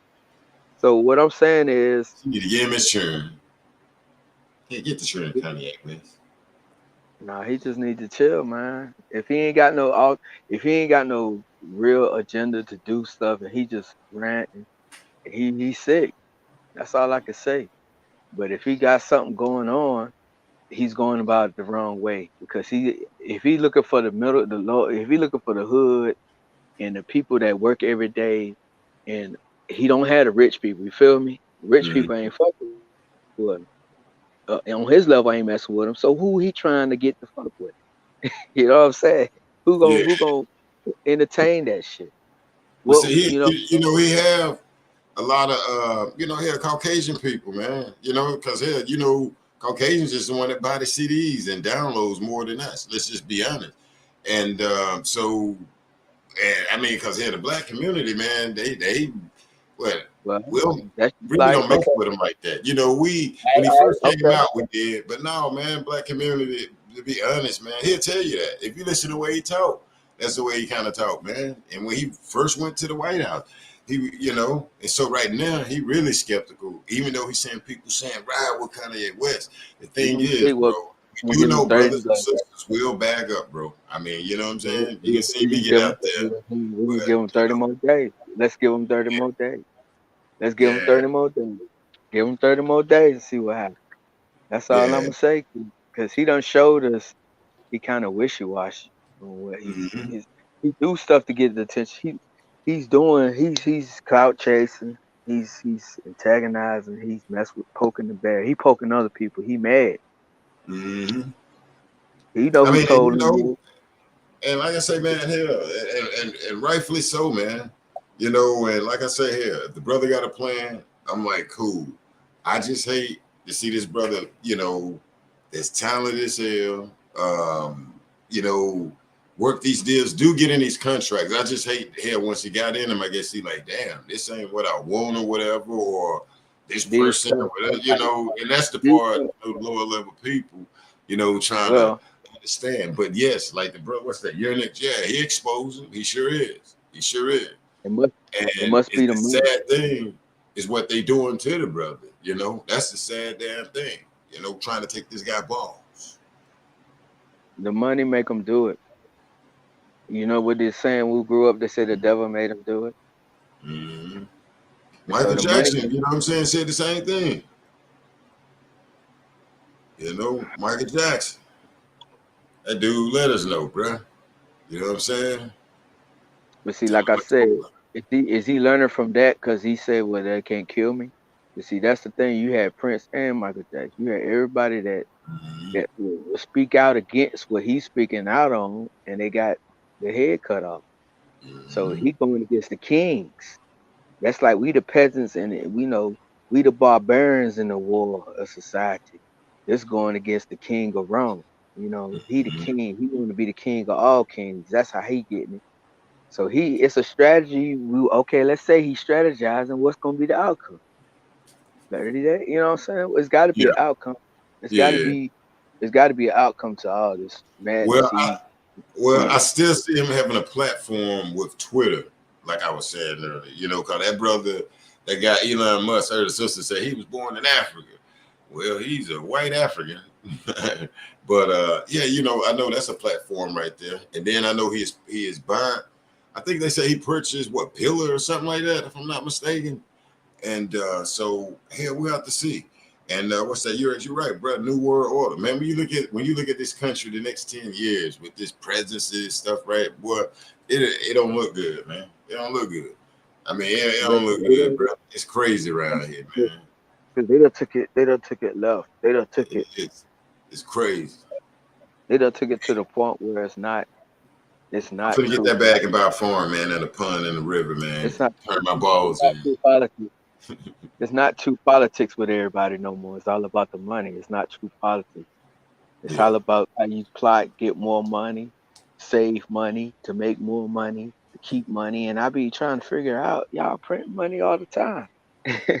So what I'm saying is, You need to give him his turn. Can't get the turn Kanye West. nah, he just needs to chill, man. If he ain't got no real agenda to do stuff, and he just ranting, he's sick. That's all I can say. But if he got something going on, he's going about it the wrong way because if he looking for the middle, the low, if he looking for the hood and the people that work every day, and he don't have the rich people. You feel me? Rich Mm, people ain't fucking with him. On his level, I ain't messing with him. So who he trying to get the fuck with? You know what I'm saying? yeah. Who gonna entertain that shit? Well, Well, see, he have a lot of he have Caucasian people, man. Because Caucasians is the one that buy the CDs and downloads more than us. Let's just be honest. And and I mean, because here the black community, man, they what well, we don't that's really like don't mess okay, with them like that. We when he first came okay. out, we did, but no, man, black community. To be honest, man, he'll tell you that if you listen to the way he talk, that's the way he kind of talk, man. And when he first went to the White House, and so right now he really skeptical, even though he's saying people saying ride with Kanye West. The We thing gonna is, see what bro, we you give him know, 30 brothers and days. sisters will bag up, bro. I mean, you know what I'm We saying? You we can see we me gonna get give him out there, we gonna but give him 30 more days. Let's give him 30 more days. Let's give him yeah. 30 more days. Give him 30 more days and see what happens. That's all I'm Yeah. gonna say. Cause he done showed us he kind of wishy washy on what Hmm. he do stuff to get the attention. He's clout chasing. He's antagonizing. He's poking the bear. He poking other people. He mad. Hmm. He know I who mean, told him. and like I say, man, here, and rightfully so, man. And like I say here, if the brother got a plan, I'm like, cool. I just hate to see this brother, that's talented as hell. You know, work these deals, do get in these contracts. I just hate hell once he got in them. I guess he like, damn, this ain't what I want or whatever, or this These person or whatever, and that's the these part of lower level people, trying to well, understand. But yes, like the bro, what's that? Yearnick, yeah, he exposed him. He sure is. He sure is. it must it And must it's be the the money. sad thing is what they doing to the brother. That's the sad damn thing. Trying to take this guy balls. The money make them do it. You know what they're saying? We grew up. They said the devil made them do it. Mhm. So Michael the money. Jackson, you know what I'm saying, said the same thing. Michael Jackson, that dude let us know, bruh. You know what I'm saying? But see, Tell him like I what to said, do. is he learning from that? Cause he said, "Well, they can't kill me." But see, that's the thing. You had Prince and Michael Jackson. You had everybody Mhm. that will speak out against what he's speaking out on, and they got their head cut off. So Mhm. he going against the kings. That's like we the peasants, and we know we the barbarians in the war of society. This going against the king of Rome. He the Mhm. king. He want to be the king of all kings. That's how he getting it. So it's a strategy. Okay, let's say he's strategizing. What's gonna be the outcome? You know what I'm saying? It's got to be Yeah, an outcome. It's got to yeah. be. It's got to be an outcome to all this Well, madness he's I doing. still see him having a platform with Twitter, like I was saying earlier. Cause that brother, that guy Elon Musk, heard his sister say he was born in Africa. Well, he's a white African. But yeah, I know that's a platform right there. And then I know he is buying. I think they say he purchased what Pillar or something like that, if I'm not mistaken. And so here we have to see. And what's that? You're right, bro. New world order, man. When you look at this country, the next 10 years with this presidency stuff, right? Boy, it don't look good, man. It don't look good. I mean, it But don't look good, bro. It's crazy around here, man. because they done took it. They done took it left. They done took it. It's crazy. They done took it to the point where it's not. It's I'm not finna get true. that bag and buy a farm, man, and a pond in the river, man. It's not. Turn my It's balls not in. true politics. It's not true politics with everybody no more. It's all about the money. It's not true politics. It's Yeah. all about how you plot, get more money, save money to make more money, to keep money, and I be trying to figure out y'all print money all the time. Yeah,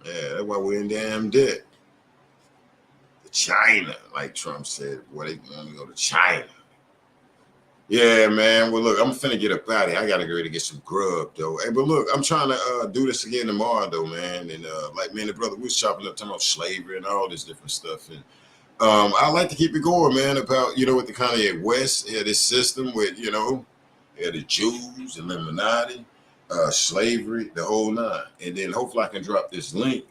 that's why we're in damn debt. China, like Trump said, boy, they want to go to China. Yeah, man. Well, look, I'm finna get up out of here. I gotta go to get some grub, though. Hey, but look, I'm trying to do this again tomorrow, though, man. And like me and the brother, we was chopping up talking about slavery and all this different stuff. And I like to keep it going, man. About with the Kanye West, this system with the Jews, Illuminati, slavery, the whole nine. And then hopefully I can drop this link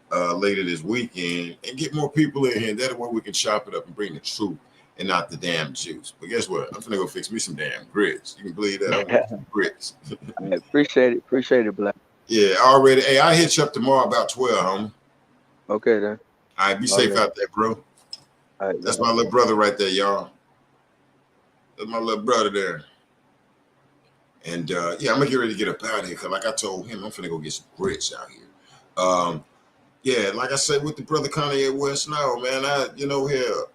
later this weekend and get more people in here. That way we can chop it up and bring the truth and not the damn juice. But guess what? I'm gonna go fix me some damn grits. You can believe that? I want some grits. I appreciate it, Black. Yeah, already. Hey, I'll hit you up tomorrow about 12, homie. Okay then. All right, be All safe right. out there, bro. All right, That's bye. my little brother right there, y'all. That's my little brother there. And yeah, I'm gonna get ready to get up out of here because, like I told him, I'm finna go get some grits out here. Yeah, like I said with the brother Kanye West, no, man, hell,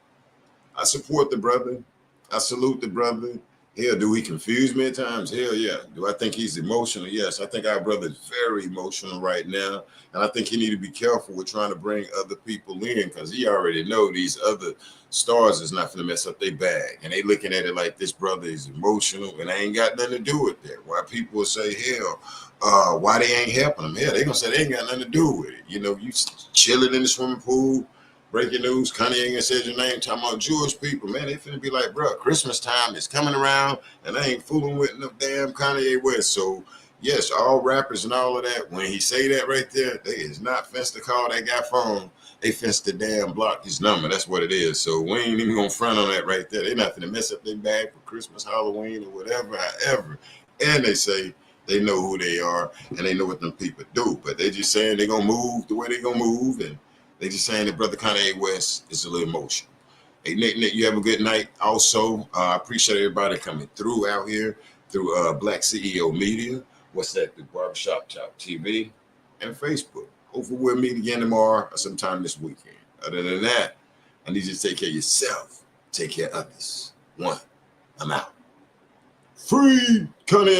I support the brother. I salute the brother. Hell, do he confuse me at times? Hell yeah. Do I think he's emotional? Yes. I think our brother is very emotional right now. And I think he need to be careful with trying to bring other people in because he already know these other stars is not going to mess up their bag. And they looking at it like this brother is emotional and I ain't got nothing to do with that. Why people will say, hell, why they ain't helping them? Hell, they going to say they ain't got nothing to do with it. You chilling in the swimming pool, breaking news, Kanye ain't said your name, talking about Jewish people, man, they finna be like, bro, Christmas time is coming around and I ain't fooling with no damn Kanye West. So, yes, all rappers and all of that, when he say that right there, they is not fenced to call that guy phone. They fenced to damn block his number. That's what it is. So we ain't even gonna front on that right there. They not gonna mess up their bag for Christmas, Halloween, or whatever, however. And they say they know who they are and they know what them people do. But they just saying they gonna move the way they gonna move and they just saying that brother Kanye West is a little emotional. Hey, Nick, you have a good night. Also, I appreciate everybody coming through out here through Black CEO Media. What's that? The Barbershop Chop TV and Facebook. Hopefully we'll meet again tomorrow or sometime this weekend. Other than that, I need you to take care of yourself. Take care of others. One, I'm out. Free Kanye.